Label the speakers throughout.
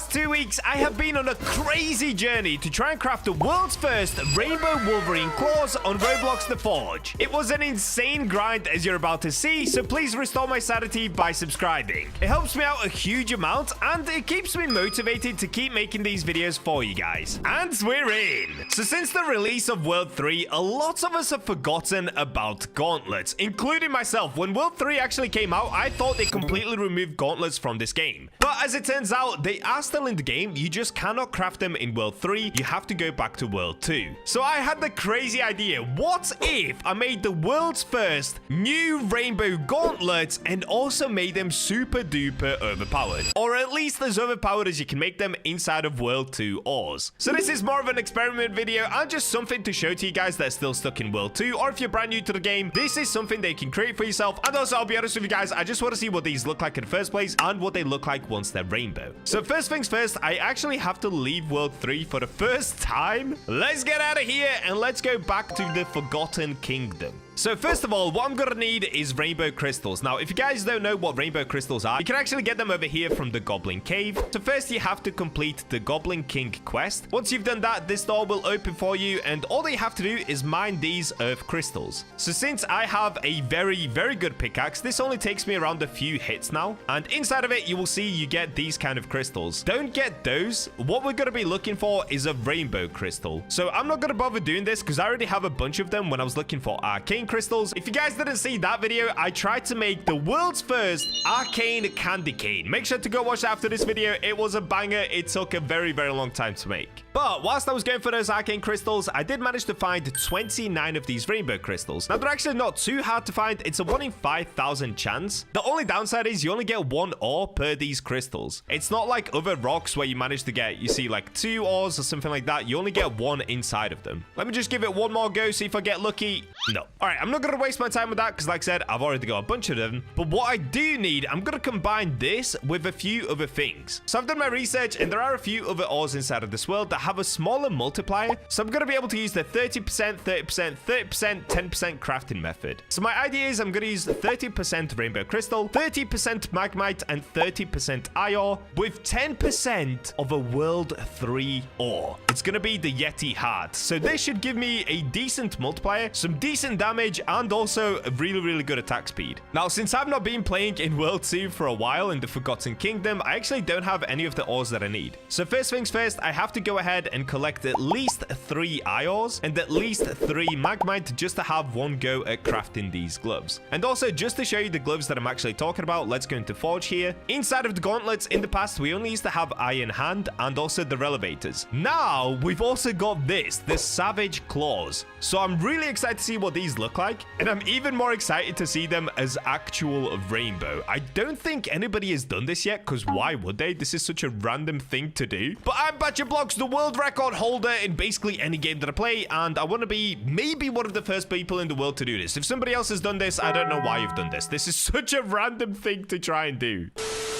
Speaker 1: past 2 weeks, I have been on a crazy journey to try and craft the world's first rainbow Wolverine claws on Roblox The Forge. It was an insane grind, as you're about to see, so please restore my sanity by subscribing. It helps me out a huge amount, and it keeps me motivated to keep making these videos for you guys. And we're in! So since the release of World 3, a lot of us have forgotten about Gauntlets, including myself. When World 3 actually came out, I thought they completely removed Gauntlets from this game. But as it turns out, they are still in the game. You just cannot craft them in World 3. You have to go back to World 2. So I had the crazy idea. What if I made the world's first new rainbow gauntlets and also made them super duper overpowered? Or at least as overpowered as you can make them inside of World 2 ores. So this is more of an experiment video and just something to show to you guys that are still stuck in World 2. Or if you're brand new to the game, this is something that you can create for yourself. And also, I'll be honest with you guys, I just want to see what these look like in the first place and what they look like once they're rainbow. So first things first, I actually have to leave World 3 for the first time. Let's get out of here and let's go back to the Forgotten Kingdom. So first of all, what I'm gonna need is rainbow crystals. Now, if you guys don't know what rainbow crystals are, you can actually get them over here from the Goblin Cave. So first, you have to complete the Goblin King quest. Once you've done that, this door will open for you, and all you have to do is mine these earth crystals. So since I have a very, very good pickaxe, this only takes me around a few hits now. And inside of it, you will see you get these kind of crystals. Don't get those. What we're gonna be looking for is a rainbow crystal. So I'm not gonna bother doing this because I already have a bunch of them when I was looking for arcane crystals. If you guys didn't see that video, I tried to make the world's first arcane candy cane. Make sure to go watch that after this video. It was a banger. It took a very, very long time to make. But whilst I was going for those arcane crystals, I did manage to find 29 of these rainbow crystals. Now, they're actually not too hard to find. It's a 1 in 5,000 chance. The only downside is you only get 1 ore per these crystals. It's not like other rocks where you manage to get, you see, like 2 ores or something like that. You only get 1 inside of them. Let me just give it one more go, see if I get lucky. No. All right, I'm not going to waste my time with that because, like I said, I've already got a bunch of them. But what I do need, I'm going to combine this with a few other things. So I've done my research, and there are a few other ores inside of this world that have a smaller multiplier. So I'm going to be able to use the 30%, 30%, 30%, 10% crafting method. So my idea is I'm going to use 30% rainbow crystal, 30% magmite, and 30% iron with 10% of a world 3 ore. It's going to be the Yeti heart. So this should give me a decent multiplier, some decent damage, and also a really, really good attack speed. Now, since I've not been playing in World 2 for a while in the Forgotten Kingdom, I actually don't have any of the ores that I need. So first things first, I have to go ahead and collect at least 3 ores and at least 3 magmite just to have one go at crafting these gloves. And also, just to show you the gloves that I'm actually talking about, let's go into Forge here. Inside of the gauntlets, in the past, we only used to have iron hand and also the relevators. Now, we've also got this, the savage claws. So I'm really excited to see what these look like, and I'm even more excited to see them as actual rainbow. I don't think anybody has done this yet, because why would they? This is such a random thing to do. But I'm BachaBlox, the world record holder in basically any game that I play, and I want to be maybe one of the first people in the world to do this. If somebody else has done this, I don't know why you've done this. This is such a random thing to try and do.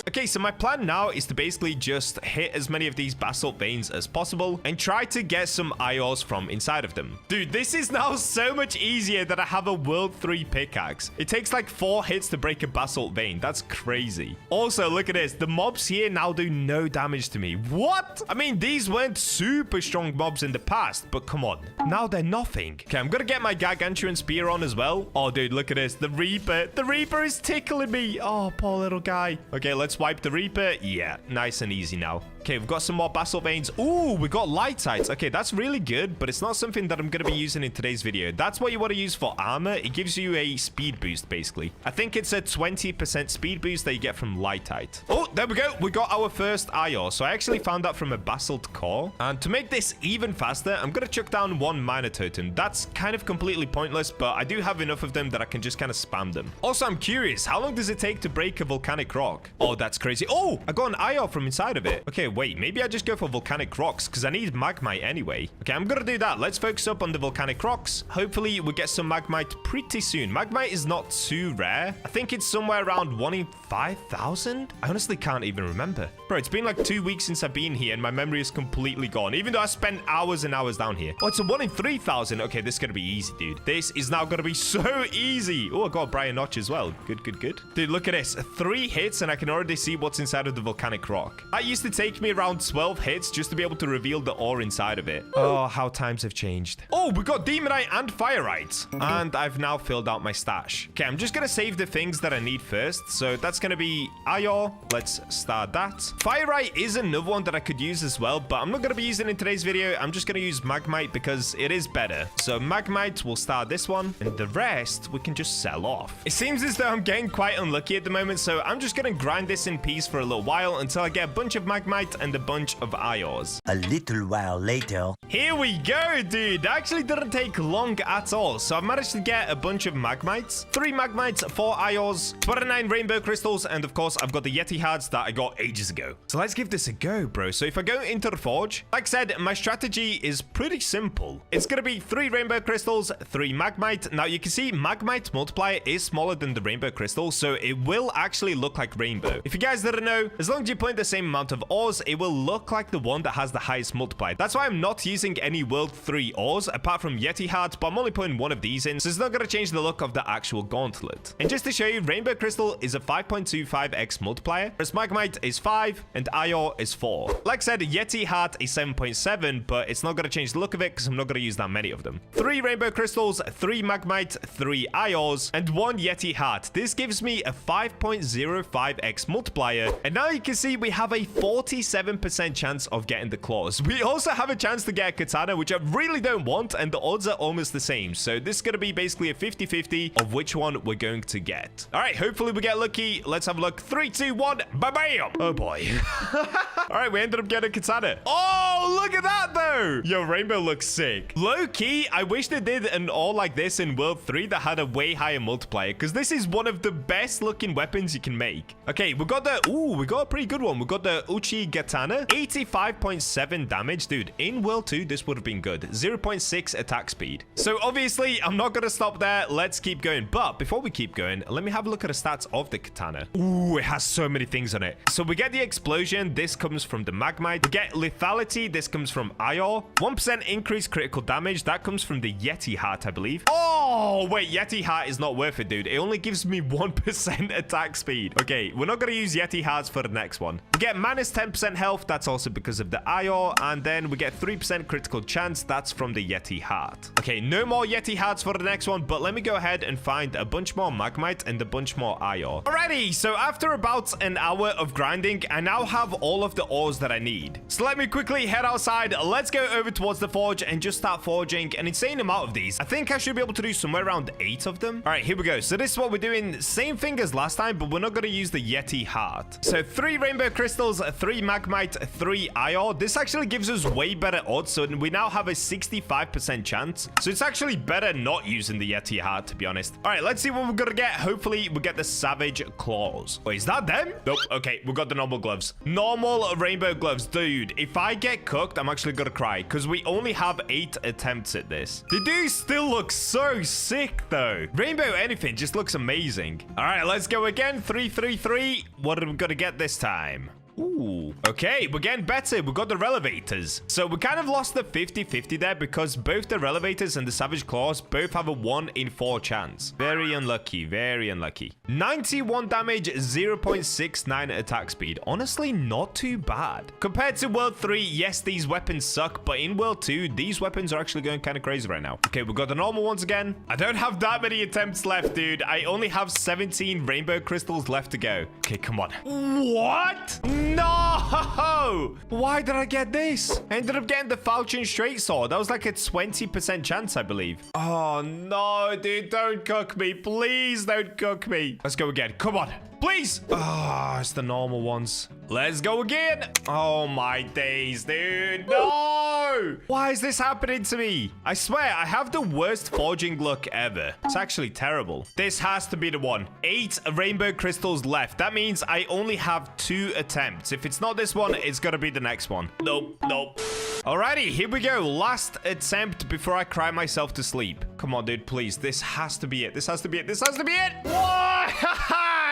Speaker 1: Okay, so my plan now is to basically just hit as many of these basalt veins as possible and try to get some ores from inside of them. Dude, this is now so much easier that I have a World 3 pickaxe. It takes like 4 hits to break a basalt vein. That's crazy. Also, look at this. The mobs here now do no damage to me. What? I mean, these weren't super strong mobs in the past, but come on. Now they're nothing. Okay, I'm gonna get my Gargantuan spear on as well. Oh, dude, look at this. The Reaper. The Reaper is tickling me. Oh, poor little guy. Okay, let's wipe the Reaper. Yeah, nice and easy now. Okay, we've got some more basalt veins. Ooh, we got lightites. Okay, that's really good, but it's not something that I'm going to be using in today's video. That's what you want to use for armor. It gives you a speed boost, basically. I think it's a 20% speed boost that you get from lightite. Oh, there we go. We got our first iron. So I actually found that from a basalt core. And to make this even faster, I'm going to chuck down 1 miner totem. That's kind of completely pointless, but I do have enough of them that I can just kind of spam them. Also, I'm curious, how long does it take to break a volcanic rock? Oh, that's crazy. Oh, I got an iron from inside of it. Okay, wait, maybe I just go for volcanic rocks because I need magmite anyway. Okay, I'm gonna do that. Let's focus up on the volcanic rocks. Hopefully we'll get some magmite pretty soon. Magmite is not too rare. I think it's somewhere around 1 in 5,000. I honestly can't even remember. Bro, it's been like 2 weeks since I've been here and my memory is completely gone, even though I spent hours and hours down here. Oh, it's a 1 in 3,000. Okay, this is gonna be easy, dude. This is now gonna be so easy. Oh, I got a Brian Notch as well. Good, good, good. Dude, look at this. 3 hits and I can already actually see what's inside of the volcanic rock. That used to take me around 12 hits just to be able to reveal the ore inside of it. Oh, how times have changed. Oh, we got Demonite and Firite. And I've now filled out my stash. Okay, I'm just gonna save the things that I need first. So that's gonna be iron. Let's start that. Firite is another one that I could use as well, but I'm not gonna be using it in today's video. I'm just gonna use Magmite because it is better. So Magmite will start this one, and the rest we can just sell off. It seems as though I'm getting quite unlucky at the moment, so I'm just gonna grind this in peace for a little while until I get a bunch of Magmite and a bunch of ions.
Speaker 2: A little while later.
Speaker 1: Here we go, dude. That actually didn't take long at all. So I've managed to get a bunch of Magmites, 3 Magmites, 4 ions, 29 rainbow crystals, and of course I've got the Yeti hearts that I got ages ago. So let's give this a go, bro. So if I go into the forge, like I said, my strategy is pretty simple. It's gonna be 3 rainbow crystals, 3 Magmite. Now you can see Magmite multiplier is smaller than the rainbow crystal, so it will actually look like rainbow. If you guys didn't know, as long as you plant the same amount of ores, it will look like the one that has the highest multiplier. That's why I'm not using any world 3 ores apart from Yeti hearts, but I'm only putting one of these in, so it's not gonna change the look of the actual gauntlet. And just to show you, rainbow crystal is a 5.25x multiplier, whereas Magmite is 5 and iron is 4. Like I said, Yeti heart is 7.7, but it's not gonna change the look of it because I'm not gonna use that many of them. 3 rainbow crystals, 3 Magmite, 3 ions, and 1 Yeti heart. This gives me a 5.05x multiplier, and now you can see we have a 47% chance of getting the claws. We also have a chance to get a katana, which I really don't want, and the odds are almost the same. So this is going to be basically a 50-50 of which one we're going to get. All right, hopefully we get lucky. Let's have a look. 3, 2, 1, bam! Oh boy. All right, we ended up getting a katana. Oh, look at that though. Yo, rainbow looks sick. Low key, I wish they did an ore like this in World 3 that had a way higher multiplier, because this is one of the best looking weapons you can make. Okay, we got the, we got a pretty good one. We got the Uchi Katana, 85.7 damage. Dude, in World 2, this would have been good. 0.6 attack speed. So obviously, I'm not going to stop there. Let's keep going. But before we keep going, let me have a look at the stats of the katana. Ooh, it has so many things on it. So we get the explosion. This comes from the Magmite. We get lethality. This comes from iron. 1% increased critical damage. That comes from the Yeti heart, I believe. Oh, wait, Yeti heart is not worth it, dude. It only gives me 1% attack speed. Okay, we're not going to use Yeti hearts for the next one. We get minus 10% health. That's also because of the iron. And then we get 3% critical chance. That's from the Yeti heart. Okay, no more Yeti hearts for the next one, but let me go ahead and find a bunch more Magmite and a bunch more iron. Alrighty, so after about an hour of grinding, I now have all of the ores that I need. So let me quickly head outside. Let's go over towards the forge and just start forging an insane amount of these. I think I should be able to do somewhere around 8 of them. All right, here we go. So this is what we're doing. Same thing as last time, but we're not going to use the Yeti heart. So 3 rainbow crystals, 3 Magmite, 3 iron. This actually gives us way better odds. So we now have a 65% chance. So it's actually better not using the Yeti heart, to be honest. All right, let's see what we're going to get. Hopefully we get the savage claws. Wait, is that them? Nope. Okay, we got the normal gloves. Normal rainbow gloves. Dude, if I get cooked, I'm actually going to cry because we only have 8 attempts at this. The dude still looks so sick though. Rainbow anything just looks amazing. All right, let's go again. 3, 3, 3. What are we going to get this time? Ooh, okay, we're getting better. We got the relevators. So we kind of lost the 50-50 there because both the relevators and the savage claws both have a 1 in 4 chance. Very unlucky, very unlucky. 91 damage, 0.69 attack speed. Honestly, not too bad. Compared to World 3, yes, these weapons suck, but in World 2, these weapons are actually going kind of crazy right now. Okay, we got the normal ones again. I don't have that many attempts left, dude. I only have 17 rainbow crystals left to go. Okay, come on. What? No! Why did I get this? I ended up getting the Falchion Straight Sword. That was like a 20% chance, I believe. Oh, no, dude. Don't cook me. Please don't cook me. Let's go again. Come on. Please. Oh, it's the normal ones. Let's go again. Oh, my days, dude. No! Why is this happening to me? I swear, I have the worst forging luck ever. It's actually terrible. This has to be the one. 8 rainbow crystals left. That means I only have 2 attempts. If it's not this one, it's gonna be the next one. Nope, nope. Alrighty, here we go. Last attempt before I cry myself to sleep. Come on, dude, please. This has to be it. This has to be it. This has to be it. What?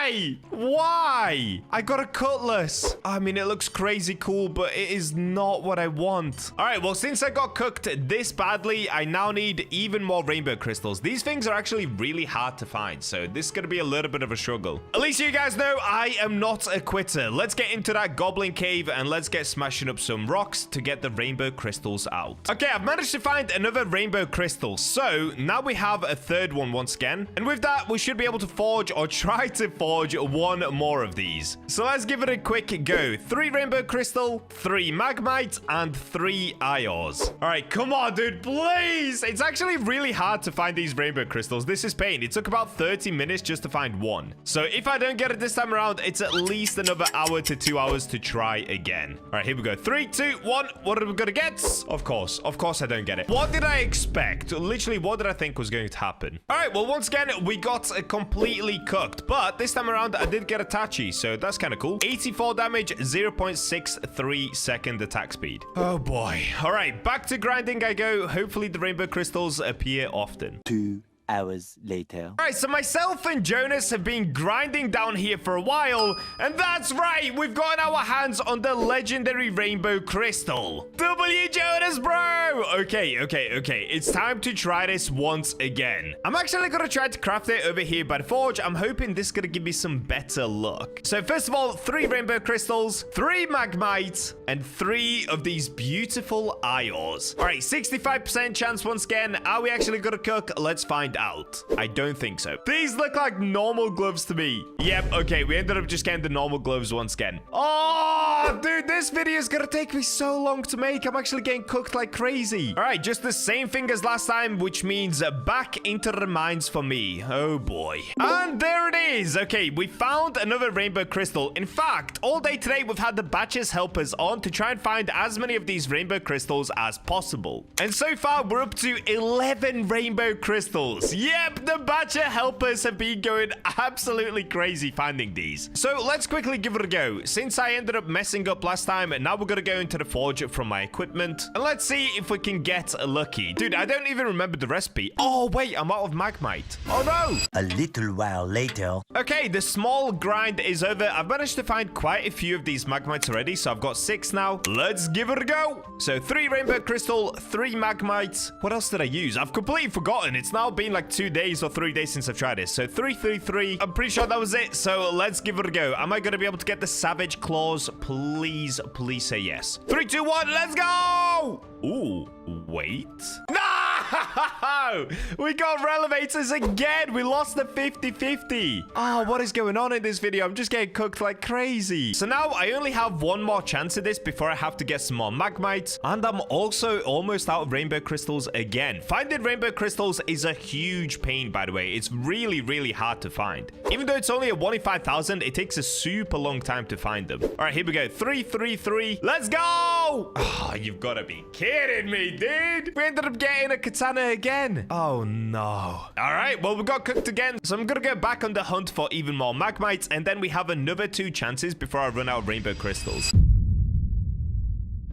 Speaker 1: Why? Why? I got a cutlass. I mean, it looks crazy cool, but it is not what I want. All right, well, since I got cooked this badly, I now need even more rainbow crystals. These things are actually really hard to find, so this is going to be a little bit of a struggle. At least you guys know I am not a quitter. Let's get into that goblin cave and let's get smashing up some rocks to get the rainbow crystals out. Okay, I've managed to find another rainbow crystal. So now we have a third one once again. And with that, we should be able to forge or try to forge one more of these. So let's give it a quick go. 3 rainbow crystal, 3 magmite, and 3 ions. All right, come on, dude, please. It's actually really hard to find these rainbow crystals. This is pain. It took about 30 minutes just to find one. So if I don't get it this time around, it's at least another hour to 2 hours to try again. All right, here we go. 3, 2, 1. What are we gonna get? Of course I don't get it. What did I expect? Literally, what did I think was going to happen? All right, well, once again, we got completely cooked, but this time around, I did get a Tachi, so that's kind of cool. 84 damage, 0.63 second attack speed. Oh boy. All right, back to grinding I go. Hopefully the rainbow crystals appear often.
Speaker 2: 2 hours later.
Speaker 1: All right, so myself and Jonas have been grinding down here for a while, and that's right, we've gotten our hands on the legendary rainbow crystal. W Jonas, bro! Okay, it's time to try this once again. I'm actually gonna try to craft it over here by the forge. I'm hoping this is gonna give me some better luck. So first of all, 3 rainbow crystals, 3 magmite, and 3 of these beautiful ions. All right, 65% chance once again. Are we actually gonna cook? Let's find out. I don't think so. These look like normal gloves to me. Yep, okay, we ended up just getting the normal gloves once again. Oh, dude, this video is gonna take me so long to make. I'm actually getting cooked like crazy. All right, just the same thing as last time, which means back into the mines for me. Oh boy. And there it is. Okay, we found another rainbow crystal. In fact, all day today, we've had the Bacha's helpers on to try and find as many of these rainbow crystals as possible. And so far, we're up to 11 rainbow crystals. Yep, the Bacha helpers have been going absolutely crazy finding these. So let's quickly give it a go. Since I ended up messing up last time, now we're gonna go into the forge from my equipment. And let's see if we can get lucky. Dude, I don't even remember the recipe. Oh, wait, I'm out of magmite. Oh, no.
Speaker 2: A little while later.
Speaker 1: Okay, the small grind is over. I've managed to find quite a few of these magmites already, so I've got 6 now. Let's give it a go. So 3 rainbow crystal, 3 magmites. What else did I use? I've completely forgotten. It's now been like 2 days or 3 days since I've tried this. So 3, 3, 3. I'm pretty sure that was it. So let's give it a go. Am I going to be able to get the savage claws? Please say yes. 3, 2, 1. Let's go. Ooh, wait. No! We got relevators again. We lost the 50-50. Oh, what is going on in this video? I'm just getting cooked like crazy. So now I only have one more chance at this before I have to get some more magmites. And I'm also almost out of rainbow crystals again. Finding rainbow crystals is a huge pain, by the way. It's really, really hard to find. Even though it's only a 1 in 5,000, it takes a super long time to find them. All right, here we go. 3, 3, 3. Let's go! Oh, you've got to be kidding me, dude. We ended up getting a katana again. Oh, no. All right, well, we got cooked again. So I'm going to go back on the hunt for even more magmites. And then we have another 2 chances before I run out of rainbow crystals.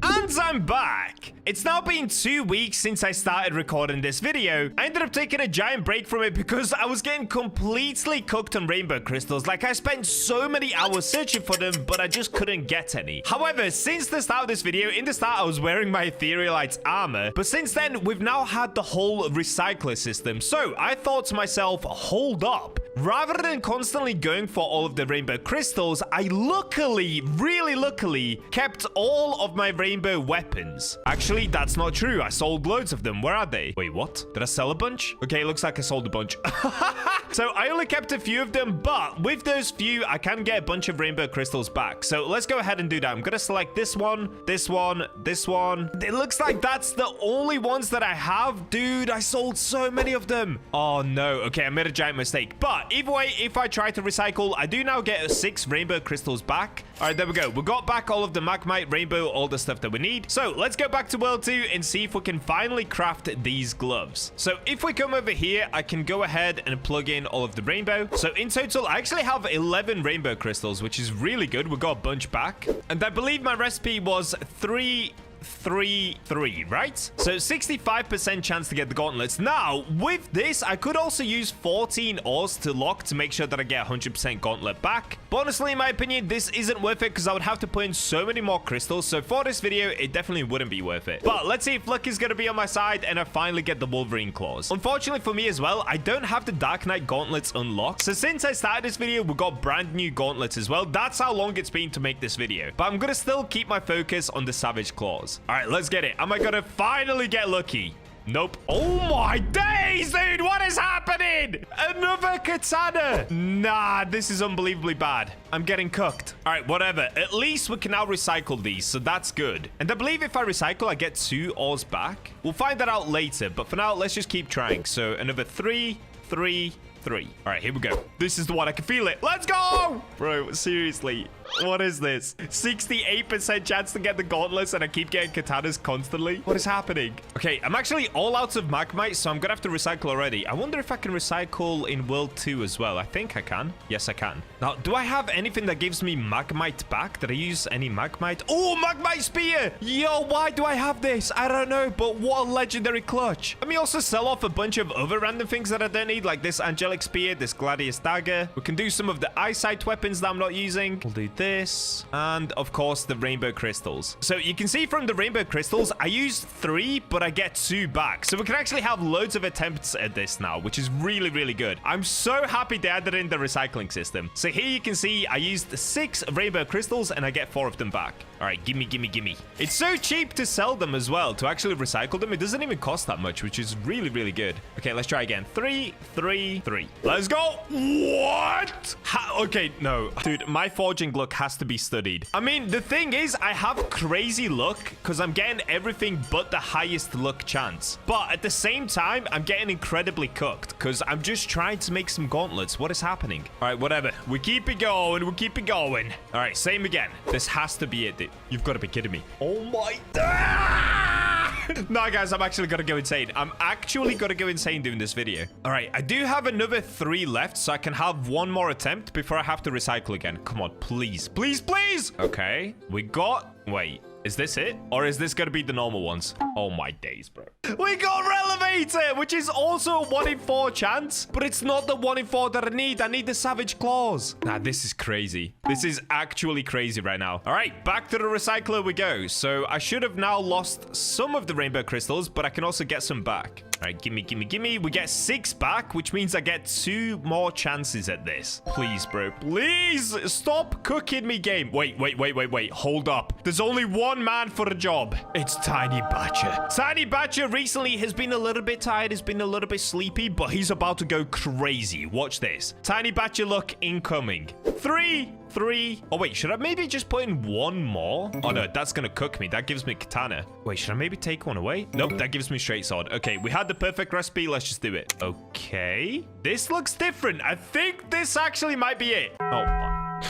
Speaker 1: And I'm back. It's now been 2 weeks since I started recording this video. I ended up taking a giant break from it because I was getting completely cooked on rainbow crystals. Like, I spent so many hours searching for them, but I just couldn't get any. However, since the start of this video, in the start, I was wearing my Etherealite's armor. But since then, we've now had the whole recycler system. So I thought to myself, hold up. Rather than constantly going for all of the rainbow crystals, I luckily, really luckily, kept all of my rainbow weapons. Actually, that's not true. I sold loads of them. Where are they? Wait, what? Did I sell a bunch? Okay, it looks like I sold a bunch. So I only kept a few of them, but with those few, I can get a bunch of rainbow crystals back. So let's go ahead and do that. I'm going to select this one, this one, this one. It looks like that's the only ones that I have. Dude, I sold so many of them. Oh, no. Okay, I made a giant mistake. But either way, if I try to recycle, I do now get 6 rainbow crystals back. All right, there we go. We got back all of the magmite, rainbow, all the stuff that we need. So let's go back to World 2 and see if we can finally craft these gloves. So if we come over here, I can go ahead and plug in all of the rainbow. So in total, I actually have 11 rainbow crystals, which is really good. We got a bunch back. And I believe my recipe was 3, 3, 3, right? So 65% chance to get the gauntlets. Now, with this, I could also use 14 ores to lock to make sure that I get 100% gauntlet back. But honestly, in my opinion, this isn't worth it because I would have to put in so many more crystals. So for this video, it definitely wouldn't be worth it. But let's see if luck is going to be on my side and I finally get the Wolverine claws. Unfortunately for me as well, I don't have the Dark Knight gauntlets unlocked. So since I started this video, we got brand new gauntlets as well. That's how long it's been to make this video. But I'm going to still keep my focus on the Savage Claws. All right, let's get it. Am I going to finally get lucky? Nope. Oh my days, dude. What is happening? Another katana. Nah, this is unbelievably bad. I'm getting cooked. All right, whatever. At least we can now recycle these, so that's good. And I believe if I recycle, I get 2 ores back. We'll find that out later, but for now, let's just keep trying. So another 3, 3, 3. All right, here we go. This is the one. I can feel it. Let's go. Bro, seriously. What is this? 68% chance to get the gauntlets and I keep getting katanas constantly. What is happening? Okay, I'm actually all out of magmite, so I'm gonna have to recycle already. I wonder if I can recycle in World 2 as well. I think I can. Yes, I can. Now, do I have anything that gives me magmite back? Did I use any magmite? Oh, magmite spear! Yo, why do I have this? I don't know, but what a legendary clutch. Let me also sell off a bunch of other random things that I don't need, like this angelic spear, this gladius dagger. We can do some of the eyesight weapons that I'm not using. We'll do this, and of course the rainbow crystals. So you can see from the rainbow crystals, I used 3, but I get 2 back. So we can actually have loads of attempts at this now, which is really, really good. I'm so happy they added in the recycling system. So here you can see I used 6 rainbow crystals and I get 4 of them back. All right, gimme, gimme, gimme. It's so cheap to sell them as well, to actually recycle them. It doesn't even cost that much, which is really, really good. Okay, let's try again. 3, 3, 3. Let's go. What? Okay, no. Dude, my foraging luck has to be studied. I mean, the thing is, I have crazy luck because I'm getting everything but the highest luck chance. But at the same time, I'm getting incredibly cooked because I'm just trying to make some gauntlets. What is happening? All right, whatever. We keep it going. We keep it going. All right, same again. This has to be it, dude. You've got to be kidding me. Oh my... Nah, guys, I'm actually gonna go insane. I'm actually gonna go insane doing this video. All right, I do have another 3 left, so I can have 1 more attempt before I have to recycle again. Come on, please, please, please. Okay, we got... Wait, is this it? Or is this gonna be the normal ones? Oh my days, bro. We got Relevator, which is also a 1 in 4 chance, but it's not the 1 in 4 that I need. I need the Savage Claws. Nah, this is crazy. This is actually crazy right now. All right, back to the recycler we go. So I should have now lost some of the rainbow crystals, but I can also get some back. All right, gimme, gimme, gimme. We get 6 back, which means I get 2 more chances at this. Please, bro. Please stop cooking me, game. Wait. Hold up. There's only 1 man for a job. It's Tiny Bacha. Tiny Bacha recently has been a little bit tired. Has been a little bit sleepy, but he's about to go crazy. Watch this. Tiny Bacha luck incoming. 3, 3. Oh, wait. Should I maybe just put in 1 more? Oh, no. That's going to cook me. That gives me katana. Wait, should I maybe take 1 away? Nope. That gives me straight sword. Okay. We had the perfect recipe. Let's just do it. Okay. This looks different. I think this actually might be it. Oh, my.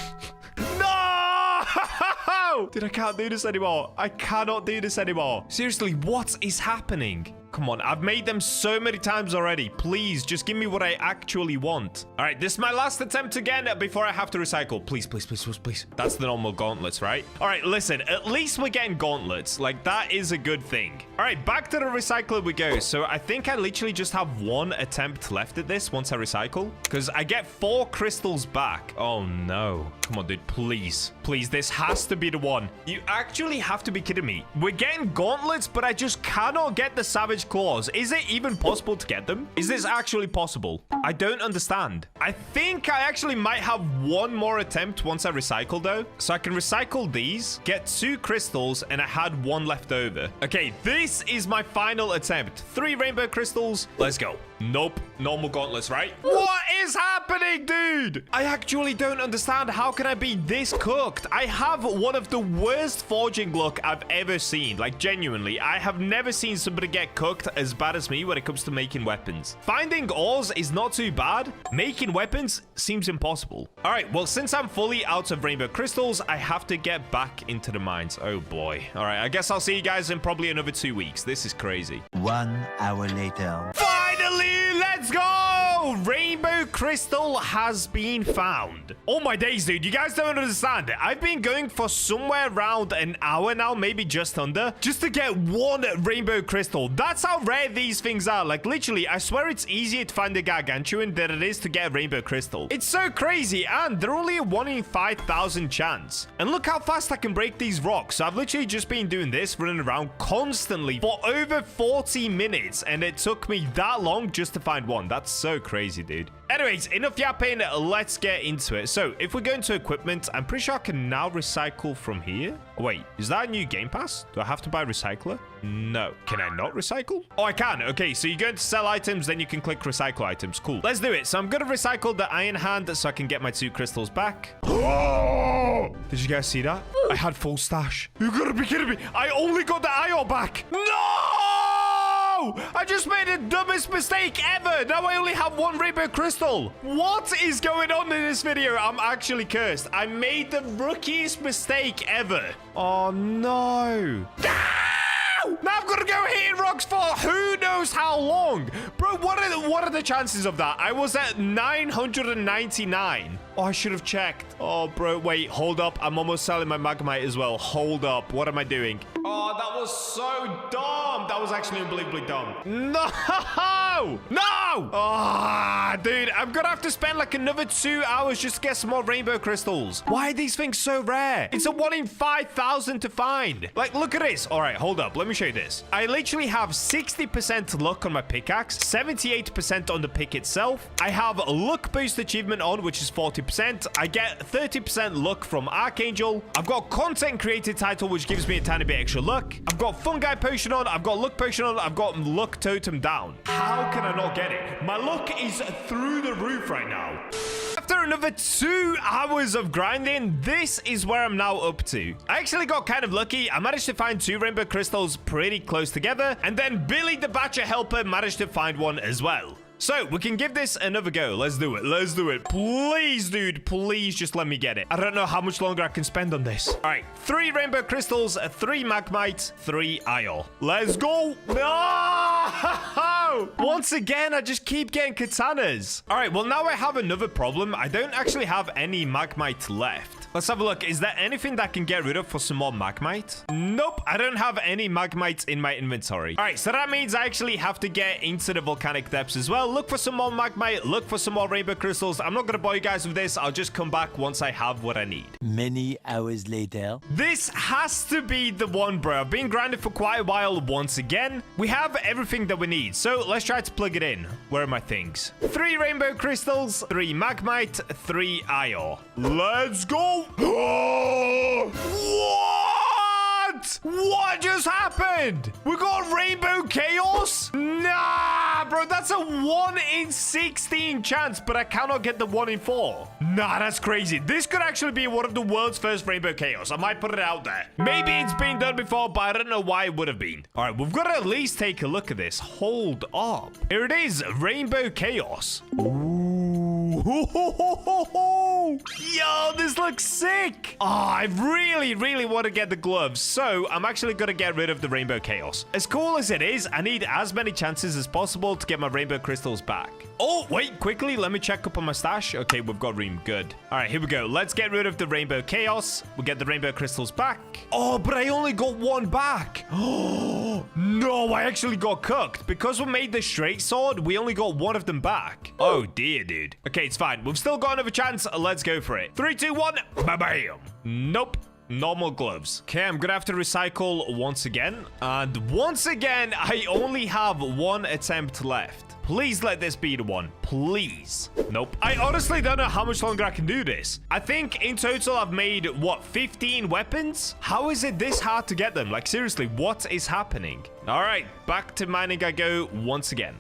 Speaker 1: No! Dude, I can't do this anymore. I cannot do this anymore. Seriously, what is happening? Come on, I've made them so many times already. Please, just give me what I actually want. All right, this is my last attempt again before I have to recycle. Please, please, please, please, please. That's the normal gauntlets, right? All right, listen, at least we're getting gauntlets. Like, that is a good thing. All right, back to the recycler we go. So I think I literally just have 1 attempt left at this once I recycle, because I get 4 crystals back. Oh, no. Come on, dude, please. Please, this has to be the one. You actually have to be kidding me. We're getting gauntlets, but I just cannot get the Savage Claws. Is it even possible to get them? Is this actually possible? I don't understand. I think I actually might have 1 more attempt once I recycle, though. So I can recycle these, get 2 crystals, and I had 1 left over. Okay, this is my final attempt. 3 rainbow crystals. Let's go. Nope. Normal gauntlets, right? What is happening, dude? I actually don't understand. How can I be this cooked? I have one of the worst foraging luck I've ever seen. Like, genuinely, I have never seen somebody get cooked as bad as me when it comes to making weapons. Finding ores is not too bad. Making weapons seems impossible. All right, well, since I'm fully out of rainbow crystals, I have to get back into the mines. Oh, boy. All right, I guess I'll see you guys in probably another 2 weeks. This is crazy.
Speaker 2: 1 hour later.
Speaker 1: Finally, let's go! go. Rainbow crystal has been found. Oh my days, dude. You guys don't understand. I've been going for somewhere around an hour now, maybe just under, just to get one rainbow crystal. That's how rare these things are. Like, literally, I swear it's easier to find a Gargantuan than it is to get a rainbow crystal. It's so crazy, and they're only a 1 in 5,000 chance. And look how fast I can break these rocks. So I've literally just been doing this, running around constantly for over 40 minutes, and it took me that long just to find one. That's so crazy, dude. Anyways, enough yapping. Let's get into it. So if we go into equipment, I'm pretty sure I can now recycle from here. Oh, wait, is that a new game pass? Do I have to buy recycler? No. Can I not recycle? Oh, I can. Okay, so you go into sell items, then you can click recycle items. Cool. Let's do it. So I'm going to recycle the iron hand so I can get my 2 crystals back. Oh! Did you guys see that? I had full stash. You gotta be kidding me. I only got the iron back. No! I just made the dumbest mistake ever. Now I only have 1 rainbow crystal. What is going on in this video? I'm actually cursed. I made the rookiest mistake ever. Oh, no. Now I've got to go hitting rocks for who knows how long. Bro, what are the chances of that? I was at 999. Oh, I should have checked. Oh, bro, wait, hold up. I'm almost selling my magmite as well. Hold up. What am I doing? Oh, that was so dumb. That was actually unbelievably dumb. No! No! Oh, dude, I'm gonna have to spend like another 2 hours just to get some more rainbow crystals. Why are these things so rare? It's a 1 in 5,000 to find. Like, look at this. All right, hold up. Let me show you this. I literally have 60% luck on my pickaxe, 78% on the pick itself. I have a luck boost achievement on, which is 40%. I get 30% luck from Archangel. I've got content created title, which gives me a tiny bit extra luck. I've got fungi potion on. I've got luck potion on. I've got luck totem down. How can I not get it? My luck is through the roof right now. After another 2 hours of grinding, this is where I'm now up to. I actually got kind of lucky. I managed to find 2 rainbow crystals pretty close together, and then Billy the Bacha helper managed to find one as well. So, we can give this another go. Let's do it. Let's do it. Please, dude. Please just let me get it. I don't know how much longer I can spend on this. All right. 3 rainbow crystals, 3 magmite, 3 iron. Let's go. No! Once again, I just keep getting katanas. All right. Well, now I have another problem. I don't actually have any magmite left. Let's have a look. Is there anything that I can get rid of for some more magmite? Nope. I don't have any magmite in my inventory. All right. So that means I actually have to get into the volcanic depths as well. Look for some more magmite. Look for some more rainbow crystals. I'm not going to bore you guys with this. I'll just come back once I have what I need.
Speaker 2: Many hours later.
Speaker 1: This has to be the one, bro. I've been grinding for quite a while once again. We have everything that we need. So let's try to plug it in. Where are my things? 3 rainbow crystals, 3 magmite, 3 iron. Let's go. What? What just happened? We got rainbow chaos? Nah, bro, that's a 1 in 16 chance, but I cannot get the 1 in 4. Nah, that's crazy. This could actually be one of the world's first rainbow chaos. I might put it out there. Maybe it's been done before, but I don't know why it would have been. All right, we've got to at least take a look at this. Hold up. Here it is, rainbow chaos. Ooh. Yo, this looks sick. Oh, I really want to get the gloves. So I'm actually going to get rid of the rainbow chaos. As cool as it is, I need as many chances as possible to get my rainbow crystals back. Oh, wait, quickly, let me check up on my stash. Okay, we've got room. Good. All right, here we go. Let's get rid of the rainbow chaos. We'll get the rainbow crystals back. Oh, but I only got 1 back. Oh, no, I actually got cooked. Because we made the straight sword, we only got 1 of them back. Oh, dear, dude. Okay, it's fine. We've still got another chance. Let's go for it. 3, 2, 1. Bam. Nope. Normal gloves. Okay, I'm gonna have to recycle once again. And once again, I only have 1 attempt left. Please let this be the one. Please. Nope. I honestly don't know how much longer I can do this. I think in total I've made, what, 15 weapons? How is it this hard to get them? Like, seriously, what is happening? All right, back to mining I go once again.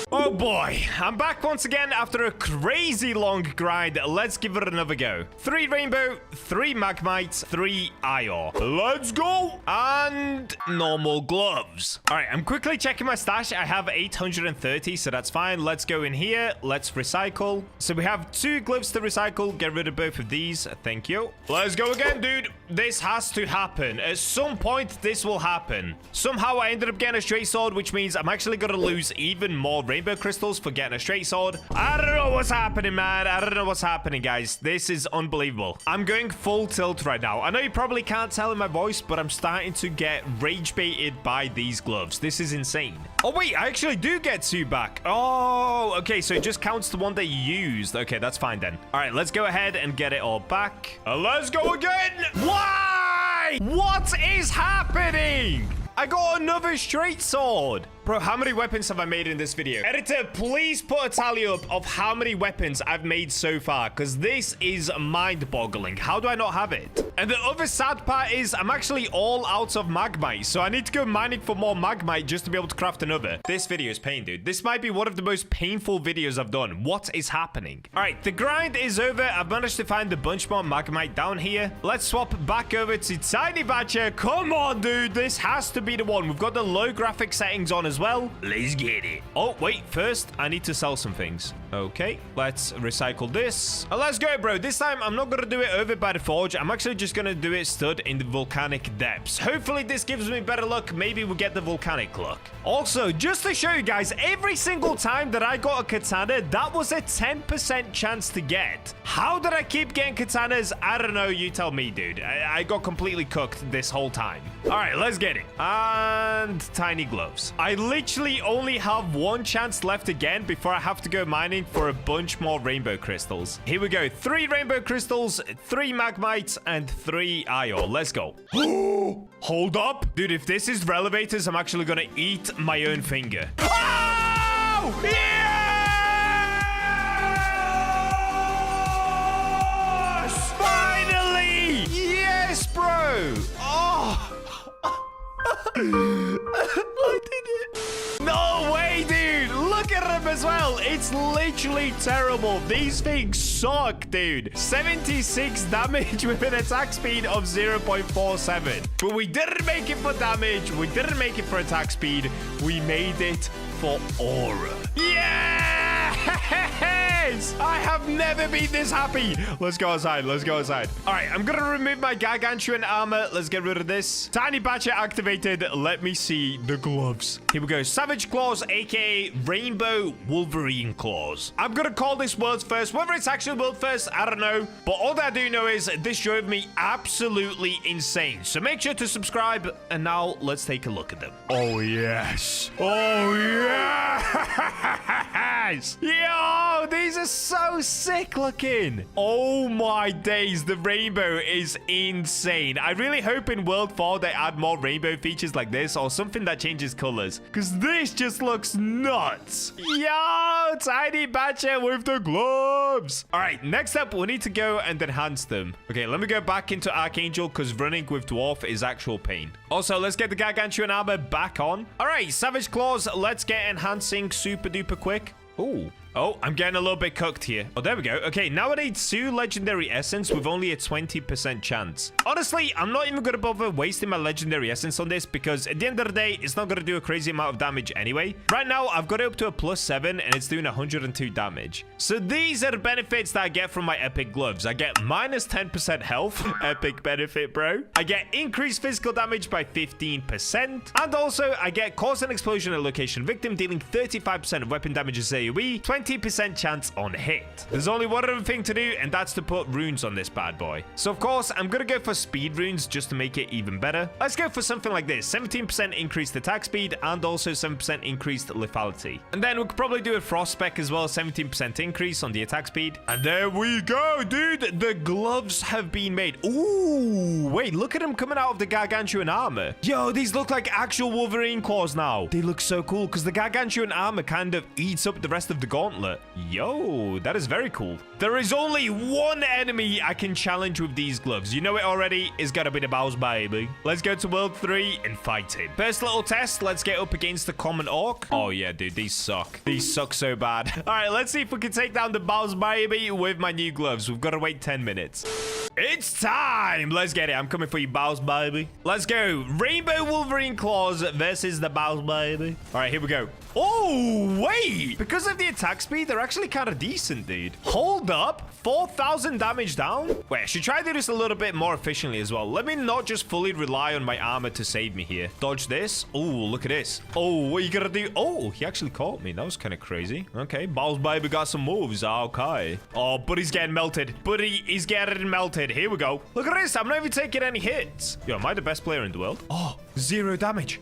Speaker 1: Oh boy, I'm back once again after a crazy long grind. Let's give it another go. 3 rainbow, 3 magmite, 3 iron. Let's go. And normal gloves. All right, I'm quickly checking my stash. I have 830, so that's fine. Let's go in here. Let's recycle. So we have 2 gloves to recycle. Get rid of both of these. Thank you. Let's go again, dude. This has to happen. At some point, this will happen. Somehow, I ended up getting a straight sword, which means I'm actually going to lose even more rainbow crystals for getting a straight sword. I don't know what's happening, man. I don't know what's happening, guys. This is unbelievable. I'm going full tilt right now. I know you probably can't tell in my voice, but I'm starting to get rage baited by these gloves. This is insane. Oh, wait, I actually do get 2 back. Oh, okay, so it just counts the one that you used. Okay, that's fine then. All right, let's go ahead and get it all back. Let's go again. Why? What is happening? I got another straight sword. Bro, how many weapons have I made in this video? Editor, please put a tally up of how many weapons I've made so far, because this is mind-boggling. How do I not have it? And the other sad part is I'm actually all out of magmite, so I need to go mining for more magmite just to be able to craft another. This video is pain, dude. This might be one of the most painful videos I've done. What is happening? All right, the grind is over. I've managed to find a bunch more magmite down here. Let's swap back over to Tiny Bacha. Come on, dude. This has to be the one. We've got the low graphic settings on as well. Let's get it. Oh, wait. First, I need to sell some things. Okay, let's recycle this. Let's go, bro. This time, I'm not going to do it over by the forge. I'm actually just going to do it stood in the volcanic depths. Hopefully, this gives me better luck. Maybe we'll get the volcanic luck. Also, just to show you guys, every single time that I got a katana, that was a 10% chance to get. How did I keep getting katanas? I don't know. You tell me, dude. I got completely cooked this whole time. All right, let's get it. And tiny gloves. I literally only have 1 chance left again before I have to go mining for a bunch more rainbow crystals. Here we go. 3 rainbow crystals, 3 magmites, and 3 iron. Let's go. Hold up. Dude, if this is relevators, I'm actually going to eat my own finger. Oh! Yes! Finally! Yes, bro! Oh! I did it. No way, dude. Look at them as well. It's literally terrible. These things suck, dude. 76 damage with an attack speed of 0.47. But we didn't make it for damage. We didn't make it for attack speed. We made it for aura. Yes! I have never been this happy. Let's go outside. Let's go outside. All right, I'm going to remove my Gargantuan armor. Let's get rid of this. Tiny Bacha activated. Let me see the gloves. Here we go. Savage Claws, aka Rainbow Wolverine Claws. I'm going to call this world's first. Whether it's actually world first, I don't know. But all that I do know is this drove me absolutely insane. So make sure to subscribe. And now let's take a look at them. Oh, yes. Oh, yes. Yo, these are so sick looking. Oh, my days. The rainbow is insane. I really hope in World 4 they add more rainbow features like this or something that changes colors. Because this just looks nuts. Yo, Tiny Bacha with the gloves. All right, next up, we need to go and enhance them. Okay, let me go back into Archangel because running with Dwarf is actual pain. Also, let's get the Gargantuan armor back on. All right, Savage Claws, let's get enhancing super duper quick. Ooh. Oh, I'm getting a little bit cooked here. Oh, there we go. Okay, now I need 2 legendary essence with only a 20% chance. Honestly, I'm not even going to bother wasting my legendary essence on this because at the end of the day, it's not going to do a crazy amount of damage anyway. Right now, I've got it up to a +7 and it's doing 102 damage. So these are the benefits that I get from my epic gloves. I get minus 10% health. Epic benefit, bro. I get increased physical damage by 15%. And also, I get cause an explosion at location victim, dealing 35% of weapon damage as AoE, 20% chance on hit. There's only one other thing to do, and that's to put runes on this bad boy. So of course, I'm gonna go for speed runes just to make it even better. Let's go for something like this. 17% increased attack speed and also 7% increased lethality. And then we could probably do a frost spec as well, 17% increase on the attack speed. And there we go, dude. The gloves have been made. Ooh, wait, look at them coming out of the Gargantuan armor. Yo, these look like actual Wolverine claws now. They look so cool because the Gargantuan armor kind of eats up the rest of the gauntlet. gauntlet. Yo, that is very cool. There is only one enemy I can challenge with these gloves. You know it already. It's gotta be the boss, baby. Let's go to World 3 and fight him. First little test. Let's get up against the common orc. Oh, yeah, dude. These suck. These suck so bad. All right, let's see if we can take down the boss, baby, with my new gloves. We've got to wait 10 minutes. It's time. Let's get it. I'm coming for you, boss, baby. Let's go. Rainbow Wolverine claws versus the boss, baby. All right, here we go. Oh, wait. Because of the attack speed, they're actually kind of decent, dude. Hold up. 4,000 damage down. Wait, I should try to do this a little bit more efficiently as well. Let me not just fully rely on my armor to save me here. Dodge this. Oh, look at this. Oh, what you gonna do? Oh, he actually caught me. That was kind of crazy. Okay, boss, baby got some moves. Okay. Oh, buddy's getting melted. Buddy is getting melted. Here we go. Look at this. I'm not even taking any hits. Yo, am I the best player in the world? Oh, 0 damage.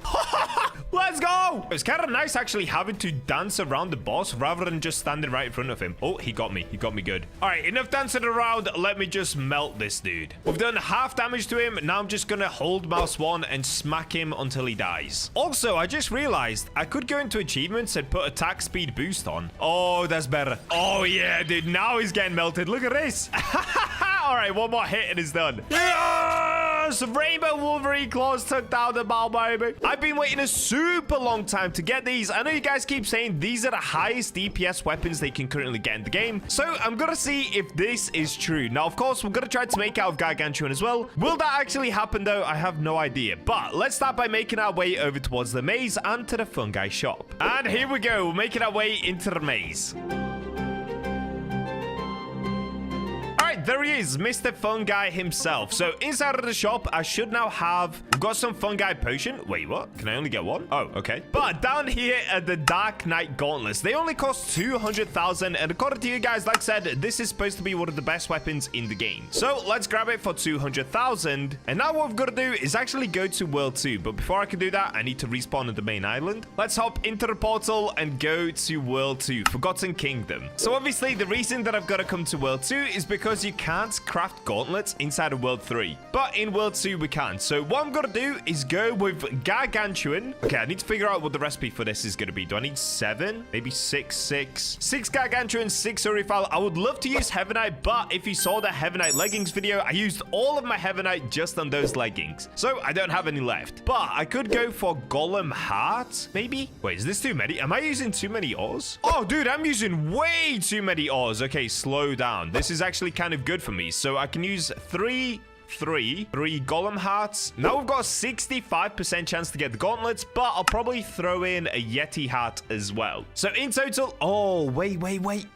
Speaker 1: Let's go. It's kind of nice actually having to dance around the boss rather than just standing right in front of him. Oh, he got me. He got me good. All right, enough dancing around. Let me just melt this dude. We've done half damage to him. Now I'm just going to hold mouse 1 and smack him until he dies. Also, I just realized I could go into achievements and put attack speed boost on. Oh, that's better. Oh, yeah, dude. Now he's getting melted. Look at this. All right, one more hit and it's done. Yes! Rainbow Wolverine claws took down the ball, baby. I've been waiting a super long time to get these. I know you guys keep saying these are the highest DPS weapons they can currently get in the game. So I'm gonna see if this is true. Now, of course, we're gonna try to make out of Gargantuan as well. Will that actually happen, though? I have no idea. But let's start by making our way over towards the maze and to the fungi shop. And here we go. We're making our way into the maze. There he is, Mr. Fungi himself. So inside of the shop, I should now have... We've got some fungi potion. Wait, what? Can I only get one? Oh, okay. But down here at the Dark Knight Gauntlets, they only cost 200,000. And according to you guys, like I said, this is supposed to be one of the best weapons in the game. So let's grab it for 200,000. And now what we've got to do is actually go to World 2. But before I can do that, I need to respawn on the main island. Let's hop into the portal and go to World 2, Forgotten Kingdom. So obviously, the reason that I've got to come to World 2 is because you can't craft gauntlets inside of World 3. But in World 2, we can. So what I'm going to do is go with Gargantuan. Okay, I need to figure out what the recipe for this is going to be. Do I need 7? Maybe 6 Gargantuan, 6 Urifal. I would love to use Heavenite, but if you saw the Heavenite leggings video, I used all of my Heavenite just on those leggings. So I don't have any left. But I could go for Golem Heart, maybe? Wait, is this too many? Am I using too many ores? Oh, dude, I'm using way too many ores. Okay, slow down. This is actually kind of good for me. So I can use three Golem Hearts. Now we've got a 65% chance to get the gauntlets, but I'll probably throw in a Yeti Heart as well. So in total, oh, wait.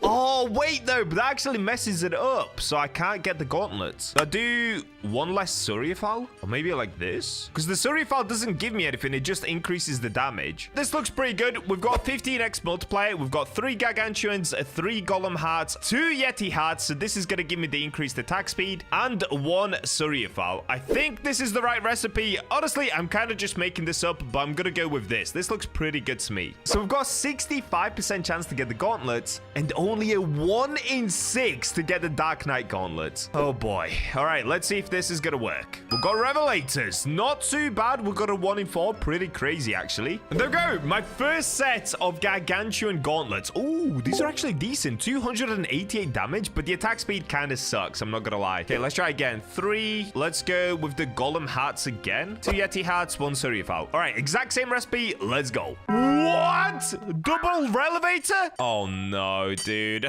Speaker 1: Oh, wait, though, but that actually messes it up. So I can't get the gauntlets. I do one less Surifal, or maybe like this, because the Surifal doesn't give me anything. It just increases the damage. This looks pretty good. We've got 15x multiplier. We've got 3 Gargantuans, 3 Golem Hearts, 2 Yeti Hearts. So this is going to give me the increased attack speed and 1 Surifal. I think this is the right recipe. Honestly, I'm kind of just making this up, but I'm going to go with this. This looks pretty good to me. So we've got 65% chance to get the gauntlets and only a 1 in 6 to get the Dark Knight gauntlets. Oh boy. All right, let's see if this is going to work. We've got Revelators. Not too bad. We've got a 1 in 4. Pretty crazy, actually. And there we go. My first set of Gargantuan gauntlets. Ooh, these are actually decent. 288 damage, but the attack speed kind of sucks. I'm not going to lie. Okay, let's try again. 3. Let's go with the Golem Hearts again. 2 Yeti Hearts, 1 Surifal. All right, exact same recipe. Let's go. What? Double Relevator? Oh, no, dude.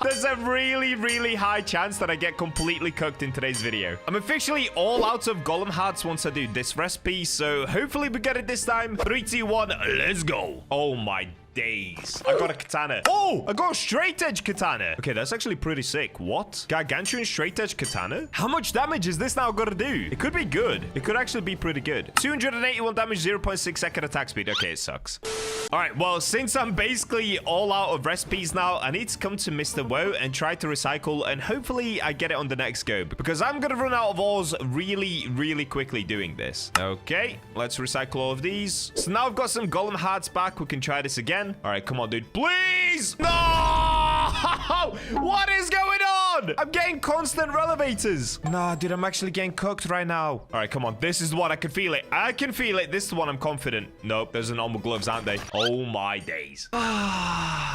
Speaker 1: There's a really high chance that I get completely cooked in today's video. I'm officially all out of Golem Hearts once I do this recipe, so hopefully we get it this time. 3, 2, 1, let's go. Oh, my days. I got a katana. Oh, I got a straight edge katana. Okay, that's actually pretty sick. What? Gargantuan straight edge katana? How much damage is this now gonna do? It could be good. It could actually be pretty good. 281 damage, 0.6 second attack speed. Okay, it sucks. All right, well, since I'm basically all out of recipes now, I need to come to Mr. Woe and try to recycle, and hopefully I get it on the next go, because I'm gonna run out of ores really quickly doing this. Okay, let's recycle all of these. So now I've got some Golem Hearts back. We can try this again. All right, come on, dude. Please! No! What is going on? I'm getting constant relevators. Nah, dude, I'm actually getting cooked right now. All right, come on. This is the one. I can feel it. I can feel it. This is the one I'm confident. Nope, those are normal gloves, aren't they? Oh, my days.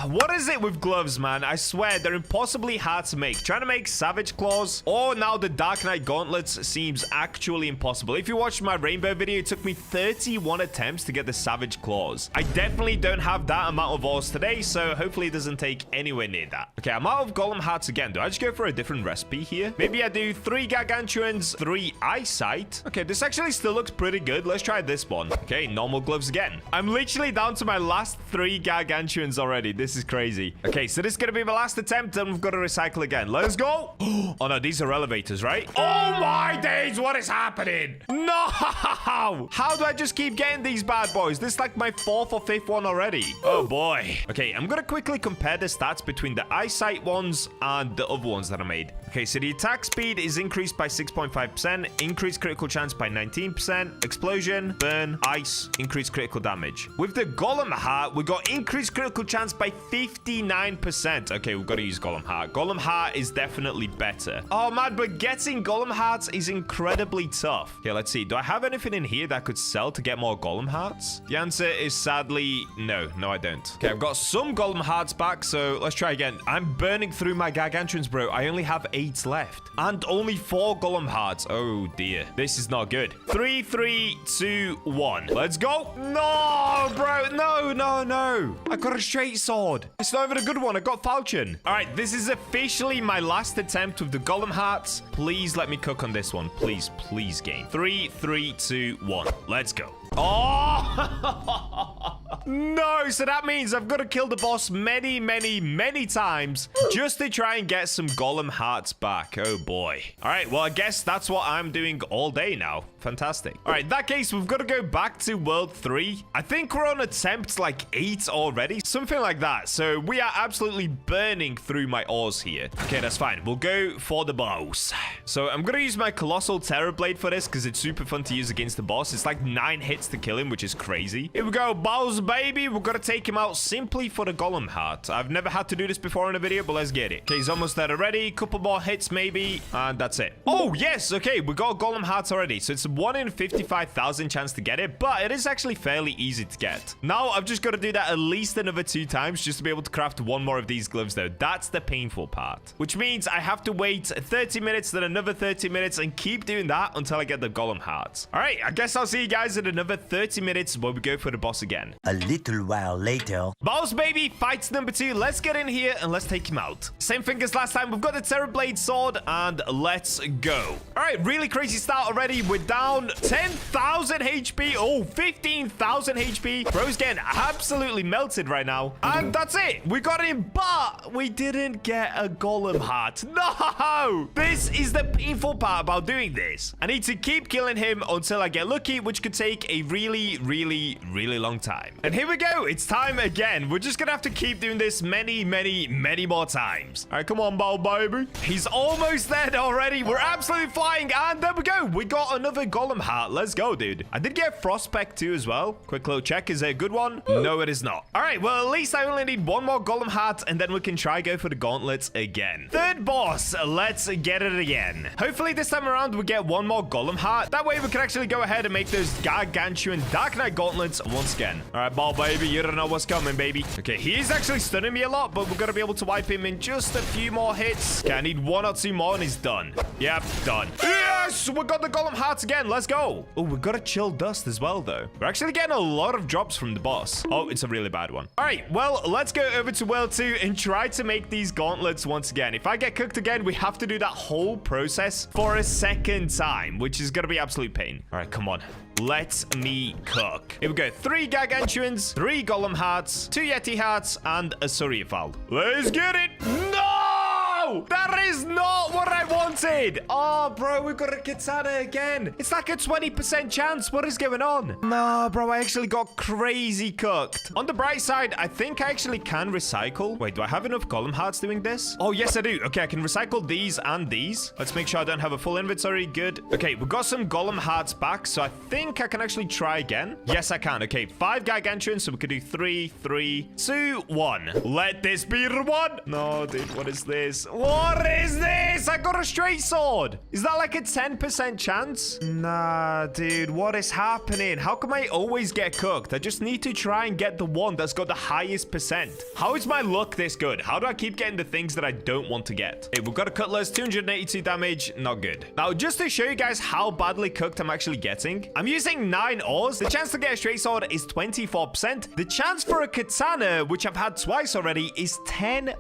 Speaker 1: What is it with gloves, man? I swear, they're impossibly hard to make. Trying to make Savage Claws or now the Dark Knight Gauntlets seems actually impossible. If you watched my rainbow video, it took me 31 attempts to get the Savage Claws. I definitely don't have that amount of ores today, so hopefully it doesn't take anywhere near that. Okay, I'm out of Golem Hearts again. Do I just go for a different recipe here? Maybe I do 3 Gargantuans, 3 Eyesight. Okay, this actually still looks pretty good. Let's try this one. Okay, normal gloves again. I'm literally down to my last 3 Gargantuans already. This is crazy. Okay, so this is gonna be my last attempt, and we've got to recycle again. Let's go. Oh no, these are elevators, right? Oh my days, what is happening? No! How do I just keep getting these bad boys? This is like my 4th or 5th one already. Oh boy. Okay, I'm gonna quickly compare the stats between the Eyesight ones and the other ones that I made. Okay, so the attack speed is increased by 6.5%, increased critical chance by 19%, explosion, burn, ice, increased critical damage. With the Golem Heart, we got increased critical chance by 59%. Okay, we've got to use Golem Heart. Golem Heart is definitely better. Oh man, but getting Golem Hearts is incredibly tough. Okay, let's see. Do I have anything in here that I could sell to get more Golem Hearts? The answer is sadly no. No, I don't. Okay, I've got some Golem Hearts back, so let's try again. I'm burning through my Gargantuans, bro. I only have 8 left. And only 4 Golem Hearts. Oh dear. This is not good. 3, 3, 2, 1. Let's go. No, bro. No, no, no. I got a straight sword. It's not even a good one. I got falchion. All right, this is officially my last attempt with the Golem Hearts. Please let me cook on this one. Please, please, game. 3, 3, 2, 1. Let's go. Oh! No, so that means I've got to kill the boss many, many, many times just to try and get some Golem Hearts back. Oh boy. All right, well, I guess that's what I'm doing all day now. Fantastic. All right, in that case, we've got to go back to World 3. I think we're on attempt like 8 already, something like that. So we are absolutely burning through my ores here. Okay, that's fine. We'll go for the boss. So I'm going to use my Colossal Terror Blade for this because it's super fun to use against the boss. It's like 9 hits to kill him, which is crazy. Here we go, boss baby. We're gonna take him out simply for the Golem Heart. I've never had to do this before in a video, but let's get it. Okay, he's almost there already. Couple more hits maybe, and that's it. Oh yes, okay, we got Golem Hearts already. So it's a 1 in 55,000 chance to get it, but it is actually fairly easy to get. Now I've just got to do that at least another 2 times just to be able to craft 1 more of these gloves though. That's the painful part, which means I have to wait 30 minutes, then another 30 minutes, and keep doing that until I get the Golem Hearts. All right, I guess I'll see you guys in another 30 minutes when we go for the boss again.
Speaker 2: A little while later.
Speaker 1: Boss baby, fight number 2. Let's get in here and let's take him out. Same thing as last time. We've got the Terror Blade sword and let's go. All right, really crazy start already. We're down 10,000 HP. Oh, 15,000 HP. Bro's getting absolutely melted right now. And that's it. We got him, but we didn't get a Golem Heart. No! This is the painful part about doing this. I need to keep killing him until I get lucky, which could take a really, really, really long time. And here we go. It's time again. We're just gonna have to keep doing this many, many, many more times. All right, come on, bow baby. He's almost there already. We're absolutely flying. And there we go. We got another Golem Heart. Let's go, dude. I did get Frostpeck too as well. Quick little check. Is it a good one? No, it is not. All right, well, at least I only need 1 more Golem Heart, and then we can try go for the Gauntlets again. 3rd boss. Let's get it again. Hopefully this time around we get 1 more Golem Heart. That way we can actually go ahead and make those Gargantuan Dark Knight Gauntlets once again. All right, ball baby, you don't know what's coming, baby. Okay, he's actually stunning me a lot, but we're gonna be able to wipe him in just a few more hits. Okay, I need 1 or 2 more and he's done. Yep, done. Yes, we got the Golem Hearts again. Let's go. Oh, we got a Chill Dust as well though. We're actually getting a lot of drops from the boss. Oh, it's a really bad one. All right, well, let's go over to World 2 and try to make these gauntlets once again. If I get cooked again, we have to do that whole process for a 2nd time, which is gonna be absolute pain. All right, come on. Let me cook. Here we go. 3 Gargantuans, 3 Golem Hearts, 2 Yeti Hearts, and a Suriafal. Let's get it. No! That is not what I wanted. Oh, bro, we got a Katana again. It's like a 20% chance. What is going on? No, bro, I actually got crazy cooked. On the bright side, I think I actually can recycle. Wait, do I have enough Golem Hearts doing this? Oh, yes, I do. Okay, I can recycle these and these. Let's make sure I don't have a full inventory. Good. Okay, we got some Golem Hearts back, so I think I can actually try again. Yes, I can. Okay, 5 Gargantuans, so we could do 3, 3, 2, 1. Let this be the one. No, dude, what is this? What is this? I got a straight sword. Is that like a 10% chance? Nah, dude. What is happening? How come I always get cooked? I just need to try and get the one that's got the highest percent. How is my luck this good? How do I keep getting the things that I don't want to get? Hey, we've got a Cutlass, 282 damage. Not good. Now, just to show you guys how badly cooked I'm actually getting, I'm using 9 ores. The chance to get a straight sword is 24%. The chance for a katana, which I've had twice already, is 10%.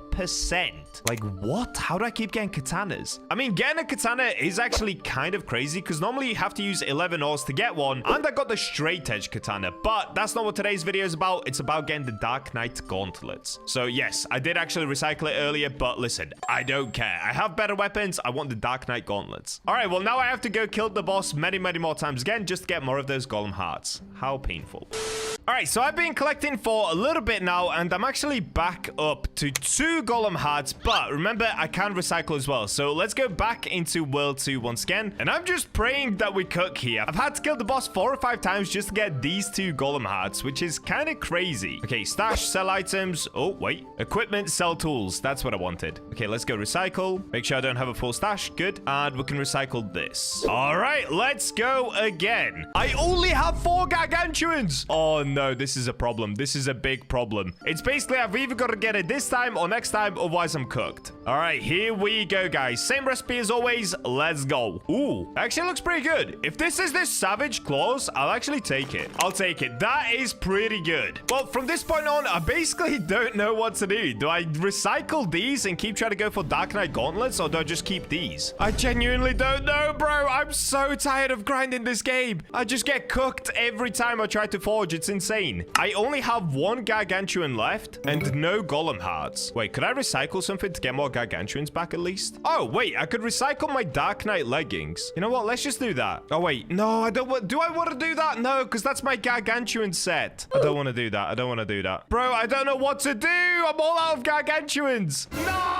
Speaker 1: Like, what? How do I keep getting katanas? I mean, getting a katana is actually kind of crazy because normally you have to use 11 ores to get one, and I got the straight edge katana, but that's not what today's video is about. It's about getting the Dark Knight Gauntlets. So yes, I did actually recycle it earlier, but listen, I don't care. I have better weapons. I want the Dark Knight Gauntlets. All right, well, now I have to go kill the boss many more times again just to get more of those golem hearts. How painful. All right, so I've been collecting for a little bit now, and I'm actually back up to 2 golem hearts, but remember, I can recycle as well. So let's go back into World 2 once again, and I'm just praying that we cook here. I've had to kill the boss 4 or 5 times just to get these 2 golem hearts, which is kind of crazy. Okay, stash, sell items. Oh, wait. Equipment, sell tools. That's what I wanted. Okay, let's go recycle. Make sure I don't have a full stash. Good. And we can recycle this. All right, let's go again. I only have 4 gargantuans. Oh, no, this is a problem. This is a big problem. It's basically I've either got to get it this time or next time, otherwise I'm cooked. All right, here we go, guys. Same recipe as always. Let's go. Ooh, actually looks pretty good. If this is this savage claws, I'll actually take it. I'll take it. That is pretty good. Well, from this point on, I basically don't know what to do. Do I recycle these and keep trying to go for Dark Knight Gauntlets, or do I just keep these? I genuinely don't know, bro. I'm so tired of grinding this game. I just get cooked every time I try to forge. It's insane. I only have 1 gargantuan left and no golem hearts. Wait, could I recycle something to get more gargantuans back at least? Oh, wait, I could recycle my Dark Knight leggings. You know what? Let's just do that. Oh, wait. No, I don't want... Do I want to do that? No, because that's my gargantuan set. I don't want to do that. I don't want to do that. Bro, I don't know what to do. I'm all out of gargantuans. No!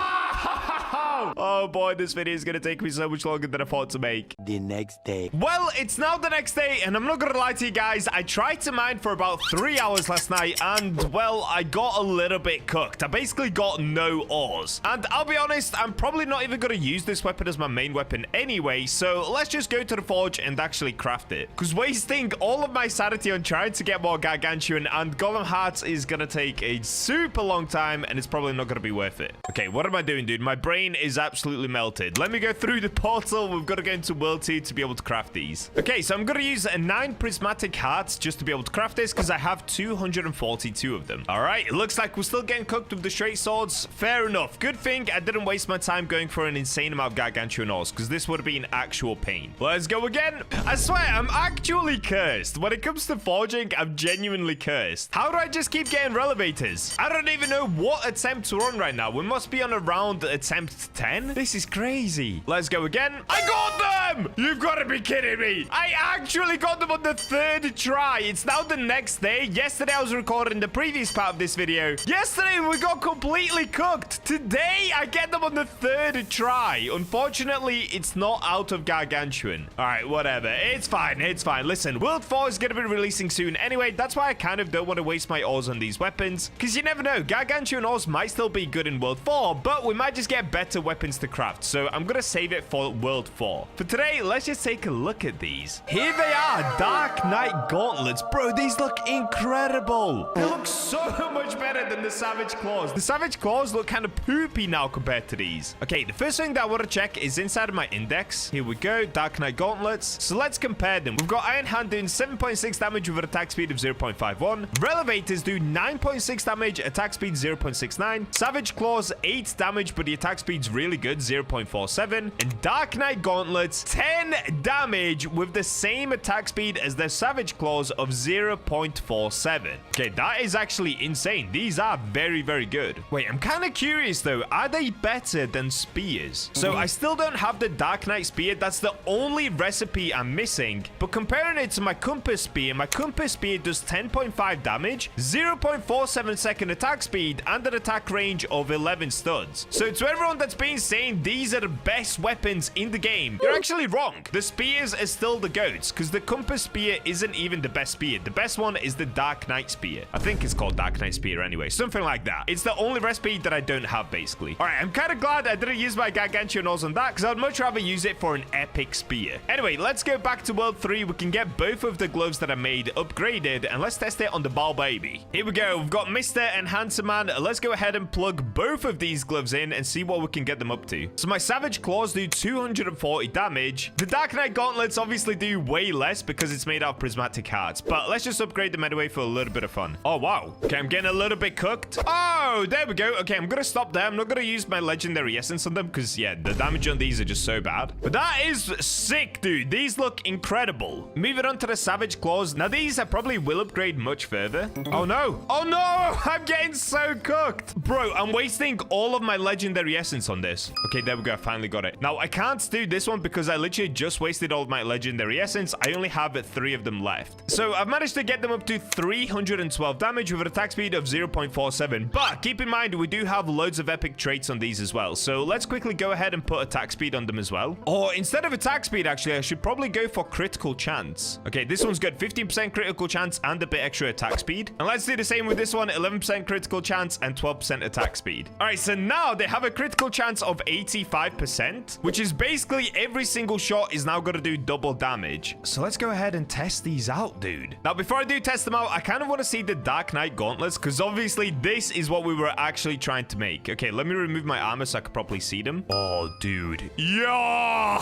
Speaker 1: Oh boy, this video is going to take me so much longer than I thought to make.
Speaker 2: The next day.
Speaker 1: Well, it's now the next day, and I'm not going to lie to you guys. I tried to mine for about 3 hours last night, and, well, I got a little bit cooked. I basically got no ores. And I'll be honest, I'm probably not even going to use this weapon as my main weapon anyway, so let's just go to the forge and actually craft it. Because wasting all of my sanity on trying to get more gargantuan and golem hearts is going to take a super long time, and it's probably not going to be worth it. Okay, what am I doing, dude? My brain is absolutely melted. Let me go through the portal. We've got to go into World 2 to be able to craft these. Okay, so I'm going to use 9 prismatic hearts just to be able to craft this because I have 242 of them. All right, it looks like we're still getting cooked with the straight swords. Fair enough. Good thing I didn't waste my time going for an insane amount of gargantuan ores because this would have been actual pain. Let's go again. I swear, I'm actually cursed. When it comes to forging, I'm genuinely cursed. How do I just keep getting relevators? I don't even know what attempt we're on right now. We must be on around attempt 10. This is crazy. Let's go again. I got them! You've got to be kidding me. I actually got them on the 3rd try. It's now the next day. Yesterday, I was recording the previous part of this video. Yesterday, we got completely cooked. Today, I get them on the 3rd try. Unfortunately, it's not out of gargantuan. All right, whatever. It's fine. It's fine. Listen, World 4 is going to be releasing soon anyway. That's why I kind of don't want to waste my ores on these weapons because you never know. Gargantuan ores might still be good in World 4, but we might just get better weapons to craft. So I'm going to save it for World 4. For today, let's just take a look at these. Here they are, Dark Knight Gauntlets. Bro, these look incredible. They look so much better than the Savage Claws. The Savage Claws look kind of poopy now compared to these. Okay, the first thing that I want to check is inside of my index. Here we go, Dark Knight Gauntlets. So let's compare them. We've got Iron Hand doing 7.6 damage with an attack speed of 0.51. Relevators do 9.6 damage, attack speed 0.69. Savage Claws 8 damage, but the attack speed's really good, 0.47. And Dark Knight Gauntlets 10 damage with the same attack speed as their Savage Claws of 0.47. Okay, that is actually insane. These are very good. Wait, I'm kind of curious though. Are they better than spears? So I still don't have the Dark Knight spear. That's the only recipe I'm missing. But comparing it to my compass spear does 10.5 damage, 0.47 second attack speed, and an attack range of 11 studs. So to everyone that's been saying these are the best weapons in the game, you're actually wrong. The spears are still the goats, because the compass spear isn't even the best spear. The best one is the Dark Knight spear. I think it's called Dark Knight spear anyway, something like that. It's the only recipe that I don't have, basically. All right, I'm kind of glad I didn't use my Gargantuan Ores on that, because I'd much rather use it for an epic spear. Anyway, let's go back to World 3. We can get both of the gloves that I made upgraded, and let's test it on the ball baby. Here we go. We've got Mr. and Handsome Man. Let's go ahead and plug both of these gloves in and see what we can get them up to. So my Savage Claws do 240 damage. The Dark Knight Gauntlets obviously do way less because it's made out of prismatic hearts, but let's just upgrade them anyway for a little bit of fun. Oh, wow. Okay, I'm getting a little bit cooked. Oh, there we go. Okay, I'm gonna stop there. I'm not gonna use my legendary essence on them because, yeah, the damage on these are just so bad. But that is sick, dude. These look incredible. Moving on to the Savage Claws. Now, these I probably will upgrade much further. Oh, no. Oh, no. I'm getting so cooked. Bro, I'm wasting all of my legendary essence on this. Okay, there we go. I finally got it. Now, I can't do this one because I literally just wasted all of my legendary essence. I only have 3 of them left. So, I've managed to get them up to 312 damage with an attack speed of 0.47. But keep in mind, we do have loads of epic traits on these as well. So, let's quickly go ahead and put attack speed on them as well. Or instead of attack speed, actually, I should probably go for critical chance. Okay, this one's good. 15% critical chance and a bit extra attack speed. And let's do the same with this one. 11% critical chance and 12% attack speed. All right, so now they have a critical chance of 85%, which is basically every single shot is now going to do double damage. So let's go ahead and test these out, dude. Now, before I do test them out, I kind of want to see the Dark Knight Gauntlets because obviously this is what we were actually trying to make. Okay, let me remove my armor so I can properly see them. Oh, dude. Yo!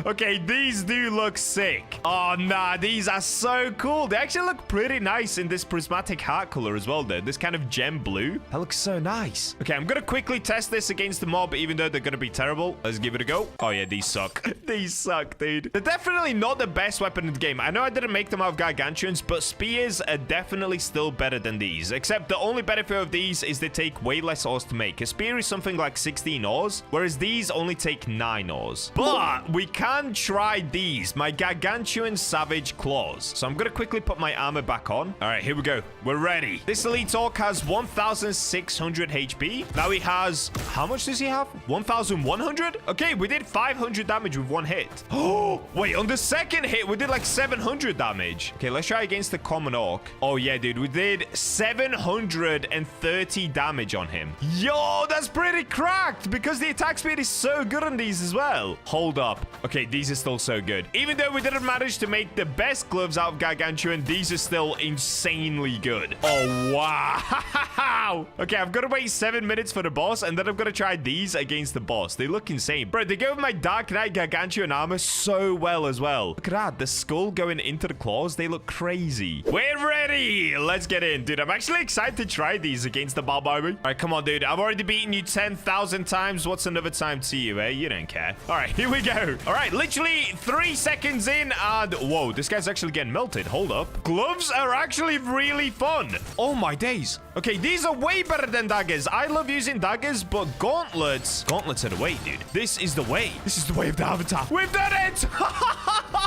Speaker 1: Okay, these do look sick. Oh, nah, these are so cool. They actually look pretty nice in this prismatic heart color as well, though. This kind of gem blue. That looks so nice. Okay, I'm gonna quickly test this against the mob, even though they're gonna be terrible. Let's give it a go. Oh, yeah, these suck. These suck, dude. They're definitely not the best weapon in the game. I know I didn't make them out of Gargantuans, but spears are definitely still better than these. Except the only benefit of these is they take way less ores to make. A spear is something like 16 ores, whereas these only take 9 ores. But we can try these, my Gargantuan Savage Claws. So I'm gonna quickly put my armor back on. All right, here we go. We're ready. This elite orc has 1,600 HP. Now he has, how much does he have? 1,100? Okay, we did 500 damage with one hit. Oh, wait, on the second hit, we did like 700 damage. Okay, let's try against the common orc. Oh, yeah, dude, we did 730 damage on him. Yo, that's pretty cracked because the attack speed is so good on these as well. Hold up. Okay, these are still so good. Even though we didn't manage to make the best gloves out of Gargantuan, these are still insanely good. Oh, wow. Okay, I've got to wait 7 minutes for the boss, and then I'm going to try these against the boss. They look insane. Bro, they go with my Dark Knight Gargantuan armor so well as well. Look at that. The skull going into the claws. They look crazy. We're ready. Let's get in. Dude, I'm actually excited to try these against the Balbaby. All right, come on, dude. I've already beaten you 10,000 times. What's another time to you, eh? You don't care. All right, here we go. All right, literally 3 seconds in, and whoa, this guy's actually getting melted. Hold up. Gloves are actually really fun. Oh, my days. Okay, these are way better than daggers. I love using daggers, but gauntlets are the way, dude. This is the way. This is the way of the avatar. We've done it.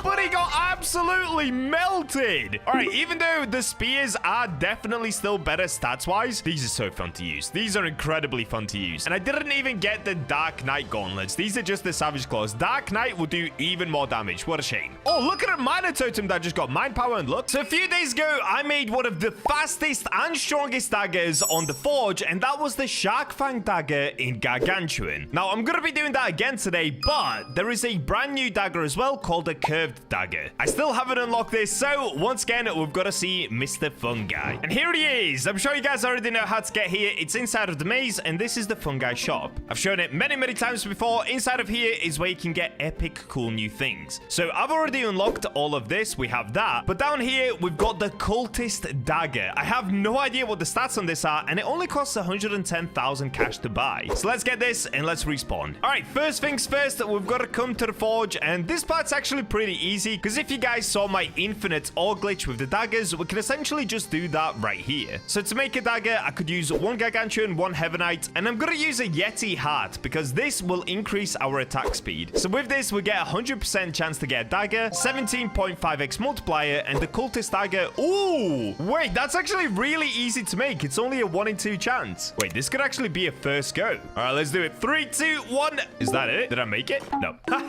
Speaker 1: But he got absolutely melted. All right, even though the spears are definitely still better stats-wise, these are so fun to use. These are incredibly fun to use. And I didn't even get the Dark Knight Gauntlets. These are just the Savage Claws. Dark Knight will do even more damage. What a shame. Oh, look at a Miner Totem that just got Mind Power and luck. So a few days ago, I made one of the fastest and strongest daggers on the Forge, and that was the Shark Fang Dagger in Gargantuan. Now, I'm going to be doing that again today, but there is a brand new dagger as well called a Curved Dagger. I still haven't unlocked this, so once again, we've got to see Mr. Fungi. And here he is. I'm sure you guys already know how to get here. It's inside of the maze, and this is the Fungi shop. I've shown it many, many times before. Inside of here is where you can get epic, cool new things. So I've already unlocked all of this. We have that. But down here, we've got the Cultist Dagger. I have no idea what the stats on this are, and it only costs 110,000 cash to buy. So let's get this, and let's respawn. All right, first things first, we've got to come to the Forge, and this part's actually pretty easy because if you guys saw my infinite ore glitch with the daggers, we can essentially just do that right here. So to make a dagger, I could use one Gargantuan, one Heavenite, and I'm going to use a Yeti heart because this will increase our attack speed. So with this, we get 100% chance to get a dagger, 17.5x multiplier, and the Cultist dagger. Ooh, wait, that's actually really easy to make. It's only a 1 in 2 chance. Wait, this could actually be a first go. All right, let's do it. 3, 2, 1. Is that it? Did I make it? No. All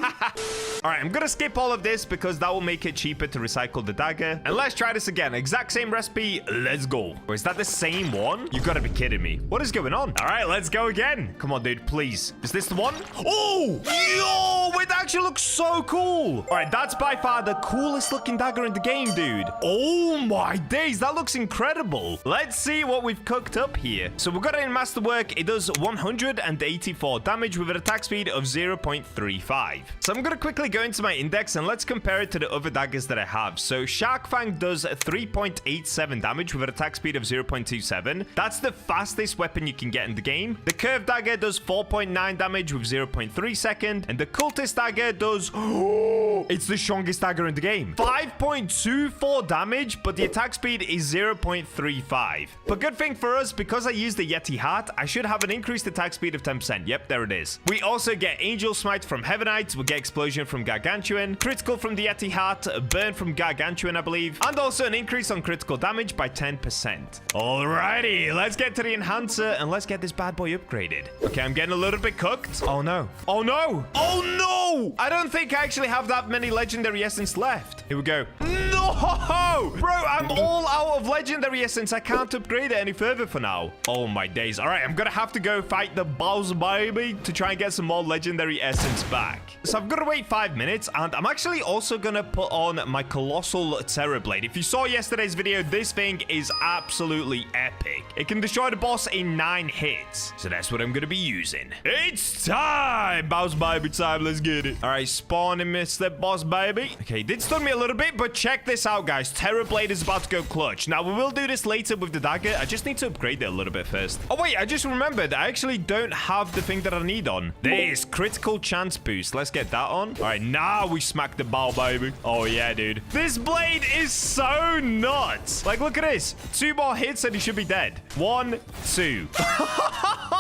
Speaker 1: right, I'm going to skip all of this because that will make it cheaper to recycle the dagger. And let's try this again. Exact same recipe. Let's go. Or is that the same one? You got to be kidding me. What is going on? All right, let's go again. Come on, dude, please. Is this the one? Oh, yo, it actually looks so cool. All right, that's by far the coolest looking dagger in the game, dude. Oh my days, that looks incredible. Let's see what we've cooked up here. So we got it in Masterwork. It does 184 damage with an attack speed of 0.35. So I'm going to quickly go into my index and let's compare it to the other daggers that I have. So Shark Fang does 3.87 damage with an attack speed of 0.27. That's the fastest weapon you can get in the game. The Curved Dagger does 4.9 damage with 0.3 second. And the Cultist Dagger does... it's the strongest dagger in the game. 5.24 damage, but the attack speed is 0.35. But good thing for us, because I used the Yeti Heart, I should have an increased attack speed of 10%. Yep, there it is. We also get Angel Smite from Heavenite. We get Explosion from Gargantuan, Critical from the Yeti Heart, Burn from Gargantuan, I believe, and also an increase on critical damage by 10%. Alrighty, let's get to the Enhancer and let's get this bad boy upgraded. Okay, I'm getting a little bit cooked. Oh no. Oh no. Oh no! I don't think I actually have that many Legendary Essence left. Here we go. No! Bro, I'm all out of Legendary Essence. I can't upgrade it any further for now. Oh my days. All right, I'm gonna have to go fight the boss baby to try and get some more Legendary Essence back. So I've got to wait 5 minutes, and I'm actually also gonna put on my Colossal Terror Blade. If you saw yesterday's video, this thing is absolutely epic. It can destroy the boss in 9 hits. So that's what I'm gonna be using. It's time! Boss baby time, let's get it. All right, spawning Mr. Boss baby. Okay, he did stun me a little bit, but check this out, guys. Terror Blade is about to go clutch. Now, we will do this later with the dagger. I just need to upgrade it a little bit first. Oh, wait, I just remembered. I actually don't have the thing that I need on. This critical chance boost. Let's get that on. All right, now we smack the bow, baby. Oh, yeah, dude. This blade is so nuts. Like, look at this. 2 more hits and he should be dead. 1, 2.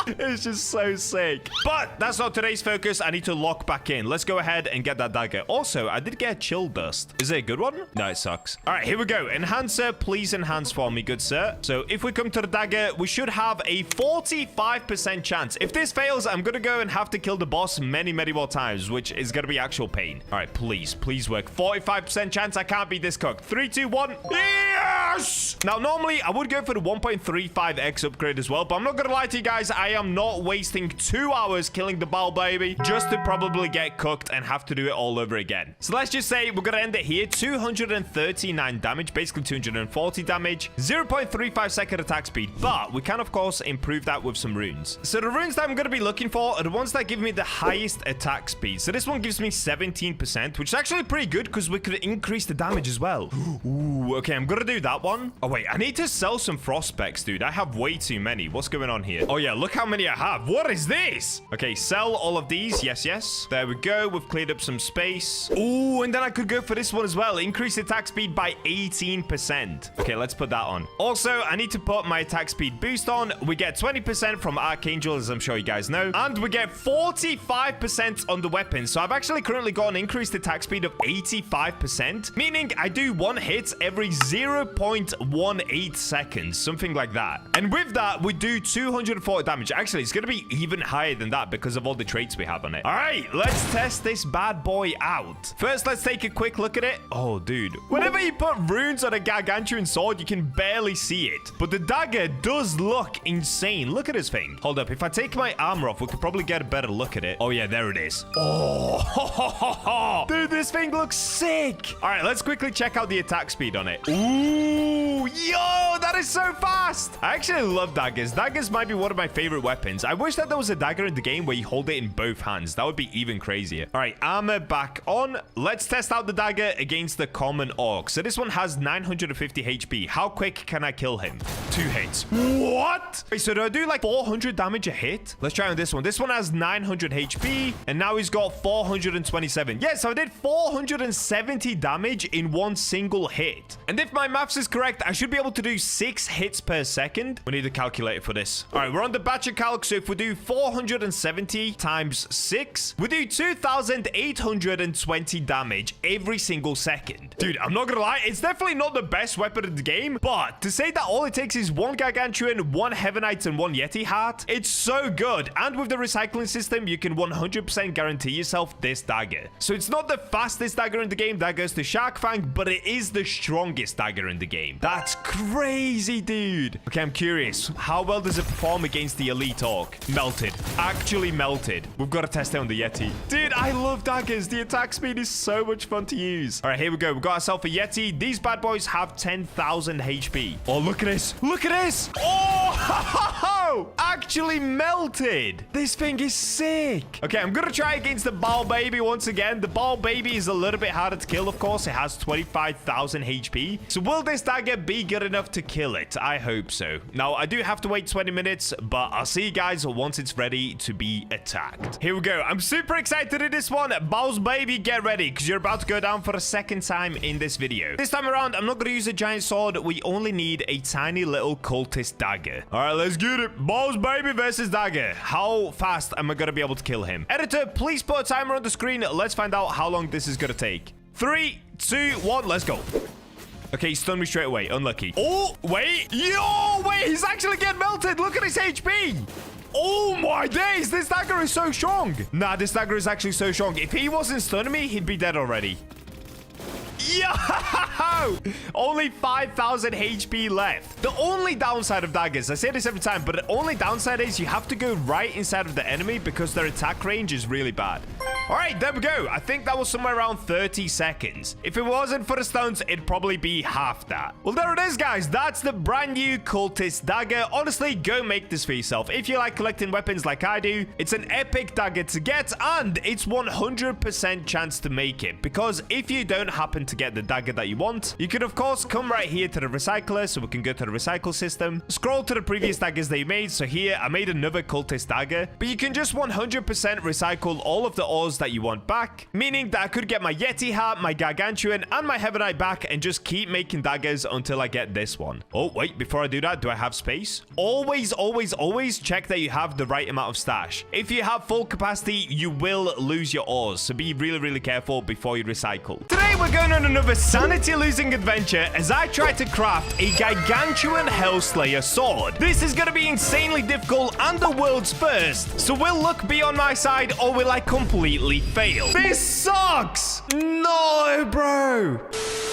Speaker 1: It's just so sick. But that's not today's focus. I need to lock back in. Let's go ahead and get that dagger. Also, I did get a chill dust. Is it a good one? No, it sucks. All right, here we go. Enhancer, please enhance for me, good sir. So if we come to the dagger, we should have a 45% chance. If this fails, I'm going to go and have to kill the boss many, many more times, which is going to be actual pain. All right, please work. 45% chance. I can't beat this cook. 3, 2, 1. Yes! Now, normally, I would go for the 1.35x upgrade as well, but I'm not going to lie to you guys. I am not wasting 2 hours killing the bow baby just to probably get cooked and have to do it all over again. So let's just say we're going to end it here. 239 damage, basically 240 damage, 0.35 second attack speed, but we can, of course, improve that with some runes. So the runes that I'm going to be looking for are the ones that give me the highest attack speed. So this one gives me 17%, which is actually pretty good because we could increase the damage as well. Ooh, okay, I'm going to do that one. Oh, wait, I need to sell some frost specs, dude. I have way too many. What's going on here? Oh, yeah, look how many I have. What is this? Okay, sell all of these. Yes, yes. There we go. We've cleared up some space. Ooh, and then I could go for this one as well. Increase attack speed by 18%. Okay, let's put that on. Also, I need to put my attack speed boost on. We get 20% from Archangel, as I'm sure you guys know. And we get 45% on the weapon. So I've actually currently got an increased attack speed of 85%, meaning I do 1 hit every 0.18 seconds, something like that. And with that, we do 240 damage. Actually, it's going to be even higher than that because of all the traits we have on it. All right, let's test this bad boy out. First, let's take a quick look at it. Oh, dude. Whenever you put runes on a Gargantuan sword, you can barely see it. But the dagger does look insane. Look at this thing. Hold up. If I take my armor off, we could probably get a better look at it. Oh, yeah, there it is. Oh, dude, this thing looks sick. All right, let's quickly check out the attack speed on it. Ooh, yo, that is so fast. I actually love daggers. Daggers might be one of my favorite weapons. I wish that there was a dagger in the game where you hold it in both hands. That would be even crazier. All right, armor back on. Let's test out the dagger against the common orc. So this one has 950 HP. How quick can I kill him? 2 hits. What? Wait, so do I do like 400 damage a hit? Let's try on this one. This one has 900 HP, and now he's got 427. Yes, so I did 470 damage in one single hit. And if my maths is correct, I should be able to do 6 hits per second. We need a calculator for this. All right, we're on the Bacha calc, so if we do 470 times 6, we do 2,820 damage every single second. Dude, I'm not gonna lie, it's definitely not the best weapon in the game, but to say that all it takes is 1 Gargantuan, 1 Heavenite, and 1 Yeti heart, it's so good. And with the recycling system, you can 100% guarantee yourself this dagger. So it's not the fastest dagger in the game that goes to Shark Fang, but it is the strongest dagger in the game. That's crazy, dude. Okay, I'm curious. How well does it perform against the elite orc? Melted. Actually melted. We've got to test it on the Yeti. Dude, I love daggers. The attack speed is so much fun to use. All right, here we go. We got ourselves a Yeti. These bad boys have 10,000 HP. Oh, look at this. Look at this. Oh, actually melted. This thing is sick. Okay, I'm going to try against the ball baby once again. The ball baby is a little bit harder to kill, of course. It has 25,000 HP. So will this dagger be good enough to kill it? I hope so. Now, I do have to wait 20 minutes, but I'll see you guys once it's ready to be attacked. Here we go. I'm super excited in this one. Balls baby, get ready, because you're about to go down for a second time in this video. This time around, I'm not going to use a giant sword. We only need a tiny little cultist dagger. All right, let's get it. Balls baby versus dagger. How fast am I going to be able to kill him? Editor, please put a timer on the screen. Let's find out how long this is going to take. 3, 2, 1, let's go. Okay, he stunned me straight away. Unlucky. Oh, wait. Yo, wait. He's actually getting melted. Look at his HP. Oh my days. This dagger is so strong. Nah, this dagger is actually so strong. If he wasn't stunning me, he'd be dead already. Yo! Only 5,000 HP left. The only downside of daggers, I say this every time, but the only downside is you have to go right inside of the enemy because their attack range is really bad. All right, there we go. I think that was somewhere around 30 seconds. If it wasn't for the stones, it'd probably be half that. Well, there it is, guys. That's the brand new cultist dagger. Honestly, go make this for yourself. If you like collecting weapons like I do, it's an epic dagger to get, and it's 100% chance to make it, because if you don't happen to get the dagger that you want, you can of course come right here to the recycler, so we can go to the recycle system, scroll to the previous daggers that you made. So here I made another cultist dagger, but you can just 100% recycle all of the ores that you want back, meaning that I could get my Yeti hat, my Gargantuan, and my Heavenite back and just keep making daggers until I get this one. Oh wait, before I do that, do I have space? Always check that you have the right amount of stash. If you have full capacity, you will lose your ores, so be really careful before you recycle. Today we're going on another sanity losing adventure as I try to craft a Gargantuan Hellslayer sword. This is going to be insanely difficult and the world's first, so will luck be on my side or will I completely fail? This sucks! No, bro!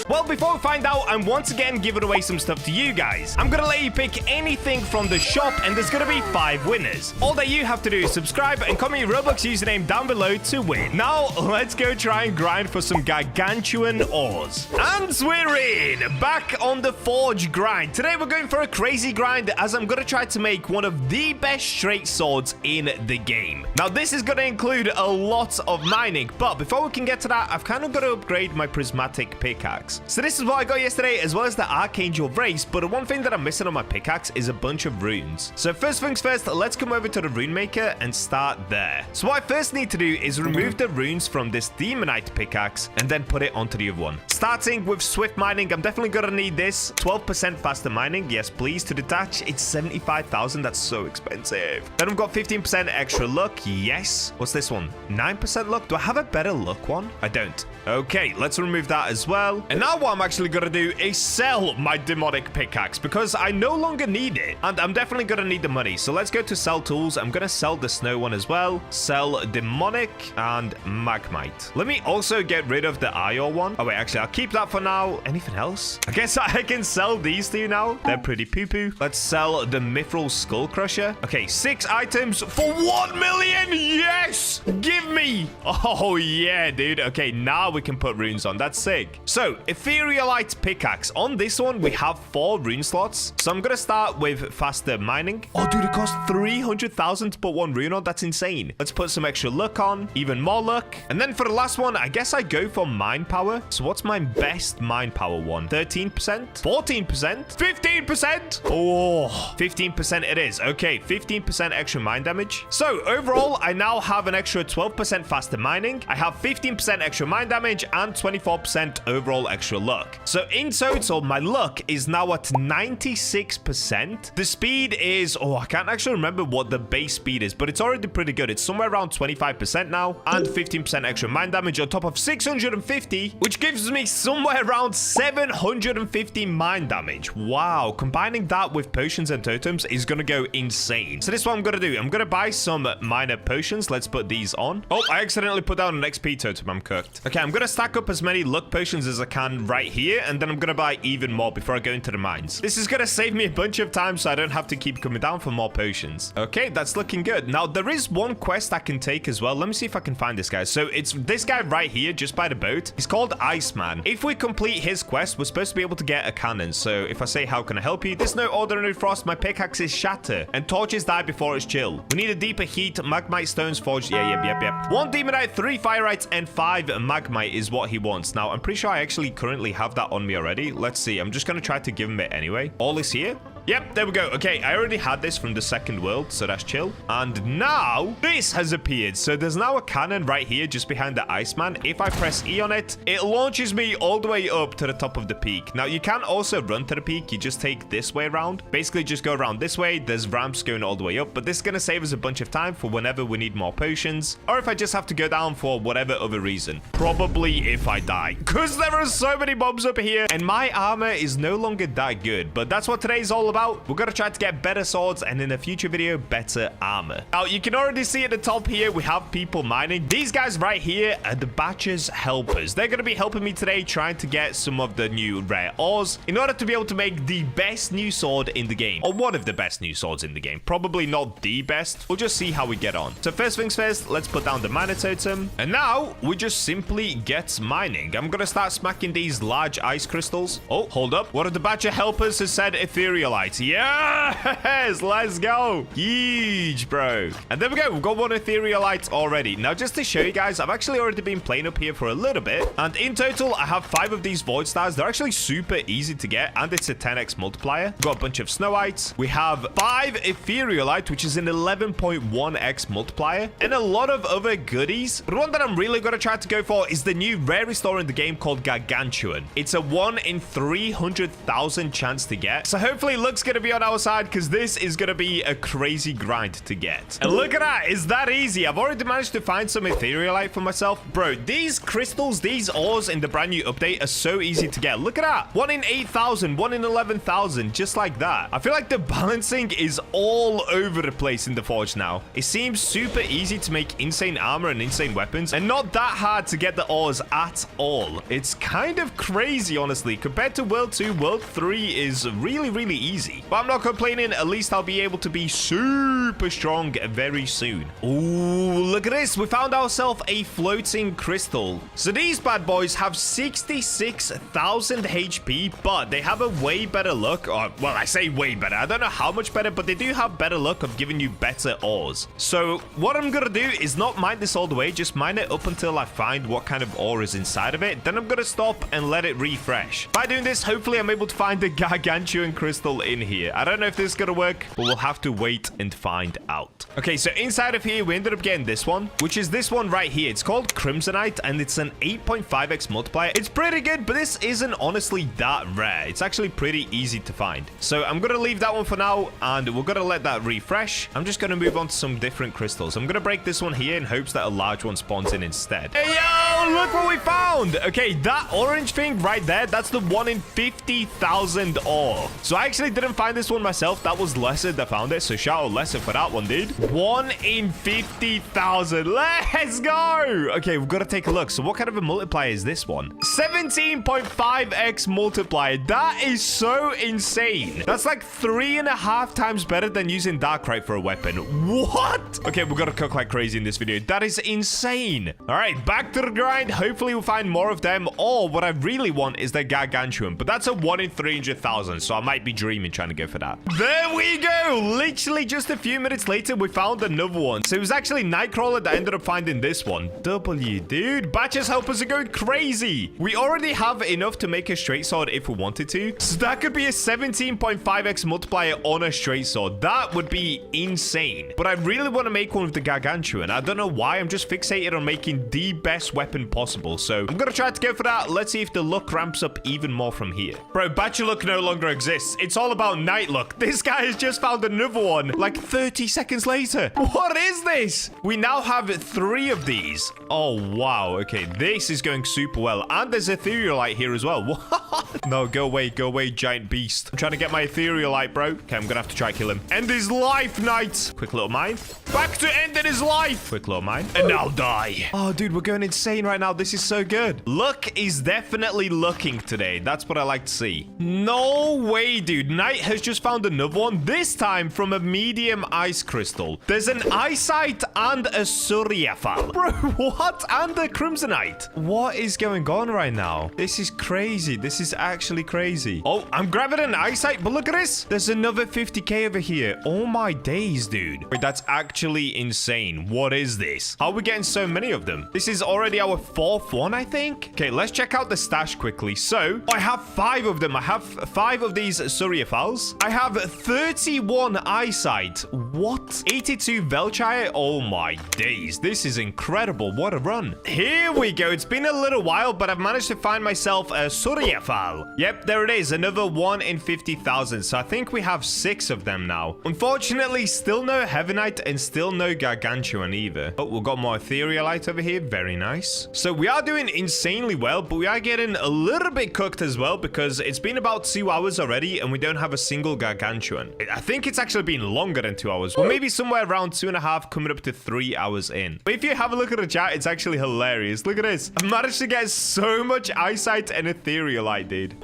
Speaker 1: Well, before we find out, I'm once again giving away some stuff to you guys. I'm gonna let you pick anything from the shop, and there's gonna be 5 winners. All that you have to do is subscribe and comment your Roblox username down below to win. Now, let's go try and grind for some Gargantuan ores. And we're in! Back on the forge grind. Today, we're going for a crazy grind, as I'm gonna try to make one of the best straight swords in the game. Now, this is gonna include a lot of mining, but before we can get to that, I've kind of got to upgrade my prismatic pickaxe. So this is what I got yesterday, as well as the Archangel Race, but the one thing that I'm missing on my pickaxe is a bunch of runes. So first things first, let's come over to the rune maker and start there. So what I first need to do is remove the runes from this Demonite pickaxe and then put it onto the other one. Starting with swift mining, I'm definitely gonna need this. 12% faster mining, yes please. To detach, it's 75,000, that's so expensive. Then we've got 15% extra luck, yes. What's this one? 9% luck? Do I have a better luck one? I don't. Okay, let's remove that as well. And now what I'm actually gonna do is sell my demonic pickaxe because I no longer need it, and I'm definitely gonna need the money. So let's go to sell tools. I'm gonna sell the snow one as well, sell demonic and magmite. Let me also get rid of the iron one. Oh wait, actually I'll keep that for now. Anything else? I guess I can sell these two now. They're pretty poo-poo. Let's sell the mithril skull crusher. Okay, 6 items for 1 million. Yes, give me. Oh yeah, dude. Okay, now we can put runes on. That's sick. So if Etherealite Pickaxe. On this one, we have 4 rune slots. So I'm going to start with faster mining. Oh, dude, it costs 300,000 to put 1 rune on. That's insane. Let's put some extra luck on. Even more luck. And then for the last one, I guess I go for mind power. So what's my best mind power one? 13%? 14%? 15%? Oh, 15% it is. Okay, 15% extra mine damage. So overall, I now have an extra 12% faster mining. I have 15% extra mine damage and 24% overall extra luck. So in total, my luck is now at 96%. The speed is, I can't actually remember what the base speed is, but it's already pretty good. It's somewhere around 25% now and 15% extra mine damage on top of 650, which gives me somewhere around 750 mine damage. Wow, combining that with potions and totems is going to go insane. So this is what I'm going to do. I'm going to buy some minor potions. Let's put these on. Oh, I accidentally put down an XP totem. I'm cooked. Okay, I'm going to stack up as many luck potions as I can right here, and then I'm going to buy even more before I go into the mines. This is going to save me a bunch of time so I don't have to keep coming down for more potions. Okay, that's looking good. Now, there is one quest I can take as well. Let me see if I can find this guy. So it's this guy right here, just by the boat. He's called Iceman. If we complete his quest, we're supposed to be able to get a cannon. So if I say, how can I help you? There's no ordinary frost. My pickaxe is shatter and torches die before it's chill. We need a deeper heat. Magmite stones forged. Yep. 1 Demonite, 3 Firelights, and 5 Magmite is what he wants. Now, I'm pretty sure I actually currently have that on me already. Let's see. I'm just going to try to give him it anyway. All is here. Yep, there we go. Okay, I already had this from the second world, so that's chill. And now, this has appeared. So there's now a cannon right here just behind the Iceman. If I press E on it, it launches me all the way up to the top of the peak. Now, you can also run to the peak. You just take this way around. Basically, just go around this way. There's ramps going all the way up, but this is going to save us a bunch of time for whenever we need more potions, or if I just have to go down for whatever other reason. Probably if I die, because there are so many mobs up here, and my armor is no longer that good, but that's what today's all about. We're going to try to get better swords and in a future video, better armor. Now, you can already see at the top here, we have people mining. These guys right here are the Bacha's helpers. They're going to be helping me today trying to get some of the new rare ores in order to be able to make the best new sword in the game, or one of the best new swords in the game. Probably not the best. We'll just see how we get on. So first things first, let's put down the miner totem. And now we just simply get mining. I'm going to start smacking these large ice crystals. Oh, hold up. One of the Bacha helpers has said Etherealite. Yes, let's go. Huge, bro. And there we go. We've got 1 Etherealite already. Now, just to show you guys, I've actually already been playing up here for a little bit. And in total, I have 5 of these void stars. They're actually super easy to get. And it's a 10x multiplier. We've got a bunch of snowites. We have 5 Etherealite, which is an 11.1x multiplier. And a lot of other goodies. But one that I'm really going to try to go for is the new rarest ore in the game called Gargantuan. It's a 1 in 300,000 chance to get. So hopefully luck's going to be on our side, because this is going to be a crazy grind to get. And look at that. Is that easy? I've already managed to find some Etherealite for myself. Bro, these crystals, these ores in the brand new update are so easy to get. Look at that. 1 in 8,000, 1 in 11,000, just like that. I feel like the balancing is all over the place in the forge now. It seems super easy to make insane armor and insane weapons, and not that hard to get the ores at all. It's kind of crazy, honestly. Compared to World 2, World 3 is really, really easy. But I'm not complaining. At least I'll be able to be super strong very soon. Ooh, look at this. We found ourselves a floating crystal. So these bad boys have 66,000 HP, but they have a way better luck. Or, well, I say way better. I don't know how much better, but they do have better luck of giving you better ores. So what I'm going to do is not mine this all the way. Just mine it up until I find what kind of ore is inside of it. Then I'm going to stop and let it refresh. By doing this, hopefully I'm able to find the Gargantuan crystal in here. I don't know if this is going to work, but we'll have to wait and find out. Okay, so inside of here, we ended up getting this one, which is this one right here. It's called Crimsonite, and it's an 8.5x multiplier. It's pretty good, but this isn't honestly that rare. It's actually pretty easy to find. So I'm going to leave that one for now, and we're going to let that refresh. I'm just going to move on to some different crystals. I'm going to break this one here in hopes that a large one spawns in instead. Hey, yo, look what we found. Okay, that orange thing right there, that's the 1 in 50,000 ore. So I actually didn't find this one myself. That was Lesser that found it, so shout out Lesser for that one, dude. 1 in 50,000. Let's go. Okay, we've got to take a look. So what kind of a multiplier is this one? 17.5x multiplier. That is so insane. That's like 3.5 times better than using Darkrai for a weapon. What? Okay, we've got to cook like crazy in this video. That is insane. All right, back to the grind. grind. Hopefully we'll find more of them, or what I really want is the Gargantuan, but that's a 1 in 300,000, so I might be dreaming trying to go for that. There we go. Literally just a few minutes later, we found another one. So it was actually Nightcrawler that ended up finding this one. W, dude. Bacha's helpers are going crazy. We already have enough to make a straight sword if we wanted to, so that could be a 17.5x multiplier on a straight sword. That would be insane, but I really want to make one with the Gargantuan. I don't know why. I'm just fixated on making the best weapon possible, so I'm gonna try to go for that. Let's see if the luck ramps up even more from here. Bro, Bacha luck no longer exists. It's all about night luck. This guy has just found another one like 30 seconds later. What is this? We now have 3 of these. Oh wow. Okay, this is going super well, and there's etherealite here as well. What? No, go away, giant beast. I'm trying to get my etherealite, bro. Okay, I'm gonna have to try kill him. End his life, knight. Quick little mine. Back to ending his life. Quick little mine. And now die. Oh, dude, we're going insane right now. This is so good. Luck is definitely looking today. That's what I like to see. No way, dude. Knight has just found another one, this time from a medium ice crystal. There's an eyesight and a Suryafal. Bro, what? And a crimsonite. What is going on right now? This is crazy. This is actually crazy. Oh, I'm grabbing an eyesight, but look at this. There's another 50k over here. Oh my days, dude. Wait, that's actually insane. What is this? How are we getting so many of them? This is already our 4th one, I think. Okay, let's check out the stash quickly. So, I have 5 of them. I have 5 of these Suryafals. I have 31 eyesight. What? 82 Velchire? Oh my days. This is incredible. What a run. Here we go. It's been a little while, but I've managed to find myself a Suryafal. Yep, there it is. Another 1 in 50,000. So I think we have 6 of them now. Unfortunately, still no Heavenite and still no Gargantuan either. Oh, we've got more etherealite over here. Very nice. So we are doing insanely well, but we are getting a little bit cooked as well because it's been about 2 hours already and we don't have a single Gargantuan. I think it's actually been longer than 2 hours. Well, maybe somewhere around 2.5, coming up to 3 hours in. But if you have a look at the chat, it's actually hilarious. Look at this. I managed to get so much eyesight and etherealite, dude.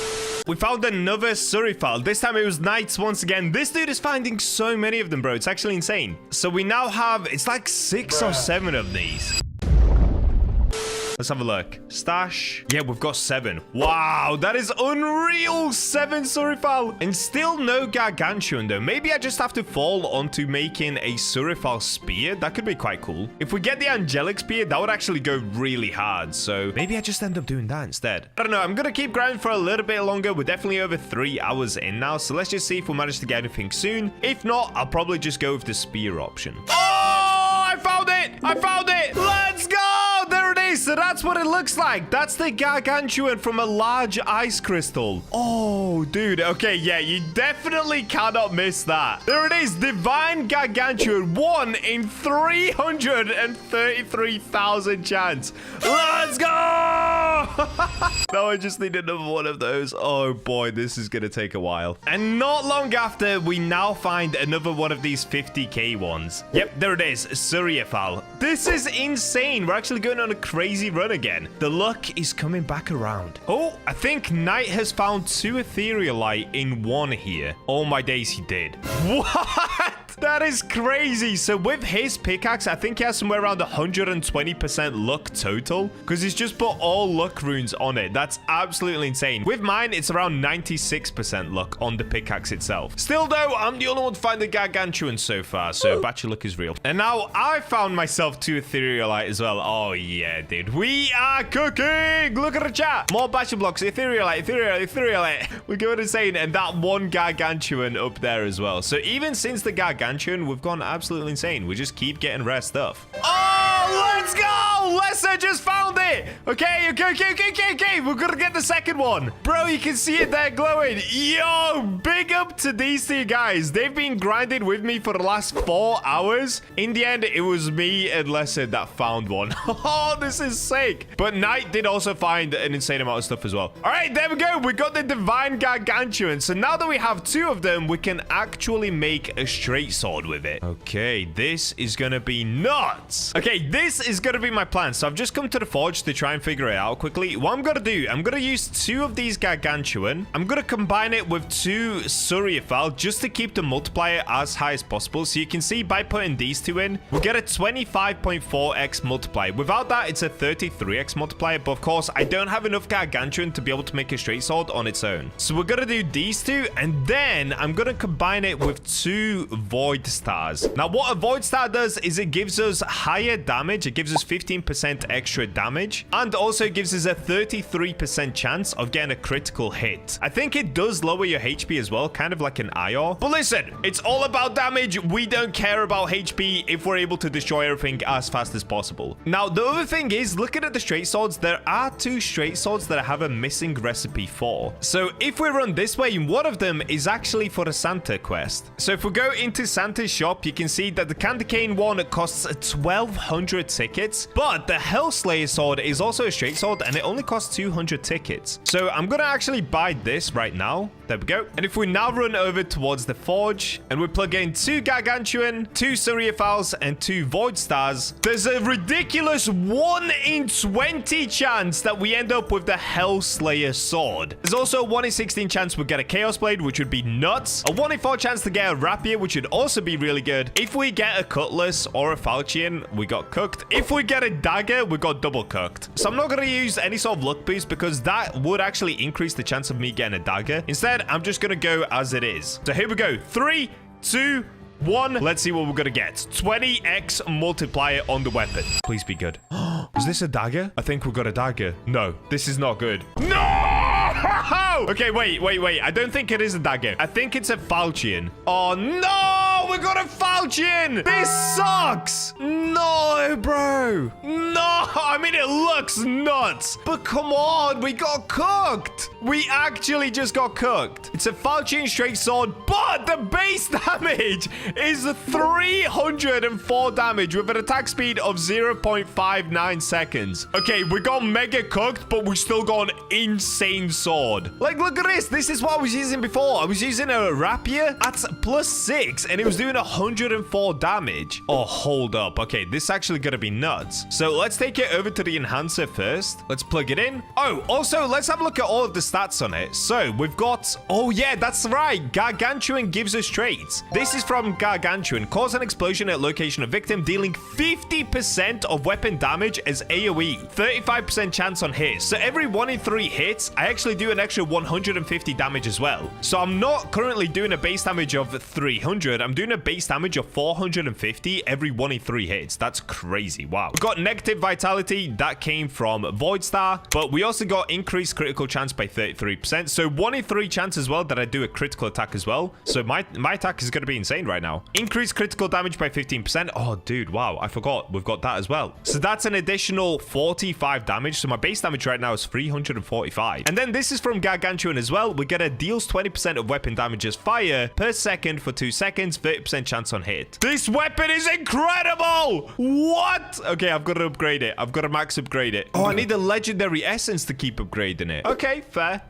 Speaker 1: We found another Suryafal. This time it was knights once again. This dude is finding so many of them, bro. It's actually insane. So we now have, it's like 6 or 7 of these. Let's have a look. Stash. Yeah, we've got 7. Wow, that is unreal. 7 Suryafal. And still no Gargantuan, though. Maybe I just have to fall onto making a Suryafal spear. That could be quite cool. If we get the angelic spear, that would actually go really hard. So maybe I just end up doing that instead. I don't know. I'm going to keep grinding for a little bit longer. We're definitely over 3 hours in now. So let's just see if we manage to get anything soon. If not, I'll probably just go with the spear option. Oh, I found it. I found it. Let's go. There it is. So that's what it looks like. That's the Gargantuan from a large ice crystal. Oh, dude. Okay, yeah, you definitely cannot miss that. There it is. Divine Gargantuan. 1 in 333,000 chance. Let's go. Now I just need another one of those. Oh, boy. This is going to take a while. And not long after, we now find another one of these 50k ones. Yep, there it is. Suryafal. This is insane. We're actually going on a crazy run again. The luck is coming back around. Oh, I think Knight has found 2 etherealite in 1 here. Oh my days, he did. What? That is crazy. So with his pickaxe, I think he has somewhere around 120% luck total because he's just put all luck runes on it. That's absolutely insane. With mine, it's around 96% luck on the pickaxe itself. Still though, I'm the only one to find the Gargantuan so far, so Bacha luck is real. And now I found myself 2 etherealite as well. Oh yeah, dude. We are cooking. Look at the chat. More BachaBlox, etherealite. We're going insane. And that 1 Gargantuan up there as well. So even since the Gargantuan, we've gone absolutely insane. We just keep getting rare stuff. Oh, let's go. Lesser just found it. Okay. We're going to get the second one. Bro, you can see it there glowing. Yo, big up to these 2 guys. They've been grinding with me for the last 4 hours. In the end, it was me and Lesser that found one. Oh, this is sick. But Knight did also find an insane amount of stuff as well. All right, there we go. We got the Divine Gargantuan. So now that we have 2 of them, we can actually make a straight sword with it. Okay, this is gonna be nuts. Okay, this is is going to be my plan. So I've just come to the forge to try and figure it out quickly. What I'm going to do, I'm going to use 2 of these Gargantuan. I'm going to combine it with 2 Suriafal just to keep the multiplier as high as possible. So you can see by putting these 2 in, we get a 25.4x multiplier. Without that, it's a 33x multiplier. But of course, I don't have enough Gargantuan to be able to make a straight sword on its own. So we're going to do these 2, and then I'm going to combine it with 2 Void Stars. Now, what a Void Star does is it gives us higher damage. It gives us 15% extra damage, and also gives us a 33% chance of getting a critical hit. I think it does lower your HP as well, kind of like an IR. But listen, it's all about damage. We don't care about HP if we're able to destroy everything as fast as possible. Now, the other thing is, looking at the straight swords, there are 2 straight swords that I have a missing recipe for. So if we run this way, one of them is actually for the Santa quest. So if we go into Santa's shop, you can see that the candy cane one costs 1,200 tickets, but the Hellslayer sword is also a straight sword, and it only costs 200 tickets. So I'm gonna actually buy this right now. There we go. And if we now run over towards the forge and we plug in 2 Gargantuan, 2 Suriafals, and 2 Void Stars, there's a ridiculous 1 in 20 chance that we end up with the Hellslayer sword. There's also a 1 in 16 chance we get a Chaos Blade, which would be nuts. A 1 in 4 chance to get a Rapier, which would also be really good. If we get a Cutlass or a Falchion, we got cooked. If we get a Dagger, we got double cooked. So I'm not going to use any sort of luck boost because that would actually increase the chance of me getting a Dagger. Instead, I'm just going to go as it is. So here we go. 3, 2, 1. Let's see what we're going to get. 20x multiplier on the weapon. Please be good. Is this a Dagger? I think we got a Dagger. No, this is not good. No! Okay, wait. I don't think it is a Dagger. I think it's a Falchion. Oh, no! We got a Falchion! This sucks! No, bro. No! I mean, it looks nuts. But come on, we got cooked. We actually just got cooked. It's a Falchion straight sword, but the base damage is 304 damage with an attack speed of 0.59 seconds. Okay, we got mega cooked, but we still got an insane sword. Like, look at this. This is what I was using before. I was using a Rapier at +6, and it was doing 104 damage. Oh, hold up. Okay, this is actually gonna be nuts. So let's take it over to the enhancer first. Let's plug it in. Oh, also, let's have a look at all of the stats on it. So we've got... Oh, yeah, that's right. Gargantuan gives us traits. This is from Gargantuan. Cause an explosion at location of victim, dealing 50% of weapon damage as AoE. 35% chance on hits. So every 1 in 3 hits, I actually do an extra 150 damage as well. So I'm not currently doing a base damage of 300. I'm doing a base damage of 450 every 1 in 3 hits. That's crazy. Wow. We've got negative vitality. That came from Void Star. But we also got increased critical chance by 33%. So 1 in 3 chance as well that I do a critical attack as well. So my attack is going to be insane right now. Increased critical damage by 15%. Oh, dude. Wow. I forgot. We've got that as well. So that's an additional 45 damage. So my base damage right now is 345. And then this is from Gargantuan as well. We get a deals 20% of weapon damage as fire per second for 2 seconds. 30% chance on hit. This weapon is incredible. What? Okay, I've got to upgrade it. I've got to max upgrade it. Oh, I need a legendary essence to keep upgrading it. Okay, fair.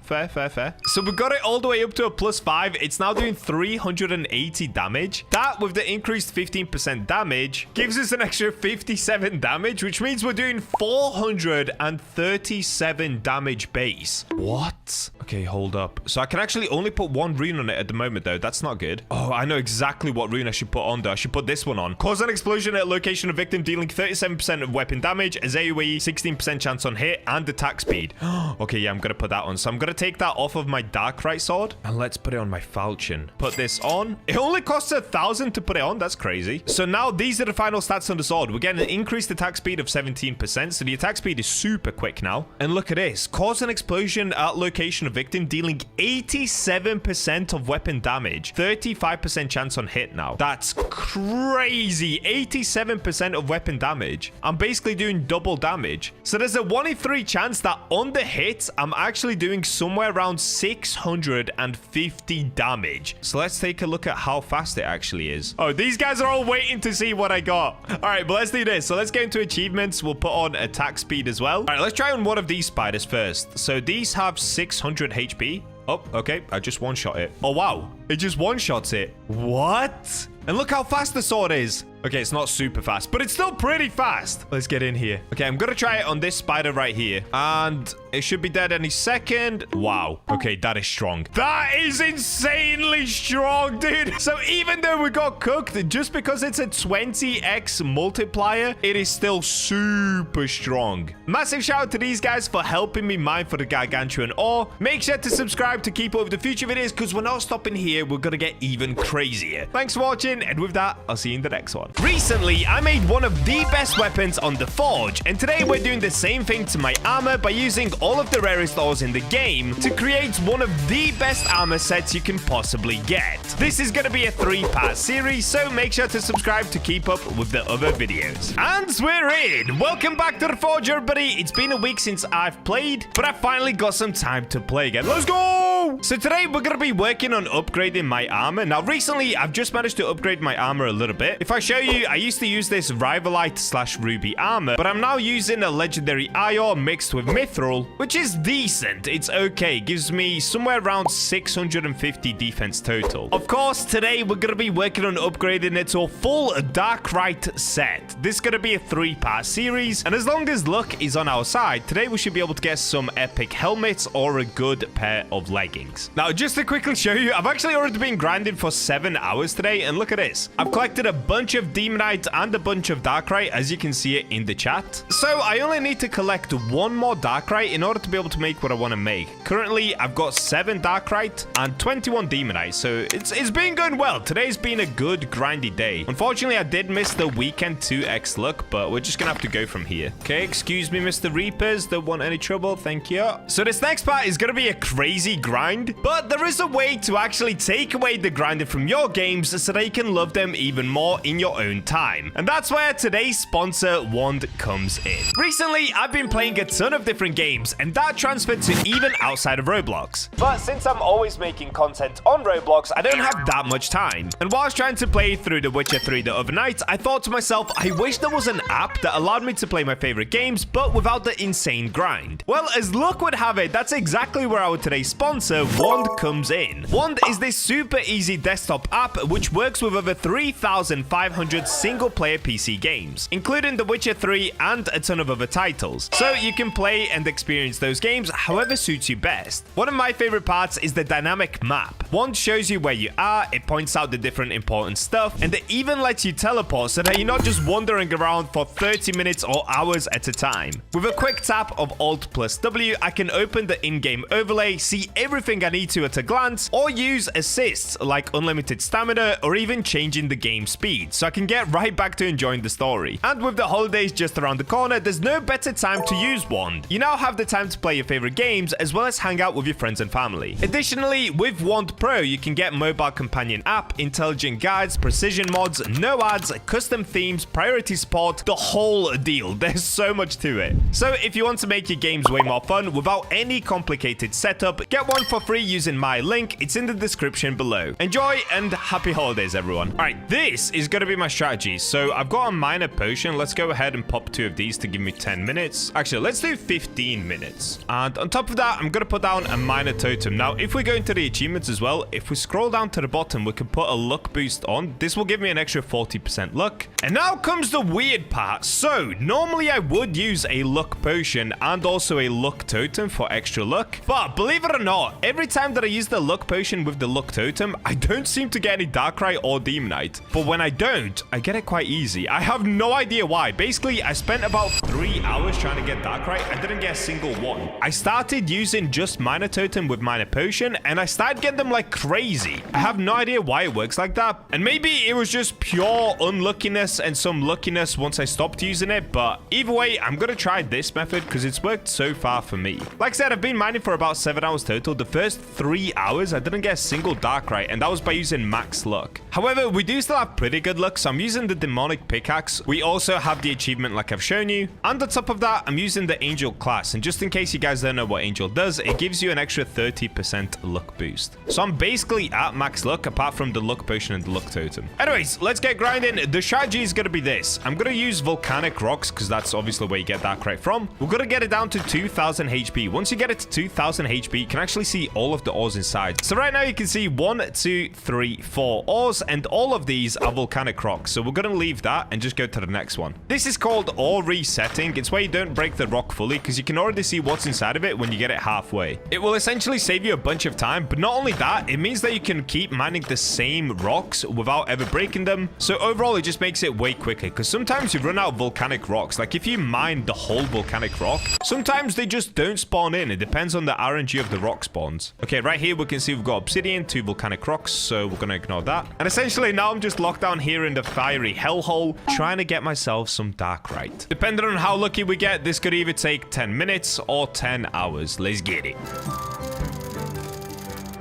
Speaker 1: So we got it all the way up to a +5. It's now doing 380 damage. That with the increased 15% damage gives us an extra 57 damage, which means we're doing 437 damage base. What? Okay, hold up. So I can actually only put 1 rune on it at the moment, though. That's not good. Oh, I know exactly what rune I should put on, though. I should put this one on. Cause an explosion at location of victim, dealing 37% of weapon damage as AoE, 16% chance on hit, and attack speed. Okay, yeah, I'm gonna put that on. So I'm gonna take that off of my Darkrai sword, and let's put it on my Falchion. Put this on. It only costs 1,000 to put it on. That's crazy. So now these are the final stats on the sword. We're getting an increased attack speed of 17%. So the attack speed is super quick now. And look at this. Cause an explosion at location of victim, dealing 87% of weapon damage. 35% chance on hit now. That's crazy. 87% of weapon damage. I'm basically doing double damage. So there's a 1 in 3 chance that on the hit, I'm actually doing somewhere around 650 damage. So let's take a look at how fast it actually is. Oh, these guys are all waiting to see what I got. All right, but let's do this. So let's get into achievements. We'll put on attack speed as well. All right, let's try on one of these spiders first. So these have 600 HP. Oh, okay. I just one-shot it. Oh, wow. It just one-shots it. What? And look how fast the sword is. Okay, it's not super fast, but it's still pretty fast. Let's get in here. Okay, I'm gonna try it on this spider right here. And it should be dead any second. Wow. Okay, that is strong. That is insanely strong, dude. So even though we got cooked, just because it's a 20x multiplier, it is still super strong. Massive shout out to these guys for helping me mine for the Gargantuan Ore. Make sure to subscribe to keep up with the future videos, because we're not stopping here. We're gonna get even crazier. Thanks for watching, and with that, I'll see you in the next one. Recently, I made one of the best weapons on the Forge, and today we're doing the same thing to my armor by using all of the rarest ores in the game to create one of the best armor sets you can possibly get. This is going to be a 3-part series, so make sure to subscribe to keep up with the other videos. And we're in! Welcome back to the Forge, everybody! It's been a week since I've played, but I finally got some time to play again. Let's go! So today we're going to be working on upgrading my armor. Now, recently, I've just managed to upgrade my armor a little bit. If I show you, I used to use this Rivalite / Ruby armor, but I'm now using a legendary Iron mixed with Mithril, which is decent. It's okay. It gives me somewhere around 650 defense total. Of course, today we're going to be working on upgrading it to a full Darkrite set. This is going to be a 3-part series, and as long as luck is on our side, today we should be able to get some epic helmets or a good pair of leggings. Now, just to quickly show you, I've actually already been grinding for 7 hours today, and look at this. I've collected a bunch of Demonite and a bunch of Darkrite, as you can see it in the chat. So I only need to collect 1 more Darkrite in order to be able to make what I want to make. Currently, I've got 7 Darkrite and 21 Demonite, so it's been going well. Today's been a good grindy day. Unfortunately, I did miss the weekend 2x luck, but we're just gonna have to go from here. Okay, excuse me, Mr. Reapers. Don't want any trouble, thank you. So this next part is gonna be a crazy grind, but there is a way to actually take away the grinding from your games so that you can love them even more in your own time. And that's where today's sponsor, Wand, comes in. Recently, I've been playing a ton of different games, and that transferred to even outside of Roblox. But since I'm always making content on Roblox, I don't have that much time. And while I was trying to play through The Witcher 3 the other night, I thought to myself, I wish there was an app that allowed me to play my favorite games, but without the insane grind. Well, as luck would have it, that's exactly where our today's sponsor, Wand, comes in. Wand is this super easy desktop app which works with over 3,500 single-player PC games, including The Witcher 3 and a ton of other titles. So you can play and experience those games however suits you best. One of my favorite parts is the dynamic map. Wand shows you where you are, it points out the different important stuff, and it even lets you teleport so that you're not just wandering around for 30 minutes or hours at a time. With a quick tap of Alt+W, I can open the in-game overlay, see everything I need to at a glance, or use assists like unlimited stamina or even changing the game speed so I can get right back to enjoying the story. And with the holidays just around the corner, there's no better time to use Wand. You now have the time to play your favorite games as well as hang out with your friends and family. Additionally, with Wand Pro, you can get mobile companion app, intelligent guides, precision mods, no ads, custom themes, priority support, the whole deal. There's so much to it. So if you want to make your games way more fun without any complicated setup, get one for free using my link. It's in the description below. Enjoy and happy holidays, everyone. All right, this is going to be my strategy. So I've got a minor potion. Let's go ahead and pop 2 of these to give me 10 minutes. Actually, let's do 15 minutes. And on top of that, I'm going to put down a minor totem. Now, if we go into the achievements as well, if we scroll down to the bottom, we can put a luck boost on. This will give me an extra 40% luck. And now comes the weird part. So normally I would use a luck potion and also a luck totem for extra luck. But believe it or not, every time that I use the luck potion with the luck totem, I don't seem to get any Darkrite or Demonite. But when I don't, I get it quite easy. I have no idea why. Basically, I spent about 3 hours trying to get Darkrite. I didn't get a single one. I started using just minor totem with minor potion, and I started getting them like crazy. I have no idea why it works like that. And maybe it was just pure unluckiness and some luckiness once I stopped using it. But either way, I'm going to try this method because it's worked so far for me. Like I said, I've been mining for about 7 hours total. The first 3 hours, I didn't get a single Darkrite, and that was by using max luck. However, we do still have pretty good luck, so I'm using the demonic pickaxe. We also have the achievement like I've shown you. And on top of that, I'm using the angel class. And just in case you guys don't know what angel does, it gives you an extra 30% luck boost. So I'm basically at max luck, apart from the luck potion and the luck totem. Anyways, let's get grinding. The strategy is going to be this. I'm going to use volcanic rocks, because that's obviously where you get that crate from. We're going to get it down to 2000 HP. Once you get it to 2000 HP, you can actually see all of the ores inside. So right now you can see 1, 2, 3, 4 ores, and all of these are volcanic rocks. So we're going to leave that and just go to the next one. This is called ore resetting. It's where you don't break the rock fully, because you can already see what's inside of it when you get it halfway. It will essentially save you a bunch of time, but not only that, it means that you can keep mining the same rocks without ever breaking them. So overall, it just makes it way quicker, because sometimes you run out of volcanic rocks. Like if you mine the whole volcanic rock, sometimes they just don't spawn in. It depends on the RNG of the rock spawns. Okay, right here we can see we've got obsidian, 2 volcanic rocks, so we're gonna ignore that. And essentially now I'm just locked down here in the fiery hellhole, trying to get myself some darklight. Depending on how lucky we get, this could either take 10 minutes or 10 hours. Let's get it.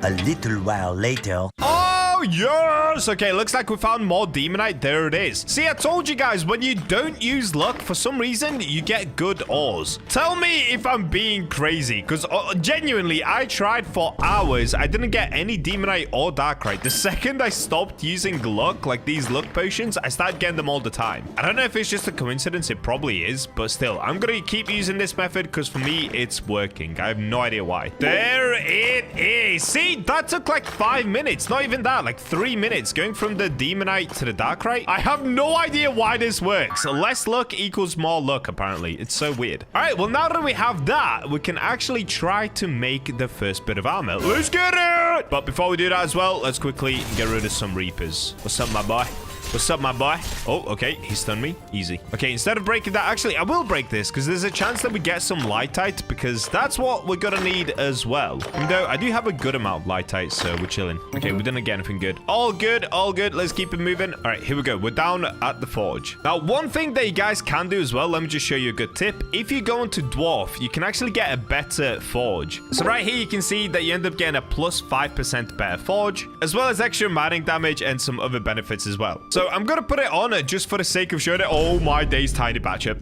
Speaker 2: A little while later.
Speaker 1: Oh, yes! Okay, looks like we found more Demonite. There it is. See, I told you guys, when you don't use luck, for some reason, you get good ores. Tell me if I'm being crazy, because genuinely, I tried for hours. I didn't get any Demonite or Darklight. The second I stopped using luck, like these luck potions, I started getting them all the time. I don't know if it's just a coincidence. It probably is, but still, I'm going to keep using this method because for me, it's working. I have no idea why. There it is. See, that took like 5 minutes. Not even that, like 3 minutes going from the Demonite to the Darklight. I have no idea why this works. Less luck equals more luck, apparently. It's so weird. All right, well, now that we have that, we can actually try to make the first bit of armor. Let's get it! But before we do that as well, let's quickly get rid of some Reapers. What's up, my boy? What's up, my boy? Oh, okay. He stunned me. Easy. Okay, instead of breaking that, actually, I will break this because there's a chance that we get some Lightite because that's what we're going to need as well. Even though I do have a good amount of Lightite, so we're chilling. Okay, we didn't get anything good. All good, all good. Let's keep it moving. All right, here we go. We're down at the forge. Now, one thing that you guys can do as well, let me just show you a good tip. If you go into Dwarf, you can actually get a better forge. So right here, you can see that you end up getting a plus 5% better forge, as well as extra mining damage and some other benefits as well. So I'm going to put it on just for the sake of showing it. Oh my days, tiny Bacha.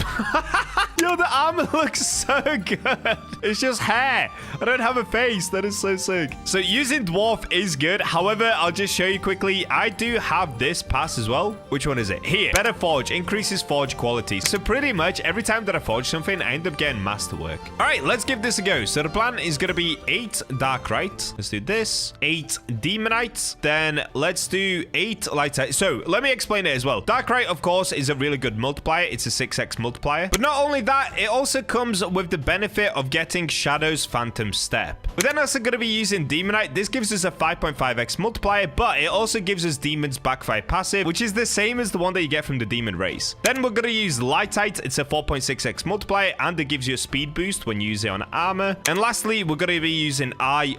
Speaker 1: Yo, the armor looks so good. It's just hair. I don't have a face. That is so sick. So using Dwarf is good. However, I'll just show you quickly. I do have this pass as well. Which one is it? Here. Better forge. Increases forge quality. So pretty much every time that I forge something, I end up getting masterwork. All right, let's give this a go. So the plan is going to be 8 Darklight. Let's do this. 8 Demonites. Then let's do 8 Lightite. So let me explain it as well. Darklight, of course, is a really good multiplier. It's a 6x multiplier. But not only that, it also comes with the benefit of getting Shadow's Phantom Step. We're then also going to be using Demonite. This gives us a 5.5x multiplier, but it also gives us Demon's Backfire passive, which is the same as the one that you get from the Demon race. Then we're going to use Lightite. It's a 4.6x multiplier, and it gives you a speed boost when you use it on armor. And lastly, we're going to be using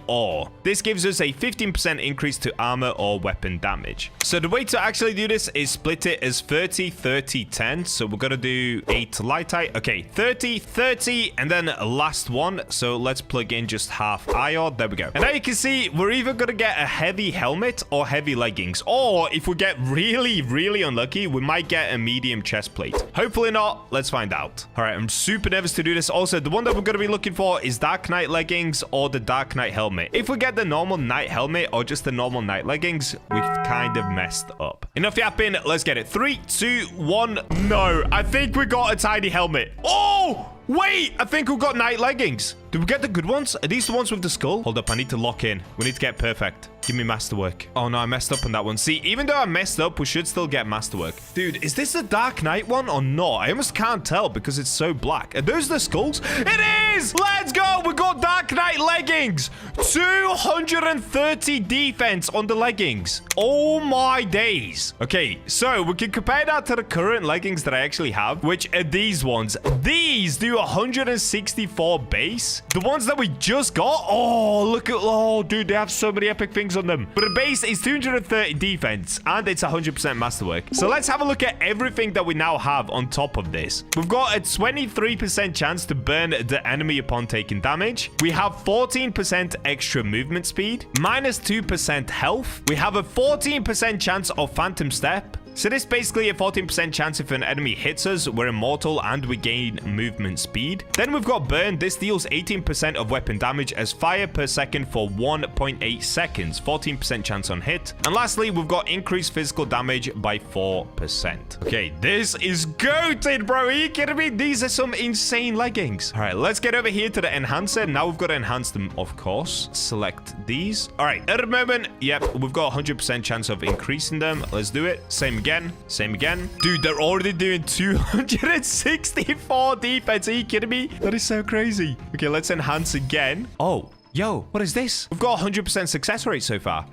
Speaker 1: Ore. This gives us a 15% increase to armor or weapon damage. So the way to actually do this is split it as 30, 30, 10. So we're going to do 8 Lightite. Okay, 30, 30, and then last one. So let's plug in just half iron. There we go. And now you can see we're either going to get a heavy helmet or heavy leggings. Or if we get really, really unlucky, we might get a medium chest plate. Hopefully not. Let's find out. All right, I'm super nervous to do this. Also, the one that we're going to be looking for is Dark Knight leggings or the Dark Knight helmet. If we get the normal Knight helmet or just the normal Knight leggings, we've kind of messed up. Enough yapping. Let's get it. 3, 2, 1. No, I think we got a tiny helmet. Oh, wait, I think we got Knight leggings. Did we get the good ones? Are these the ones with the skull? Hold up, I need to lock in. We need to get perfect. Give me masterwork. Oh no, I messed up on that one. See, even though I messed up, we should still get masterwork. Dude, is this the Dark Knight one or not? I almost can't tell because it's so black. Are those the skulls? It is! Let's go! We got Dark Knight leggings. 230 defense on the leggings. Oh my days. Okay, so we can compare that to the current leggings that I actually have, which are these ones. These do 164 base. The ones that we just got, oh, look at, oh, dude, they have so many epic things leggings on them. But the base is 230 defense, and it's 100% masterwork. So let's have a look at everything that we now have on top of this. We've got a 23% chance to burn the enemy upon taking damage. We have 14% extra movement speed, minus 2% health. We have a 14% chance of phantom step. So this is basically a 14% chance if an enemy hits us, we're immortal and we gain movement speed. Then we've got burn. This deals 18% of weapon damage as fire per second for 1.8 seconds. 14% chance on hit. And lastly, we've got increased physical damage by 4%. Okay, this is goated, bro. Are you kidding me? These are some insane leggings. All right, let's get over here to the enhancer. Now we've got to enhance them, of course. Select these. All right, at the moment, yep, we've got 100% chance of increasing them. Let's do it. Same again. Same again. Dude, they're already doing 264 defense. Are you kidding me? That is so crazy. Okay, let's enhance again. Oh. Yo, what is this? We've got 100% success rate so far.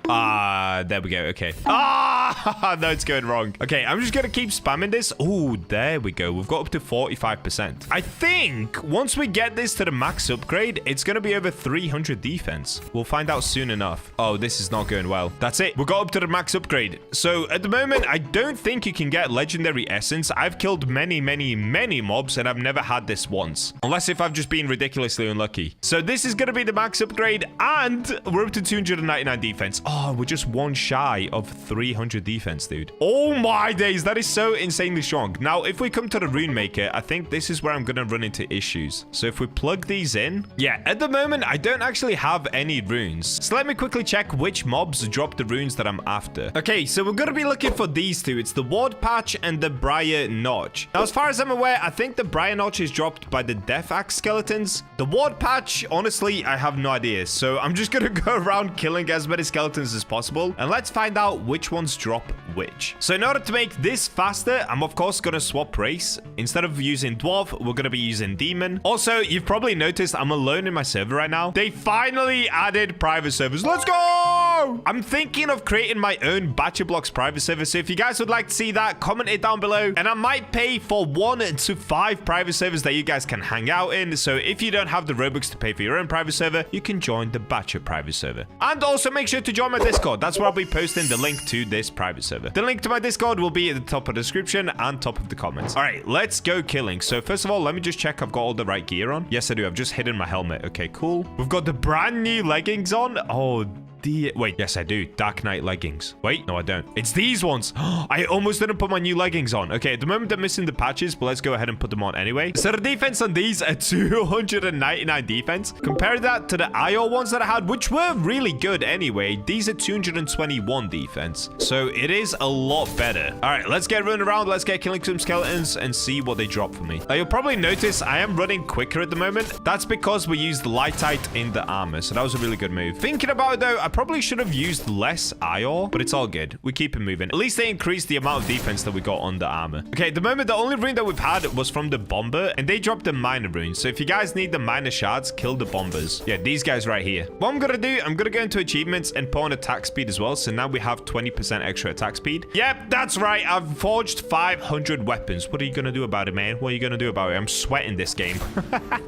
Speaker 1: There we go. Okay. No, it's going wrong. Okay, I'm just going to keep spamming this. Oh, there we go. We've got up to 45%. I think once we get this to the max upgrade, it's going to be over 300 defense. We'll find out soon enough. Oh, this is not going well. That's it. We got up to the max upgrade. So at the moment, I don't think you can get legendary essence. I've killed many mobs and I've never had this once. Unless if I've just been ridiculously unlucky. So this is going to be the max upgrade and we're up to 299 defense. Oh, we're just one shy of 300 defense, dude. Oh my days, that is so insanely strong. Now, if we come to the rune maker, I think this is where I'm gonna run into issues. So if we plug these in, yeah, at the moment, I don't actually have any runes. So let me quickly check which mobs drop the runes that I'm after. Okay, so we're gonna be looking for these two. It's the ward patch and the briar notch. Now, as far as I'm aware, I think the briar notch is dropped by the death axe skeletons. The ward patch, honestly, I have no idea. So I'm just gonna go around killing as many skeletons as possible and let's find out which ones drop which. So in order to make this faster, I'm of course gonna swap race. Instead of using dwarf, we're gonna be using demon. Also, you've probably noticed I'm alone in my server right now. They finally added private servers. Let's go! I'm thinking of creating my own BachaBlox private server. So if you guys would like to see that, comment it down below and I might pay for 1 to 5 private servers that you guys can hang out in. So if you don't have the Robux to pay for your own private server, you can join the Bacha private server. And also make sure to join my Discord. That's where I'll be posting the link to this private server. The link to my Discord will be at the top of the description and top of the comments. All right, let's go killing. So first of all, let me just check I've got all the right gear on. Yes, I do. I've just hidden my helmet. Okay, cool. We've got the brand new leggings on. Oh, wait, yes, I do. Dark Knight leggings. Wait, no, I don't. It's these ones. I almost didn't put my new leggings on. Okay, at the moment, they're missing the patches, but let's go ahead and put them on anyway. So the defense on these are 299 defense. Compare that to the IO ones that I had, which were really good anyway. These are 221 defense. So it is a lot better. All right, let's get running around. Let's get killing some skeletons and see what they drop for me. Now, you'll probably notice I am running quicker at the moment. That's because we used lightite in the armor. So that was a really good move. Thinking about it, though, I probably should have used less IO, but it's all good. We keep it moving. At least they increased the amount of defense that we got on the armor. Okay, at the moment, the only rune that we've had was from the bomber, and they dropped the minor rune. So if you guys need the minor shards, kill the bombers. Yeah, these guys right here. What I'm gonna do, I'm gonna go into achievements and put on attack speed as well. So now we have 20% extra attack speed. Yep, that's right. I've forged 500 weapons. What are you gonna do about it, man? What are you gonna do about it? I'm sweating this game.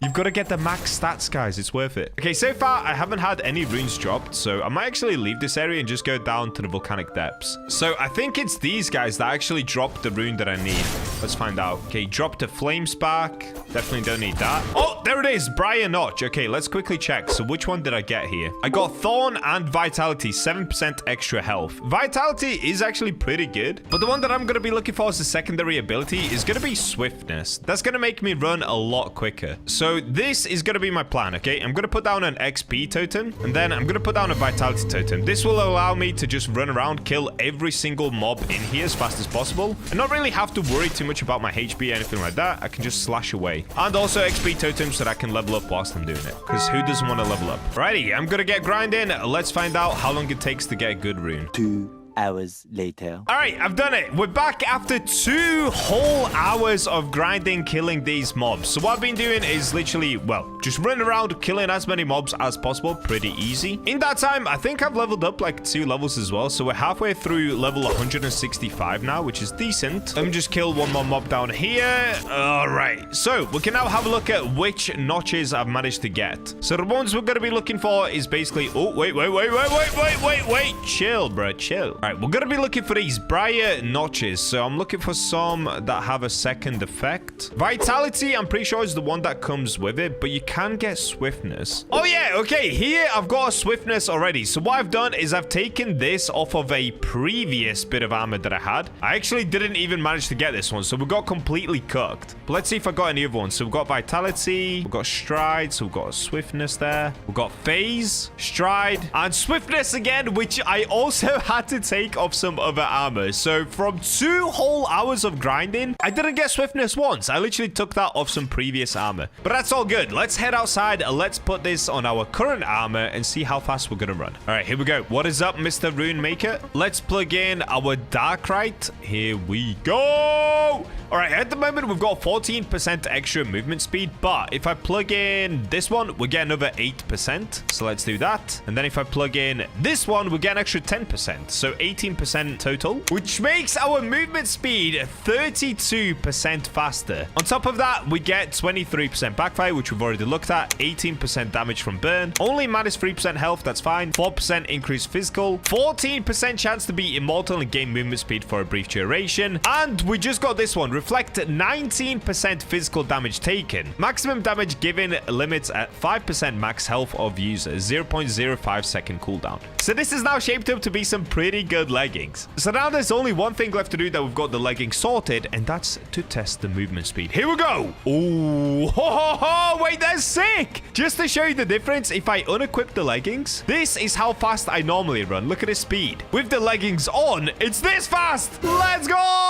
Speaker 1: You've got to get the max stats, guys. It's worth it. Okay, so far, I haven't had any runes dropped, so I might actually leave this area and just go down to the volcanic depths. So I think it's these guys that actually dropped the rune that I need. Let's find out. Okay, dropped a flame spark. Definitely don't need that. Oh, there it is. Briar notch. Okay, let's quickly check. So which one did I get here? I got thorn and vitality, 7% extra health. Vitality is actually pretty good, but the one that I'm going to be looking for as a secondary ability is going to be swiftness. That's going to make me run a lot quicker. So this is going to be my plan. Okay, I'm going to put down an XP totem and then I'm going to put down a vitality totem. This will allow me to just run around, kill every single mob in here as fast as possible and not really have to worry too much about my HP or anything like that. I can just slash away. And also XP totems so that I can level up whilst I'm doing it, because who doesn't want to level up? Righty, I'm gonna get grinding. Let's find out how long it takes to get a good rune.
Speaker 2: 2 hours later.
Speaker 1: All right, I've done it. We're back after 2 whole hours of grinding, killing these mobs. So what I've been doing is literally, well, just running around, killing as many mobs as possible. Pretty easy. In that time, I think I've leveled up like 2 levels as well. So we're halfway through level 165 now, which is decent. Let me just kill one more mob down here. All right. So we can now have a look at which notches I've managed to get. So the ones we're going to be looking for is basically... Oh, wait. Chill, bro. Chill. All right. We're going to be looking for these briar notches. So I'm looking for some that have a second effect. Vitality, I'm pretty sure, is the one that comes with it, but you can get swiftness. Oh, yeah. Okay. Here, I've got a swiftness already. So what I've done is I've taken this off of a previous bit of armor that I had. I actually didn't even manage to get this one, so we got completely cooked. But let's see if I got any other ones. So we've got vitality, we've got stride, so we've got swiftness there. We've got phase, stride, and swiftness again, which I also had to take off some other armor. So from 2 whole hours of grinding, I didn't get swiftness once. I literally took that off some previous armor. But that's all good. Let's head outside. Let's put this on our current armor and see how fast we're gonna run. All right, here we go. What is up, Mr. Rune Maker? Let's plug in our Darkrite. Here we go. All right, at the moment, we've got 14% extra movement speed, but if I plug in this one, we get another 8%. So let's do that. And then if I plug in this one, we get an extra 10%. So 18% total, which makes our movement speed 32% faster. On top of that, we get 23% backfire, which we've already looked at, 18% damage from burn, only minus 3% health, that's fine, 4% increased physical, 14% chance to be immortal and gain movement speed for a brief duration. And we just got this one, reflect 19% physical damage taken. Maximum damage given limits at 5% max health of user, 0.05 second cooldown. So this is now shaped up to be some pretty good leggings. So now there's only one thing left to do that we've got the leggings sorted, and that's to test the movement speed. Here we go. Oh, ho, ho, ho. Wait, that's sick. Just to show you the difference, if I unequip the leggings, this is how fast I normally run. Look at the speed. With the leggings on, it's this fast. Let's go.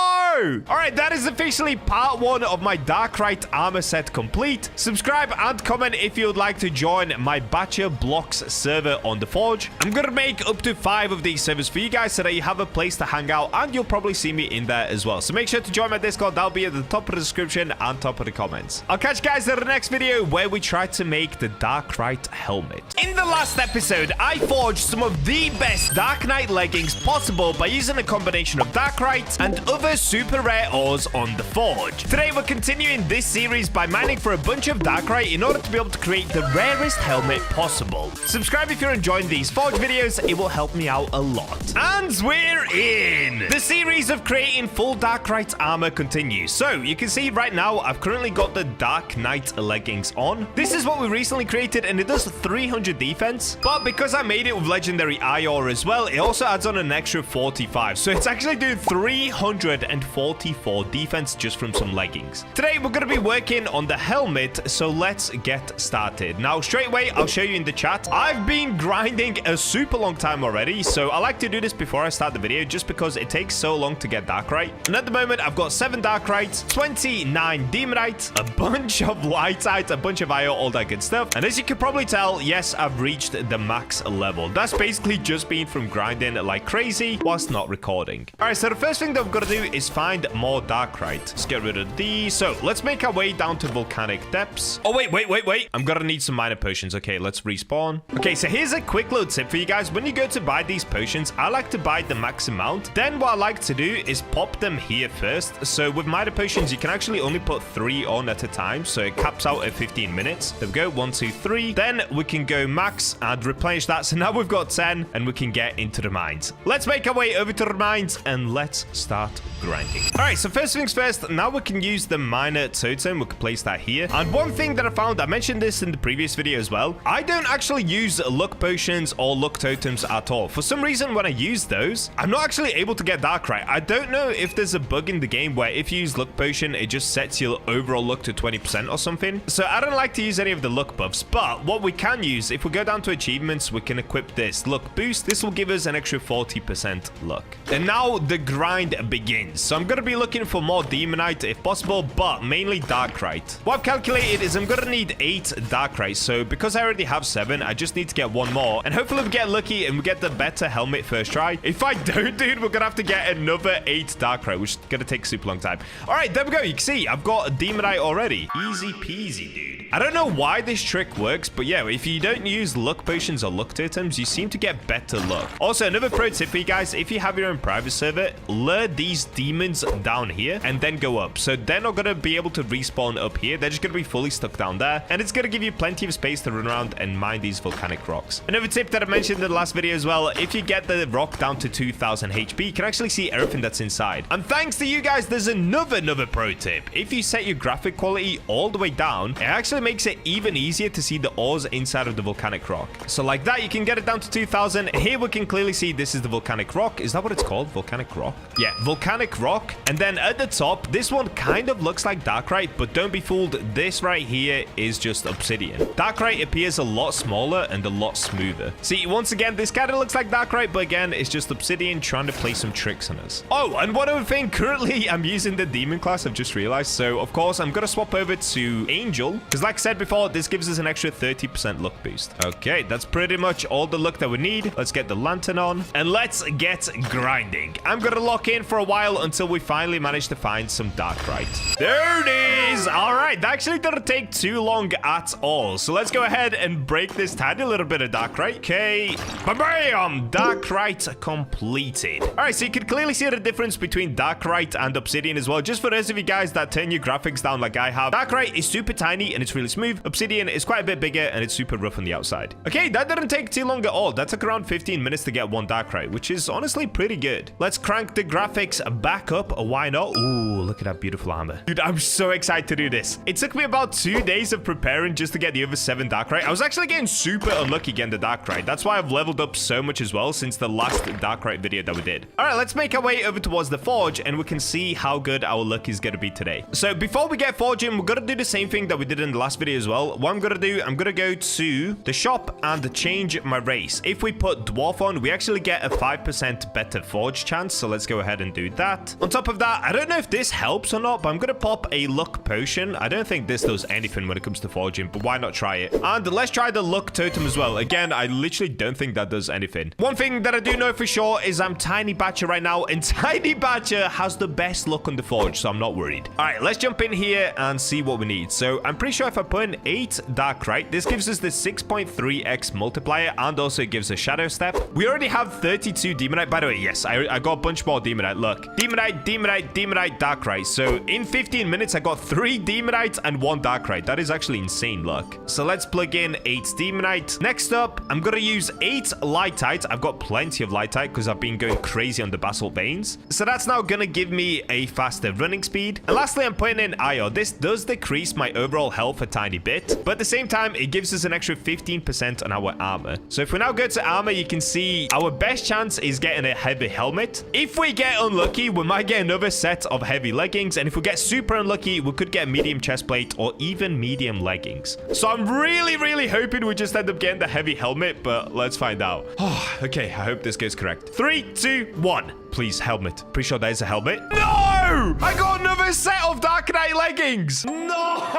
Speaker 1: All right, that is officially part 1 of my Darkrite armor set complete. Subscribe and comment if you would like to join my BachaBlox server on the Forge. I'm gonna make up to 5 of these servers for you guys so that you have a place to hang out, and you'll probably see me in there as well. So make sure to join my Discord. That'll be at the top of the description and top of the comments. I'll catch you guys in the next video where we try to make the Darkrite helmet. In the last episode, I forged some of the best Dark Knight leggings possible by using a combination of Darkrite and other super rare ores on the Forge. Today, we're continuing this series by mining for a bunch of Darkrite in order to be able to create the rarest helmet possible. Subscribe if you're enjoying these Forge videos. It will help me out a lot. And we're in! The series of creating full Darkrite armor continues. So, you can see right now, I've currently got the Dark Knight leggings on. This is what we recently created, and it does 300 defense. But because I made it with legendary ore as well, it also adds on an extra 45. So, it's actually doing 344 defense just from some leggings. Today, we're going to be working on the helmet, so let's get started. Now, straight away, I'll show you in the chat. I've been grinding a super long time already, so I like to do this before I start the video just because it takes so long to get Darkrite. And at the moment, I've got 7 Darkrites, 29 Demonite, a bunch of Whitite, a bunch of iron, all that good stuff. And as you can probably tell, yes, I've reached the max level. That's basically just been from grinding like crazy whilst not recording. All right, so the first thing that I've got to do is find more Darkrite. Let's get rid of these. So let's make our way down to volcanic depths. Oh, wait. I'm gonna need some minor potions. Okay, let's respawn. Okay, so here's a quick little tip for you guys. When you go to buy these potions, I like to buy the max amount. Then what I like to do is pop them here first. So with minor potions, you can actually only put 3 on at a time. So it caps out at 15 minutes. There we go. 1, 2, 3. Then we can go max and replenish that. So now we've got 10 and we can get into the mines. Let's make our way over to the mines and let's start grinding. All right, so first things first, now we can use the miner totem. We can place that here. And one thing that I found, I mentioned this in the previous video as well, I don't actually use luck potions or luck totems at all. For some reason, when I use those, I'm not actually able to get Darkrite. I don't know if there's a bug in the game where if you use luck potion, it just sets your overall luck to 20% or something. So I don't like to use any of the luck buffs, but what we can use, if we go down to achievements, we can equip this luck boost. This will give us an extra 40% luck. And now the grind begins. So I'm I'm going to be looking for more Demonite if possible, but mainly Darkite. What I've calculated is I'm going to need 8 Darkite. So because I already have 7, I just need to get 1 more. And hopefully we get lucky and we get the better helmet first try. If I don't, dude, we're going to have to get another 8 Darkite, which is going to take a super long time. All right, there we go. You can see I've got a Demonite already. Easy peasy, dude. I don't know why this trick works, but yeah, if you don't use luck potions or luck totems, you seem to get better luck. Also, another pro tip for you guys, if you have your own private server, lure these demons down here and then go up. So they're not going to be able to respawn up here. They're just going to be fully stuck down there. And it's going to give you plenty of space to run around and mine these volcanic rocks. Another tip that I mentioned in the last video as well, if you get the rock down to 2000 HP, you can actually see everything that's inside. And thanks to you guys, there's another pro tip. If you set your graphic quality all the way down, it actually makes it even easier to see the ores inside of the volcanic rock. So like that, you can get it down to 2000. Here we can clearly see this is the volcanic rock. Is that what it's called? Volcanic rock? Yeah, volcanic rock. And then at the top, this one kind of looks like Darkite, but don't be fooled. This right here is just obsidian. Darkite appears a lot smaller and a lot smoother. See, once again, this kind of looks like Darkite, but again, it's just obsidian trying to play some tricks on us. Oh, and one other thing, currently I'm using the demon class, I've just realized. So of course, I'm going to swap over to Angel, because like I said before, this gives us an extra 30% luck boost. Okay, that's pretty much all the luck that we need. Let's get the lantern on and let's get grinding. I'm gonna lock in for a while until we finally manage to find some Darkite. There it is. All right, that actually didn't take too long at all. So let's go ahead and break this tiny little bit of Darkite. Okay, bam, Darkite completed. All right, so you can clearly see the difference between Darkite and obsidian as well. Just for those of you guys that turn your graphics down like I have, Darkite is super tiny and it's really smooth. Obsidian is quite a bit bigger and it's super rough on the outside. Okay, that didn't take too long at all. That took around 15 minutes to get 1 Darkite, which is honestly pretty good. Let's crank the graphics back up. Why not? Ooh, look at that beautiful armor. Dude, I'm so excited to do this. It took me about 2 days of preparing just to get the other 7 Darkite. I was actually getting super unlucky getting the Darkite. That's why I've leveled up so much as well since the last Darkite video that we did. All right, let's make our way over towards the forge and we can see how good our luck is going to be today. So before we get forging, we're going to do the same thing that we did in the last video as well. What I'm going to do, I'm going to go to the shop and change my race. If we put dwarf on, we actually get a 5% better forge chance. So let's go ahead and do that. On top of that, I don't know if this helps or not, but I'm going to pop a luck potion. I don't think this does anything when it comes to forging, but why not try it? And let's try the luck totem as well. Again, I literally don't think that does anything. One thing that I do know for sure is I'm Tiny Bacha right now, and Tiny Bacha has the best luck on the forge, so I'm not worried. All right, let's jump in here and see what we need. So I'm pretty sure if I put in 8 Darkite, this gives us the 6.3x multiplier, and also it gives a shadow step. We already have 32 Demonite. By the way, yes, I got a bunch more Demonite. Look, Demonite, Darkite. So in 15 minutes, I got 3 Demonite and 1 Darkite. That is actually insane luck. So let's plug in 8 Demonite. Next up, I'm going to use 8 Lightite. I've got plenty of Lightite because I've been going crazy on the basalt veins. So that's now going to give me a faster running speed. And lastly, I'm putting in iron. This does decrease my overall health a tiny bit, but at the same time, it gives us an extra 15% on our armor. So if we now go to armor, you can see our best chance is getting a heavy helmet. If we get unlucky, we might get another set of heavy leggings. And if we get super unlucky, we could get medium chest plate or even medium leggings. So I'm really hoping we just end up getting the heavy helmet, but let's find out. Oh, okay, I hope this goes correct. 3, 2, 1. Please, helmet. Pretty sure there's a helmet. No! I got another set of Darkite leggings. No!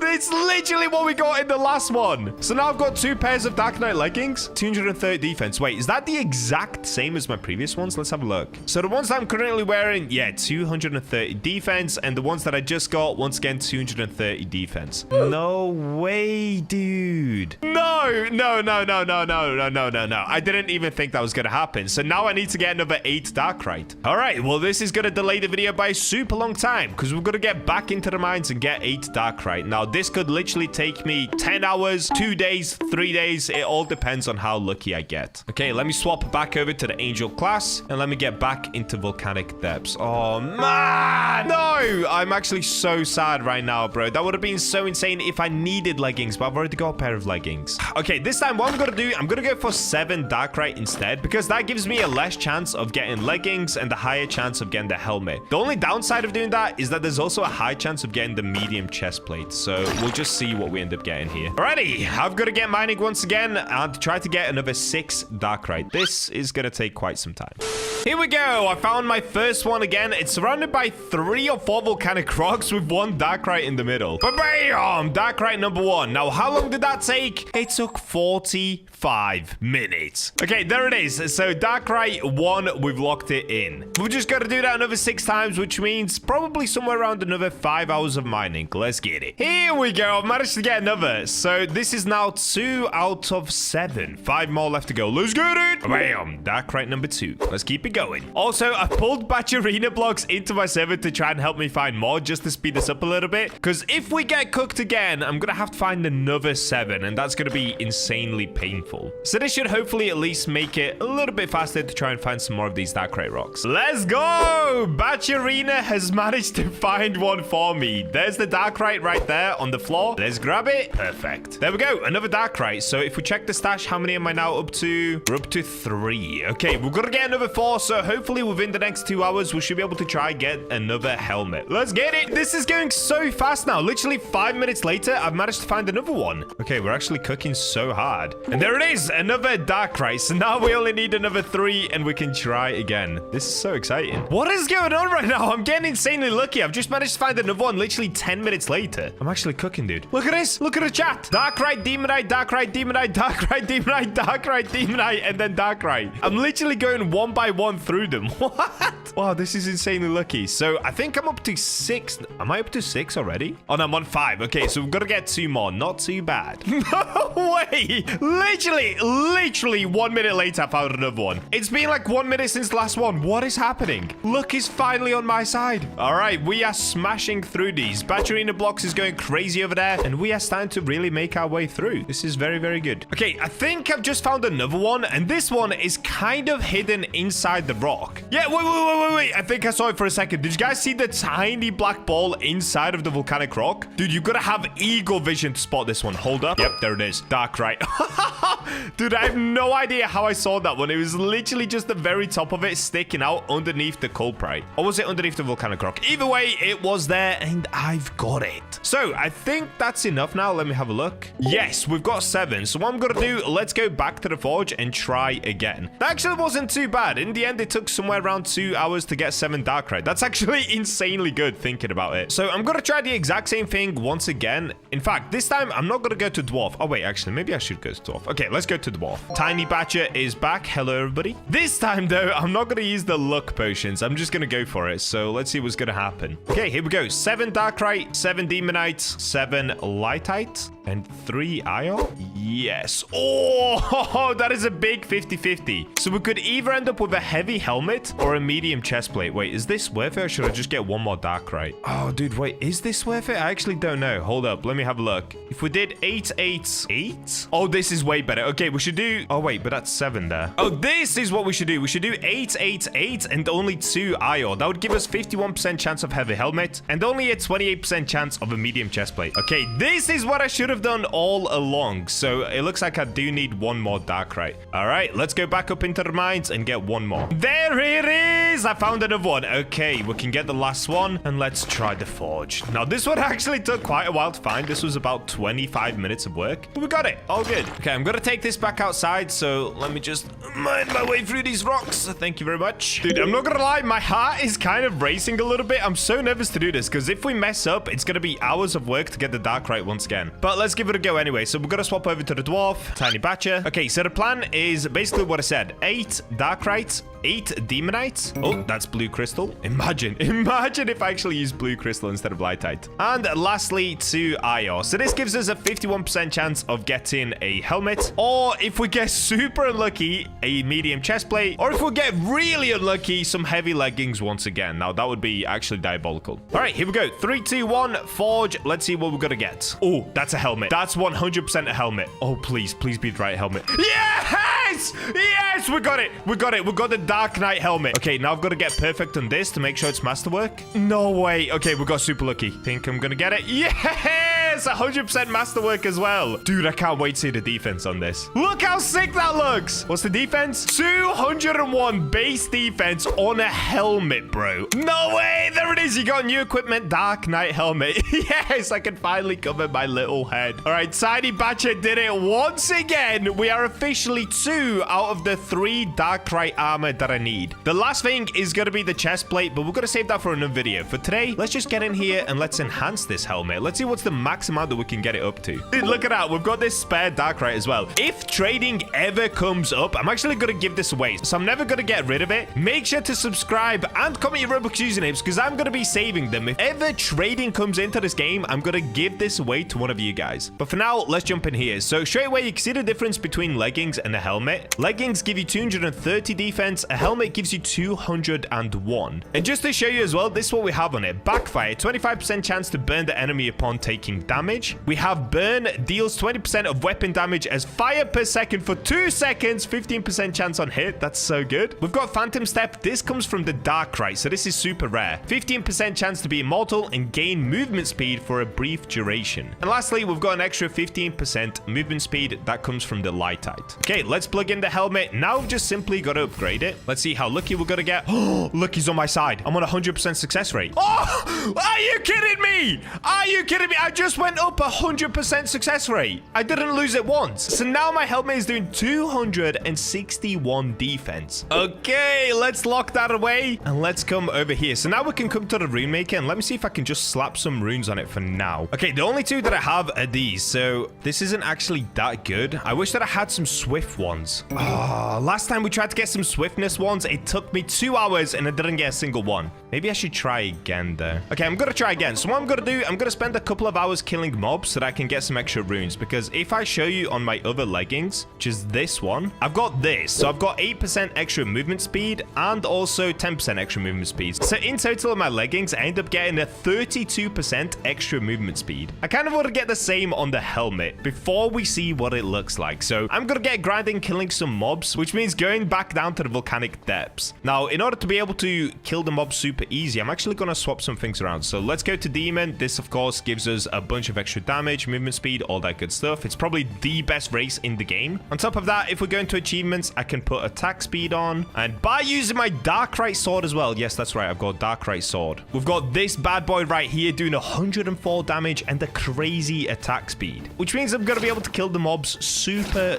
Speaker 1: It's literally what we got in the last one. So now I've got 2 pairs of Darkite leggings. 230 defense. Wait, is that the exact same as my previous ones? Let's have a look. So the ones that I'm currently wearing, yeah, 230 defense. And the ones that I just got, once again, 230 defense. No way, dude. No. I didn't even think that was going to happen. So now I need to get another 8 Darkite. All right, well, this is going to delay the video by a super long time because we're going to get back into the mines and get 8 Darkite. Now, this could literally take me 10 hours, 2 days, 3 days. It all depends on how lucky I get. Okay, let me swap back over to the Angel class and let me get back into Volcanic Depths. Oh, man. No, I'm actually so sad right now, bro. That would have been so insane if I needed leggings, but I've already got a pair of leggings. Okay, this time what I'm going to do, I'm going to go for 7 Darkite instead because that gives me a less chance of getting leggings and a higher chance of getting the helmet. The only downside of doing that is that there's also a high chance of getting the medium chest plate. So we'll just see what we end up getting here. Alrighty, I've got to get mining once again and try to get another 6 Darkite. This is going to take quite some time. Here we go. I found my first one again. It's surrounded by 3 or 4 volcanic rocks with 1 Darkrai in the middle. Bam! Darkrai number 1. Now, how long did that take? It took 45 minutes. Okay, there it is. So Darkrai 1, we've locked it in. We've just got to do that another 6 times, which means probably somewhere around another 5 hours of mining. Let's get it. Here we go. I've managed to get another. So this is now 2 out of 7. 5 more left to go. Let's get it. Bam! Darkrai number 2. Let's keep it going. Also, I pulled Bacha blocks into my server to try and help me find more, just to speed this up a little bit. Because if we get cooked again, I'm going to have to find another 7, and that's going to be insanely painful. So this should hopefully at least make it a little bit faster to try and find some more of these Darkrai rocks. Let's go! Bacha has managed to find one for me. There's the Darkrai right there on the floor. Let's grab it. Perfect. There we go. Another Darkrai. So if we check the stash, how many am I now up to? We're up to 3. Okay, we're going to get another 4, so hopefully within the next 2 hours, we should be able to try get another helmet. Let's get it. This is going so fast now. Literally 5 minutes later, I've managed to find another one. Okay, we're actually cooking so hard. And there it is, another Darkrai. So now we only need another 3 and we can try again. This is so exciting. What is going on right now? I'm getting insanely lucky. I've just managed to find another one literally 10 minutes later. I'm actually cooking, dude. Look at this. Look at the chat. Darkrai, Demonite, Darkrai, Demonite, Darkrai, Demonite, Darkrai, Demonite, and then Darkrai. I'm literally going one by one through them. What? Wow, this is insanely lucky. So I think I'm up to 6. Am I up to 6 already? Oh, no, I'm on 5. Okay, so we've got to get 2 more. Not too bad. No way. Literally 1 minute later, I found another one. It's been like 1 minute since the last one. What is happening? Luck is finally on my side. All right, we are smashing through these. Bacha blocks is going crazy over there, and we are starting to really make our way through. This is very, very good. Okay, I think I've just found another one, and this one is kind of hidden inside the rock. Yeah, wait. I think I saw it for a second. Did you guys see the tiny black ball inside of the volcanic rock? Dude, you gotta have eagle vision to spot this one. Hold up. Yep, there it is. Darkrai. Dude, I have no idea how I saw that one. It was literally just the very top of it sticking out underneath the culprit. Or was it underneath the volcanic rock? Either way, it was there, and I've got it. So, I think that's enough now. Let me have a look. Yes, we've got 7. So, what I'm gonna do, let's go back to the forge and try again. That actually wasn't too bad. In the end, it took somewhere around 2 hours to get 7 Darkrai. That's actually insanely good thinking about it. So, I'm gonna try the exact same thing once again. In fact, this time, I'm not gonna go to Dwarf. Oh, wait, actually, maybe I should go to Dwarf. Okay, let's go to Dwarf. Tiny Bacha is back. Hello, everybody. This time, though, I'm not gonna use the luck potions. I'm just gonna go for it. So, let's see what's gonna happen. Okay, here we go. 7 Darkrai, 7 Demonites, 7 Lightite, and 3 Ion. Yes. Oh, that is a big 50-50. So we could either end up with a heavy helmet or a medium chest plate. Wait, is this worth it, or should I just get 1 more Darkrai? Oh, dude, wait, is this worth it? I actually don't know. Hold up, let me have a look. If we did 8, 8, 8? Oh, this is way better. Okay, we should do... Oh, wait, but that's 7 there. Oh, this is what we should do. We should do 8, 8, 8, and only 2 Ion. That would give us 51% chance of heavy helmet and only a 28% chance of a medium chest plate. Okay, this is what I should have done all along. So it looks like I do need 1 more Darkrai. All right, let's go back up into the mines and get 1 more. There it is. I found another one. Okay, we can get the last one, and let's try the forge. Now, this one actually took quite a while to find. This was about 25 minutes of work, but we got it. All good. Okay, I'm gonna take this back outside, so let me just mine my way through these rocks. Thank you very much. Dude, I'm not gonna lie, my heart is kind of racing a little bit. I'm so nervous to do this, because if we mess up, it's gonna be hours of work to get the Darkrai once again. But let's give it a go anyway. So we're gonna swap over to the Dwarf, Tiny Bacha. Okay, so the plan is basically what I said. 8 Darkrites, 8 Demonites. Oh, that's blue crystal. Imagine if I actually use blue crystal instead of Lightite. And lastly, 2 Ion. So this gives us a 51% chance of getting a helmet, or if we get super unlucky, a medium chest plate, or if we get really unlucky, some heavy leggings once again. Now, that would be actually diabolical. All right, here we go. 3, 2, 1, forge. Let's see what we're gonna get. Oh, that's a helmet. That's 100% a helmet. Oh, please be the right helmet. Yes! Yes, we got it. We got the Dark Knight helmet. Okay, now I've got to get perfect on this to make sure it's masterwork. No way. Okay, we got super lucky. Think I'm gonna get it. Yes! Yes, 100% masterwork as well. Dude, I can't wait to see the defense on this. Look how sick that looks. What's the defense? 201 base defense on a helmet, bro. No way. There it is. You got new equipment. Dark Knight helmet. Yes, I can finally cover my little head. All right, Tiny Bacha did it once again. We are officially 2 out of the 3 Dark Knight armor that I need. The last thing is going to be the chest plate, but we're going to save that for another video. For today, let's just get in here and let's enhance this helmet. Let's see what's the max amount that we can get it up to. Dude, look at that. We've got this spare Dark Knight as well. If trading ever comes up, I'm actually going to give this away, so I'm never going to get rid of it. Make sure to subscribe and comment your Roblox usernames because I'm going to be saving them. If ever trading comes into this game, I'm going to give this away to one of you guys. But for now, let's jump in here. So straight away, you can see the difference between leggings and a helmet. Leggings give you 230 defense. A helmet gives you 201. And just to show you as well, this is what we have on it. Backfire, 25% chance to burn the enemy upon taking damage. We have burn, deals 20% of weapon damage as fire per second for 2 seconds, 15% chance on hit. That's so good. We've got Phantom Step. This comes from the Dark Knight, so this is super rare. 15% chance to be immortal and gain movement speed for a brief duration. And lastly, we've got an extra 15% movement speed that comes from the Lightite. Okay, let's plug in the helmet. Now we've just simply got to upgrade it. Let's see how lucky we're going to get. Oh, look, he's on my side. I'm on 100% success rate. Oh, are you kidding me? Are you kidding me? I just went up 100% success rate. I didn't lose it once. So now my helmet is doing 261 defense. Okay, let's lock that away and let's come over here. So now we can come to the rune maker and let me see if I can just slap some runes on it for now. Okay, the only 2 that I have are these. So this isn't actually that good. I wish that I had some swift ones. Oh, last time we tried to get some swiftness ones, it took me 2 hours and I didn't get a single one. Maybe I should try again though. Okay, I'm gonna try again. So what I'm gonna do, I'm gonna spend a couple of hours killing mobs so that I can get some extra runes, because if I show you on my other leggings, which is this one, I've got this. So I've got 8% extra movement speed and also 10% extra movement speed. So in total of my leggings, I end up getting a 32% extra movement speed. I kind of want to get the same on the helmet before we see what it looks like. So I'm gonna get grinding, killing some mobs, which means going back down to the volcanic depths. Now, in order to be able to kill the mobs super easy, I'm actually gonna swap some things around. So let's go to Demon. This, of course, gives us a bunch of extra damage, movement speed, all that good stuff. It's probably the best race in the game. On top of that, if we go into achievements, I can put attack speed on, and by using my Dark Knight sword as well. Yes, that's right. I've got Dark Knight sword. We've got this bad boy right here doing 104 damage and a crazy attack speed, which means I'm gonna be able to kill the mobs super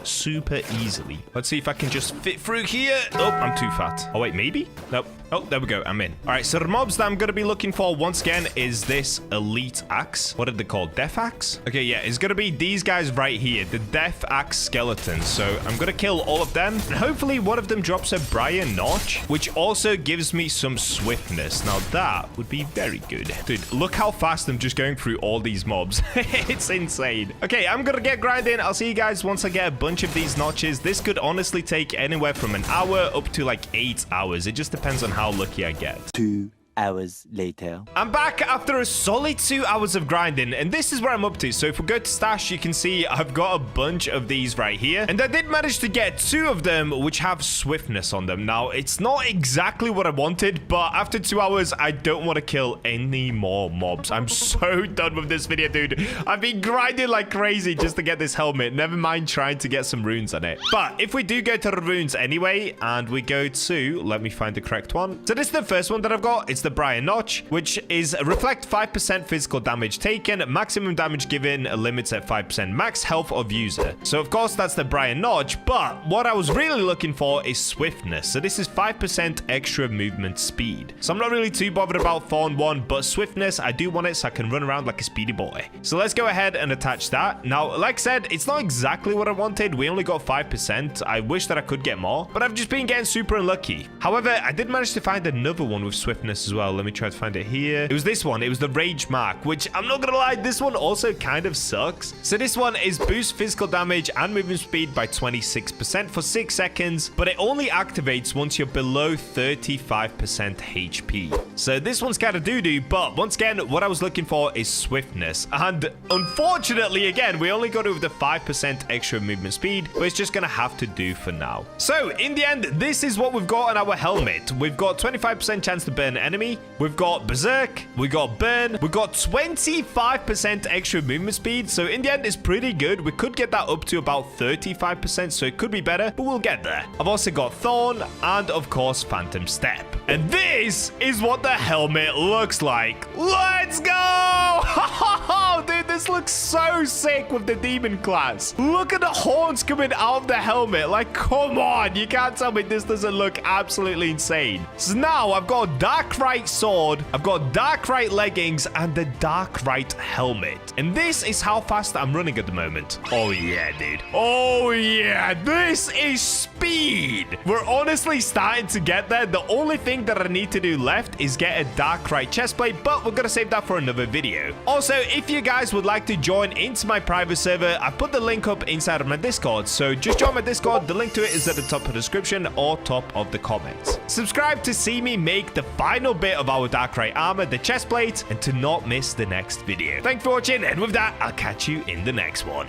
Speaker 1: easily. Let's see if I can just fit through here. Oh, I'm too fat. Oh wait, maybe? Nope. Oh, there we go. I'm in. All right, so the mobs that I'm going to be looking for once again is this elite axe. What are they called? Death axe? Okay, yeah, it's going to be these guys right here, the death axe skeletons. So I'm going to kill all of them, and hopefully one of them drops a Briar Notch, which also gives me some swiftness. Now that would be very good. Dude, look how fast I'm just going through all these mobs. It's insane. Okay, I'm going to get grinding. I'll see you guys once I get a bunch of these notches. This could honestly take anywhere from an hour up to like 8 hours. It just depends on how lucky I get.
Speaker 2: 2 hours later.
Speaker 1: I'm back after a solid 2 hours of grinding, and this is where I'm up to. So if we go to stash, you can see I've got a bunch of these right here, and I did manage to get 2 of them which have swiftness on them. Now, it's not exactly what I wanted, but after 2 hours, I don't want to kill any more mobs. I'm so done with this video, dude. I've been grinding like crazy just to get this helmet, never mind trying to get some runes on it. But if we do go to the runes anyway, and we go to, let me find the correct one. So this is the first one that I've got. It's the Briar Notch, which is reflect 5% physical damage taken, maximum damage given, limits at 5% max health of user. So of course that's the Briar Notch, but what I was really looking for is swiftness. So this is 5% extra movement speed. So I'm not really too bothered about Thorn 1, but swiftness, I do want it so I can run around like a speedy boy. So let's go ahead and attach that. Now, like I said, it's not exactly what I wanted. We only got 5%. I wish that I could get more, but I've just been getting super unlucky. However, I did manage to find another one with swiftness as well. Let me try to find it here. It was this one. It was the Rage Mark, which I'm not gonna lie, this one also kind of sucks. So this one is boost physical damage and movement speed by 26% for 6 seconds, but it only activates once you're below 35% HP. So this one's kind of doo-doo, but once again, what I was looking for is swiftness. And unfortunately, again, we only got over the 5% extra movement speed, but it's just going to have to do for now. So in the end, this is what we've got on our helmet. We've got 25% chance to burn enemy. We've got berserk. We got burn. We've got 25% extra movement speed. So in the end, it's pretty good. We could get that up to about 35%, so it could be better, but we'll get there. I've also got thorn and of course phantom step. And this is what the helmet looks like. Let's go! Dude, this looks so sick with the demon class. Look at the horns coming out of the helmet. Like, come on. You can't tell me this doesn't look absolutely insane. So now I've got Darkrite sword, I've got Darkrite leggings, and the Darkrite helmet. And this is how fast I'm running at the moment. Oh yeah, dude. Oh yeah, this is speed. We're honestly starting to get there. The only thing that I need to do left is get a Darkrite chestplate, but we're gonna save that for another video. Also, if you guys would like to join into my private server, I put the link up inside of my Discord, so just join my Discord. The link to it is at the top of the description or top of the comments. Subscribe to see me make the final bit of our Darkrite armor, the chestplate, and to not miss the next video. Thanks for watching, and with that, I'll catch you in the next one.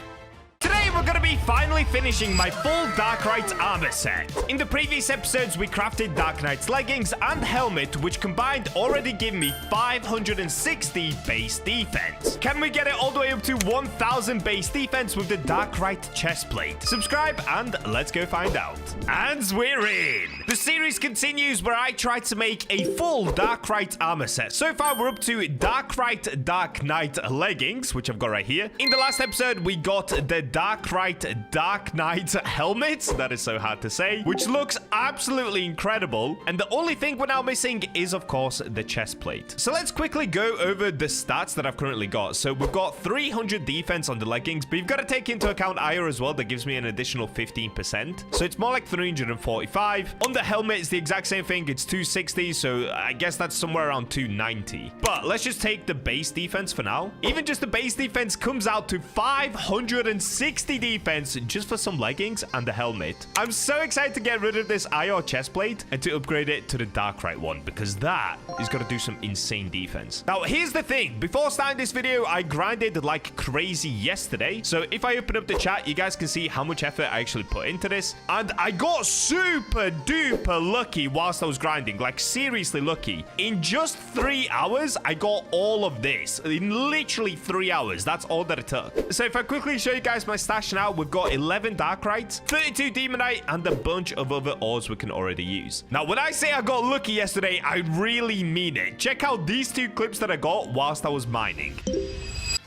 Speaker 1: Today, we're going to be finally finishing my full Darkrite armor set. In the previous episodes, we crafted Dark Knight's leggings and helmet, which combined already give me 560 base defense. Can we get it all the way up to 1000 base defense with the Darkrite chestplate? Subscribe and let's go find out. And we're in. The series continues where I try to make a full Darkrite armor set. So far, we're up to Darkrite Dark Knight leggings, which I've got right here. In the last episode, we got the Darkrite Dark Knight helmet. That is so hard to say, which looks absolutely incredible. And the only thing we're now missing is, of course, the chest plate. So let's quickly go over the stats that I've currently got. So we've got 300 defense on the leggings, but you've got to take into account IR as well. That gives me an additional 15%. So it's more like 345. On the helmet, it's the exact same thing. It's 260. So I guess that's somewhere around 290. But let's just take the base defense for now. Even just the base defense comes out to 560 defense just for some leggings and the helmet. I'm so excited to get rid of this IR chestplate and to upgrade it to the Darkrite one, because that is going to do some insane defense. Now, here's the thing. Before starting this video, I grinded like crazy yesterday. So if I open up the chat, you guys can see how much effort I actually put into this. And I got super duper lucky whilst I was grinding. Like, seriously lucky. In just 3 hours, I got all of this. In literally 3 hours. That's all that it took. So if I quickly show you guys my stash now, we've got 11 Darkrites, 32 Demonite, and a bunch of other ores we can already use. Now, when I say I got lucky yesterday, I really mean it. Check out these 2 clips that I got whilst I was mining.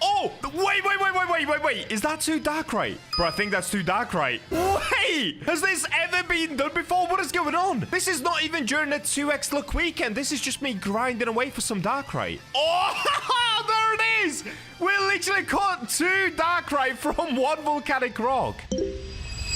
Speaker 1: Oh, wait. Is that 2 Darkrite? Bro, I think that's 2 Darkrite. Wait, has this ever been done before? What is going on? This is not even during a 2x luck weekend. This is just me grinding away for some Darkrite. Oh, there it is. We literally caught 2 Darkrite from 1 volcanic rock.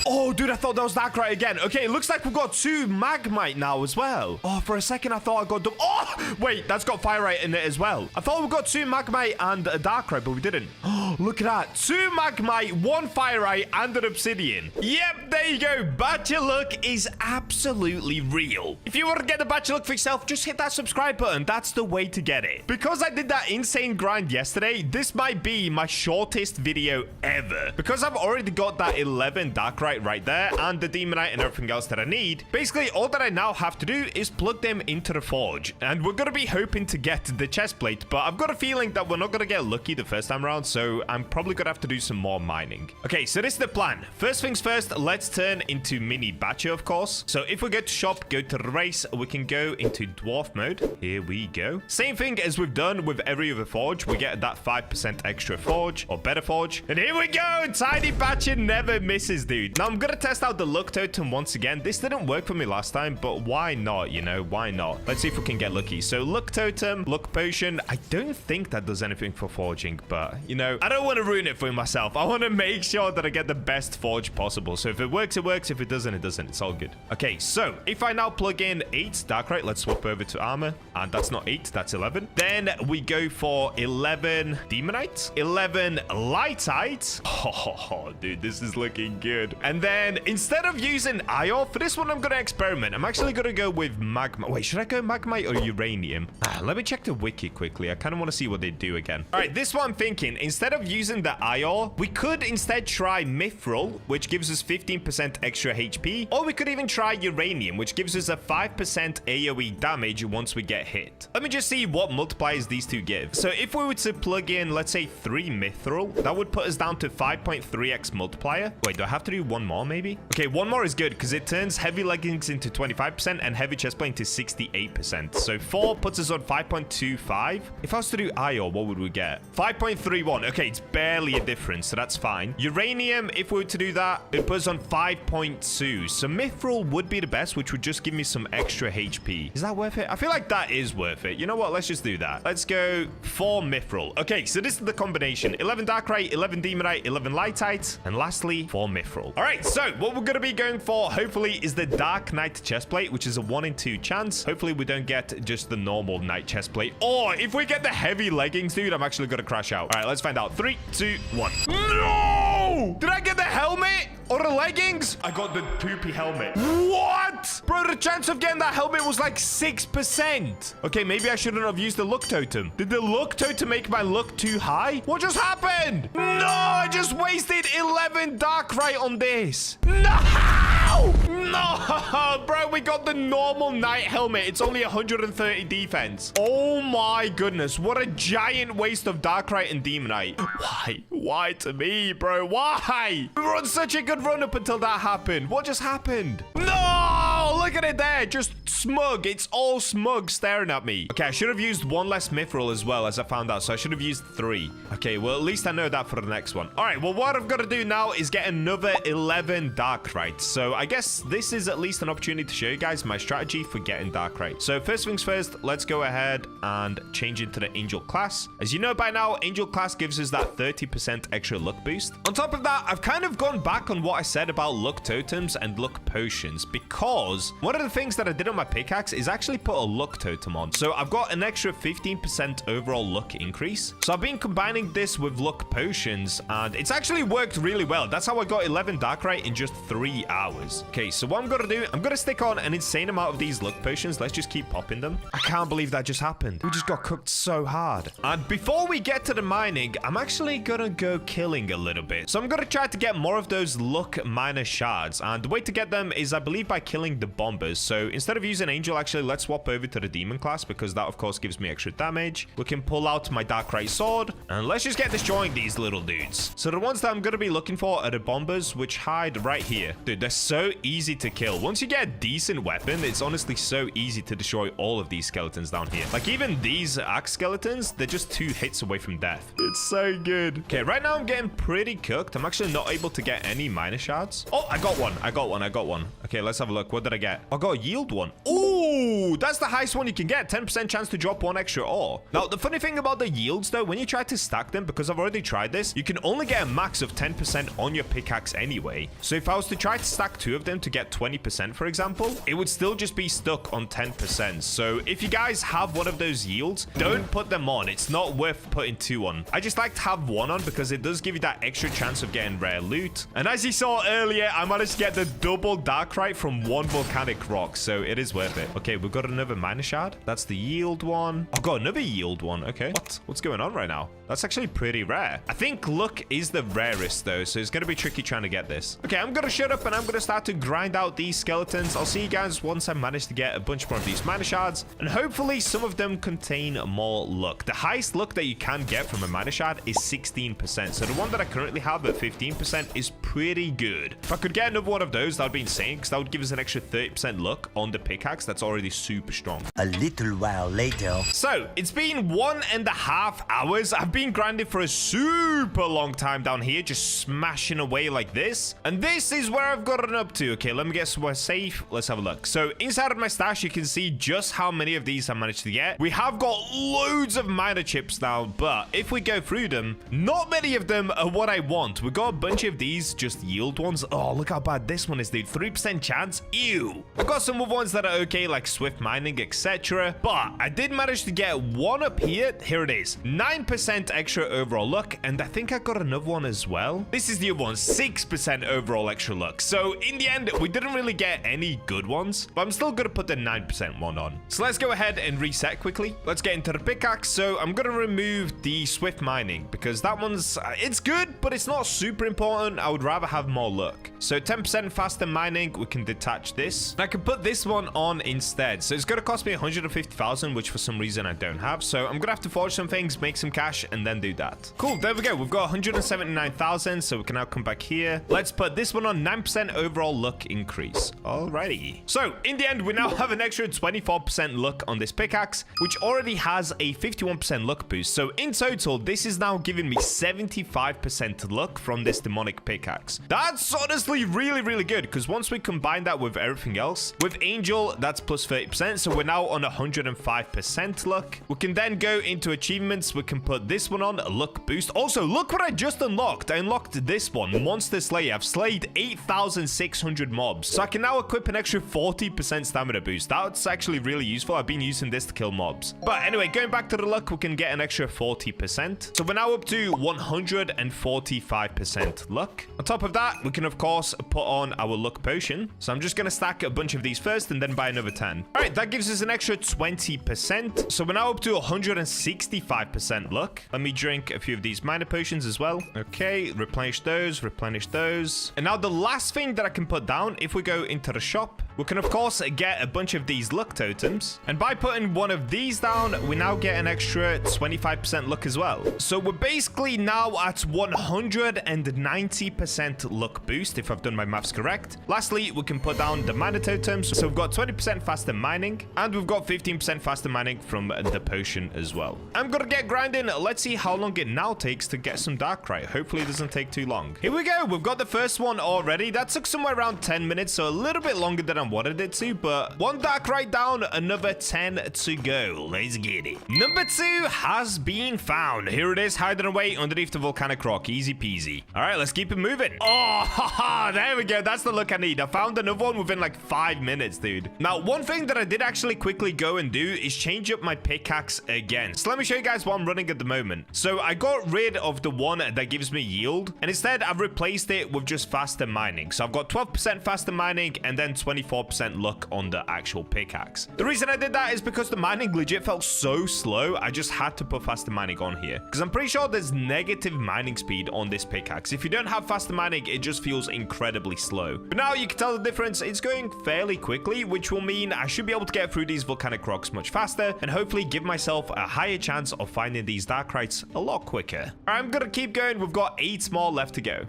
Speaker 1: Oh, dude, I thought that was Darkrite again. Okay, it looks like we've got 2 Magmite now as well. Oh, for a second, I thought I got... Oh, wait, that's got Firite in it as well. I thought we got 2 Magmite and a Darkrite, but we didn't. Oh, look at that. 2 Magmite, 1 Firite, and an Obsidian. Yep, there you go. Bacha luck is absolutely real. If you want to get the Bacha luck for yourself, just hit that subscribe button. That's the way to get it. Because I did that insane grind yesterday, this might be my shortest video ever. Because I've already got that 11 Darkrite right there and the Demonite and everything else that I need. Basically, all that I now have to do is plug them into the forge, and we're going to be hoping to get the chest plate, but I've got a feeling that we're not going to get lucky the first time around, so I'm probably going to have to do some more mining. Okay, so this is the plan. First things first, let's turn into mini Bacha, of course. So if we go to shop, go to the race, we can go into dwarf mode. Here we go. Same thing as we've done with every other forge. We get that 5% extra forge or better forge, and here we go. Tiny Bacha never misses, dude. Now I'm gonna test out the luck totem once again. This didn't work for me last time, but why not? You know, why not? Let's see if we can get lucky. So luck totem, luck potion. I don't think that does anything for forging, but you know, I don't want to ruin it for myself. I want to make sure that I get the best forge possible. So if it works, it works. If it doesn't, it doesn't. It's all good. Okay, so if I now plug in 8 Darkrite, let's swap over to armor, and that's not 8, that's 11. Then we go for 11 Demonite, 11 Lightite. Oh, dude, this is looking good. And And then instead of using iron, for this one, I'm going to experiment. I'm actually going to go with magma. Wait, should I go magmite or uranium? Let me check the wiki quickly. I kind of want to see what they do again. All right, this one I'm thinking. Instead of using the iron, we could instead try mithril, which gives us 15% extra HP. Or we could even try uranium, which gives us a 5% AoE damage once we get hit. Let me just see what multipliers these two give. So if we were to plug in, let's say 3 mithril, that would put us down to 5.3x multiplier. Wait, do I have to do one more maybe? Okay, one more is good because it turns heavy leggings into 25% and heavy chestplate into 68%. So 4 puts us on 5.25. If I was to do iron, what would we get? 5.31. Okay, it's barely a difference, so that's fine. Uranium, if we were to do that, it puts us on 5.2. So mithril would be the best, which would just give me some extra HP. Is that worth it? I feel like that is worth it. You know what? Let's just do that. Let's go 4 mithril. Okay, so this is the combination. 11 darkrai, 11 demonite, 11 lightite, and lastly, 4 mithril. All right, so what we're going to be going for, hopefully, is the dark knight chestplate, which is a 1 in 2 chance. Hopefully, we don't get just the normal knight chestplate. Or if we get the heavy leggings, dude, I'm actually going to crash out. All right, let's find out. 3, 2, 1. No! Did I get the helmet? Or the leggings? I got the poopy helmet. What? Bro, the chance of getting that helmet was like 6%. Okay, maybe I shouldn't have used the luck totem. Did the luck totem make my luck too high? What just happened? No, I just wasted 11 darkrai on this. No! No, bro, we got the normal knight helmet. It's only 130 defense. Oh my goodness, what a giant waste of darkrai and demonite. Why? Why to me, bro? Why? We were on such a good run up until that happened. What just happened? No, look at it there. Just smug. It's all smug staring at me. Okay, I should have used 1 less mithril as well, as I found out. So I should have used 3. Okay, well, at least I know that for the next one. All right, well, what I've got to do now is get another 11 darkrai. So I guess this is at least an opportunity to show you guys my strategy for getting darkrai. So first things first, let's go ahead and change into the angel class. As you know by now, angel class gives us that 30% extra luck boost. On top of that, I've kind of gone back on what I said about luck totems and luck potions, because one of the things that I did on my pickaxe is actually put a luck totem on. So I've got an extra 15% overall luck increase. So I've been combining this with luck potions, and it's actually worked really well. That's how I got 11 darkrai in just 3 hours. Okay, so what I'm gonna do, I'm gonna stick on an insane amount of these luck potions. Let's just keep popping them. I can't believe that just happened. We just got cooked so hard. And before we get to the mining, I'm actually gonna go killing a little bit. So I'm gonna try to get more of those luck miner shards, and the way to get them is, I believe, by killing the bombers. So instead of using angel, actually, let's swap over to the demon class, because that of course gives me extra damage. We can pull out my darkrai sword, and let's just get destroying these little dudes. So the ones that I'm gonna be looking for are the bombers, which hide right here. Dude, they're so easy to kill. Once you get a decent weapon, it's honestly so easy to destroy all of these skeletons down here. Like even these axe skeletons, they're just 2 hits away from death. It's so good. Okay, right now I'm getting pretty cooked. I'm actually not able to get any miner shards. Oh, I got one. I got one. Okay, let's have a look. What did I get? I got a yield one. Ooh, that's the highest one you can get. 10% chance to drop 1 extra ore. Now, the funny thing about the yields, though, when you try to stack them, because I've already tried this, you can only get a max of 10% on your pickaxe anyway. So if I was to try to stack 2 of them to get 20%, for example, it would still just be stuck on 10%. So if you guys have one of those yields, don't put them on. It's not worth putting 2 on. I just like to have 1 on because it does give you that extra chance of getting rare loot. And as you saw earlier, I managed to get the double darkrai from 1 volcanic rock, so it is worth it. Okay, we've got another miner shard. That's the yield one. I've got another yield one. Okay, what's going on right now? That's actually pretty rare. I think luck is the rarest though, so it's gonna be tricky trying to get this. Okay, I'm gonna shut up and I'm gonna start to grind out these skeletons. I'll see you guys once I manage to get a bunch more of these miner shards, and hopefully some of them contain more luck. The highest luck that you can get from a miner shard is 16%, so the one that I currently have at 15% is pretty good. If I could get another one of those, that would be insane, because that would give us an extra 30% luck on the pickaxe. That's already super strong.
Speaker 2: A little while later.
Speaker 1: So it's been 1.5 hours. I've been grinding for a super long time down here, just smashing away like this, and this is where I've gotten up to. Okay, let me get somewhere safe. Let's have a look. So inside of my stash, you can see just how many of these I managed to get. We have got loads of miner chips now, but if we go through them, not many of them are what I want. We got a bunch of these just yield ones. Oh, look how bad this one is, dude. 3% chance. Ew. I've got some other ones that are okay, like like swift mining, etc. But I did manage to get one up here. Here it is. 9% extra overall luck. And I think I got another one as well. This is the other one. 6% overall extra luck. So in the end, we didn't really get any good ones. But I'm still going to put the 9% one on. So let's go ahead and reset quickly. Let's get into the pickaxe. So I'm going to remove the swift mining because that one's, it's good, but it's not super important. I would rather have more luck. So 10% faster mining, we can detach this. And I can put this one on instead. So it's going to cost me 150,000, which for some reason I don't have. So I'm going to have to forge some things, make some cash, and then do that. Cool, there we go. We've got 179,000, so we can now come back here. Let's put this one on 9% overall luck increase. Alrighty. So in the end, we now have an extra 24% luck on this pickaxe, which already has a 51% luck boost. So in total, this is now giving me 75% luck from this demonic pickaxe. That's honestly really, really good because once we combine that with everything else, with Angel, that's plus 30%. So we're now on 105% luck. We can then go into achievements. We can put this one on, a luck boost. Also, look what I just unlocked. I unlocked this one, Monster Slayer. I've slayed 8,600 mobs. So I can now equip an extra 40% stamina boost. That's actually really useful. I've been using this to kill mobs. But anyway, going back to the luck, we can get an extra 40%. So we're now up to 145% luck. On top of that, we can of course put on our luck potion. So I'm just going to stack a bunch of these first and then buy another 10. All right, that gives us an extra 20%. So we're now up to 165% luck. Let me drink a few of these minor potions as well. Okay, replenish those, replenish those. And now the last thing that I can put down, if we go into the shop, we can of course get a bunch of these luck totems. And by putting one of these down, we now get an extra 25% luck as well. So we're basically now at 190% luck boost, if I've done my maths correct. Lastly, we can put down the miner totems. So we've got 20% faster mining, and we've got 15% faster mining from the potion as well. I'm gonna get grinding. Let's see how long it now takes to get some darkrai. Hopefully it doesn't take too long. Here we go. We've got the first one already. That took somewhere around 10 minutes, so a little bit longer than I wanted it to, but one darkrai down, another 10 to go. Let's get it. Number 2 has been found. Here it is, hiding away underneath the volcanic rock. Easy peasy. All right, let's keep it moving. Oh, haha, there we go. That's the look I need. I found another one within like 5 minutes, dude. Now, one thing that I did actually quickly go and do is change up my pickaxe again. So let me show you guys what I'm running at the moment. So I got rid of the one that gives me yield, and instead I've replaced it with just faster mining. So I've got 12% faster mining and then 24% luck on the actual pickaxe. The reason I did that is because the mining legit felt so slow. I just had to put faster mining on here because I'm pretty sure there's negative mining speed on this pickaxe. If you don't have faster mining, it just feels incredibly slow. But now you can tell the difference. It's going fairly quickly, which will mean I should be able to get through these volcanic rocks much faster and hopefully give myself a higher chance of finding these darkrites a lot quicker. I'm gonna keep going. We've got 8 more left to go.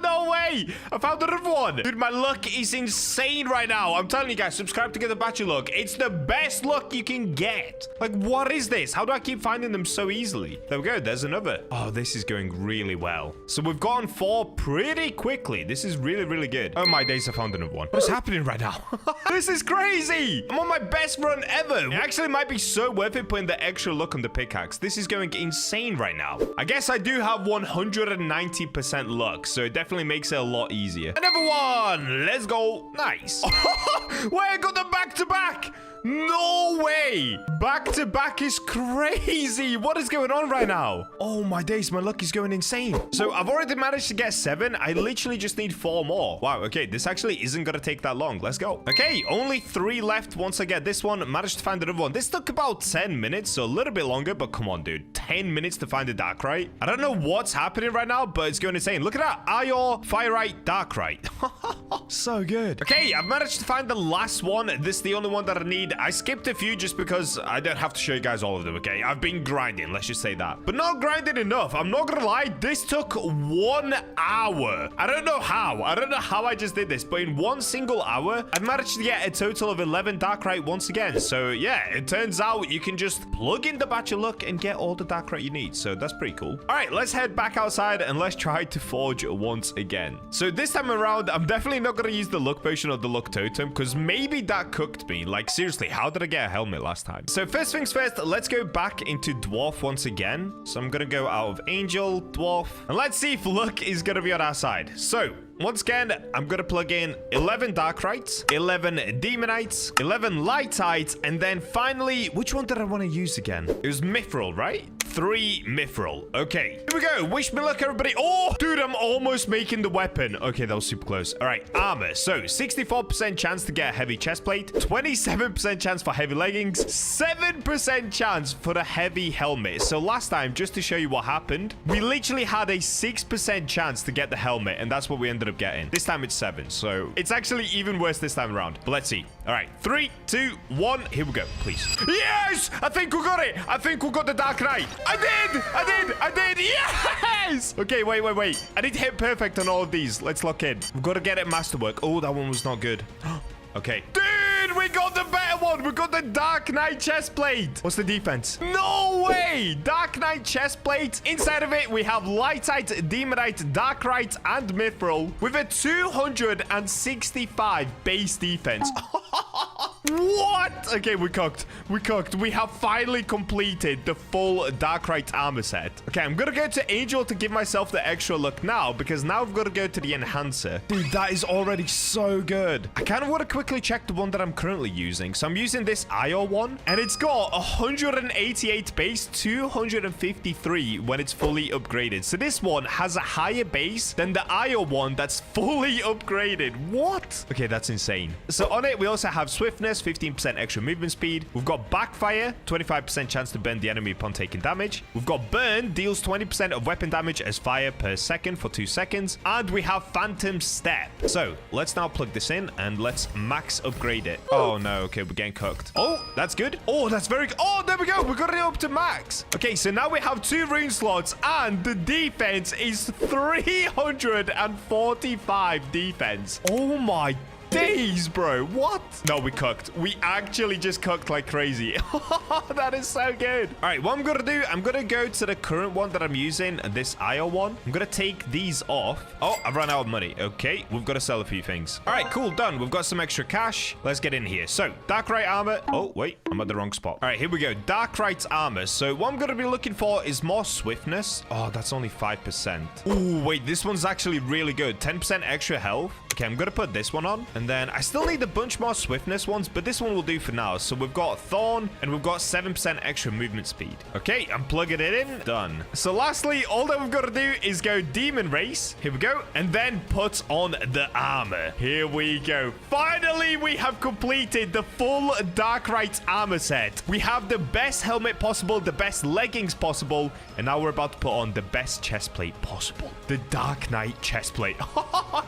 Speaker 1: No way! I found another one. Dude, my luck is insane right now. I'm telling you guys, subscribe to get the Bacha luck. It's the best luck you can get. Like, what is this? How do I keep finding them so easily? There we go. There's another. Oh, this is going really well. So we've gotten 4 pretty quickly. This is really, really good. Oh my days, I found another one. What's happening right now? This is crazy. I'm on my best run ever. It actually might be so worth it putting the extra luck on the pickaxe. This is going insane right now. I guess I do have 190% luck, so it definitely makes it a lot easier. Another one. Let's go. Nice. Wait, I got them back to back. No way. Back to back is crazy. What is going on right now? Oh my days, my luck is going insane. So I've already managed to get 7. I literally just need 4 more. Wow, okay, this actually isn't gonna take that long. Let's go. Okay, only 3 left. Once I get this one, managed to find another one. This took about 10 minutes, so a little bit longer, but come on, dude. 10 minutes to find a darkrai. I don't know what's happening right now, but it's going insane. Look at that. Ayor Firite Darkrai. So good. Okay, I've managed to find the last one. This is the only one that I need. I skipped a few just because I don't have to show you guys all of them, okay? I've been grinding, let's just say that. But not grinding enough. I'm not gonna lie, this took 1 hour. I don't know how. I don't know how I just did this, but in 1 single hour, I've managed to get a total of 11 darkrai once again. So yeah, it turns out you can just plug in the Bacha luck and get all the darkrai you need. So that's pretty cool. All right, let's head back outside and let's try to forge once again. So this time around, I'm definitely not gonna use the luck potion or the luck totem because maybe that cooked me. Like seriously, Seriously, how did I get a helmet last time? So first things first, let's go back into dwarf once again. So I'm gonna go out of angel, dwarf, and let's see if luck is gonna be on our side. So once again, I'm gonna plug in 11 Darkrites, 11 Demonites, 11 Lightites, and then finally, which one did I want to use again? It was Mithril, right? 3 Mithril. Okay, here we go. Wish me luck, everybody. Oh, dude, I'm almost making the weapon. Okay, that was super close. All right, armor. So 64% chance to get a heavy chest plate, 27% chance for heavy leggings, 7% chance for the heavy helmet. So last time, just to show you what happened, we literally had a 6% chance to get the helmet, and that's what we ended up getting. This time it's 7, so it's actually even worse this time around. But let's see. All right, 3, 2, 1. Here we go, please. Yes! I think we got it. I think we got the Dark Knight. I did. Yes! Okay, wait. I need to hit perfect on all of these. Let's lock in. We've got to get it masterwork. Oh, that one was not good. Okay. Dude, we got the better one. We got the Dark Knight chest plate. What's the defense? No way. Dark Knight chest plate. Inside of it, we have Lightite, Demonite, Darkrite, and Mithril with a 265 base defense. What? Okay, we cooked. We have finally completed the full Darkrite armor set. Okay, I'm gonna go to Angel to give myself the extra look now, because now I've got to go to the Enhancer. Dude, that is already so good. I kind of want to quickly check the one that I'm currently using. So I'm using this IO one, and it's got 188 base, 253 when it's fully upgraded. So this one has a higher base than the IO one that's fully upgraded. What? Okay, that's insane. So on it, we also have Swiftness, 15% extra movement speed. We've got Backfire, 25% chance to burn the enemy upon taking damage. We've got Burn, deals 20% of weapon damage as fire per second for 2 seconds. And we have Phantom Step. So let's now plug this in and let's max upgrade it. Oh no, okay, we're getting cooked. Oh, that's good. Oh, that's very good. Oh, there we go. We got it up to max. Okay, so now we have 2 rune slots and the defense is 345 defense. Oh my days, bro. What? No, we cooked. We actually just cooked like crazy. That is so good. All right, what I'm gonna do, I'm gonna go to the current one that I'm using, this IO one. I'm gonna take these off. Oh, I've run out of money. Okay, we've got to sell a few things. All right, cool, done. We've got some extra cash. Let's get in here. So Darkrite armor. Oh wait, I'm at the wrong spot. All right, here we go. Darkrite armor. So what I'm gonna be looking for is more swiftness. Oh, that's only 5%. Oh wait, this one's actually really good. 10% extra health. Okay, I'm gonna put this one on, and then I still need a bunch more swiftness ones, but this one will do for now. So we've got Thorn, and we've got 7% extra movement speed. Okay, I'm plugging it in. Done. So lastly, all that we've got to do is go Demon Race. Here we go. And then put on the armor. Here we go. Finally, we have completed the full Darkrite armor set. We have the best helmet possible, the best leggings possible, and now we're about to put on the best chest plate possible. The Dark Knight chest plate.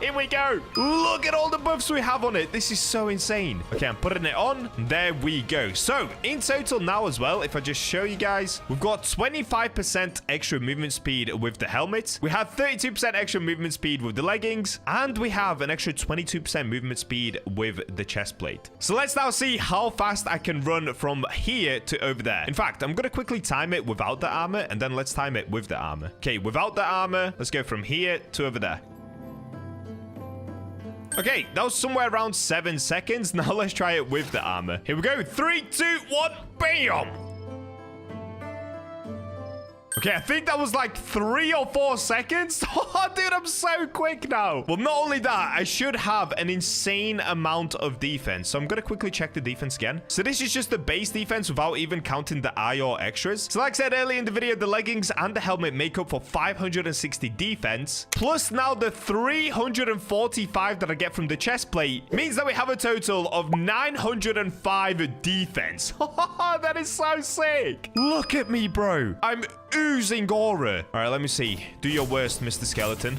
Speaker 1: Here we go. Look at all the buffs we have on it. This is so insane. Okay, I'm putting it on. There we go. So in total now as well, if I just show you guys, we've got 25% extra movement speed with the helmet. We have 32% extra movement speed with the leggings, and we have an extra 22% movement speed with the chest plate. So let's now see how fast I can run from here to over there. In fact, I'm going to quickly time it without the armor, and then let's time it with the armor. Okay, without the armor, let's go from here to over there. Okay, that was somewhere around 7 seconds. Now let's try it with the armor. Here we go. 3, 2, 1, bam! Okay, I think that was like 3 or 4 seconds. Oh, dude, I'm so quick now. Well, not only that, I should have an insane amount of defense. So I'm going to quickly check the defense again. So this is just the base defense without even counting the IO extras. So like I said earlier in the video, the leggings and the helmet make up for 560 defense. Plus now the 345 that I get from the chest plate means that we have a total of 905 defense. That is so sick. Look at me, bro. I'm oozing aura. All right, let me see. Do your worst, Mr. Skeleton.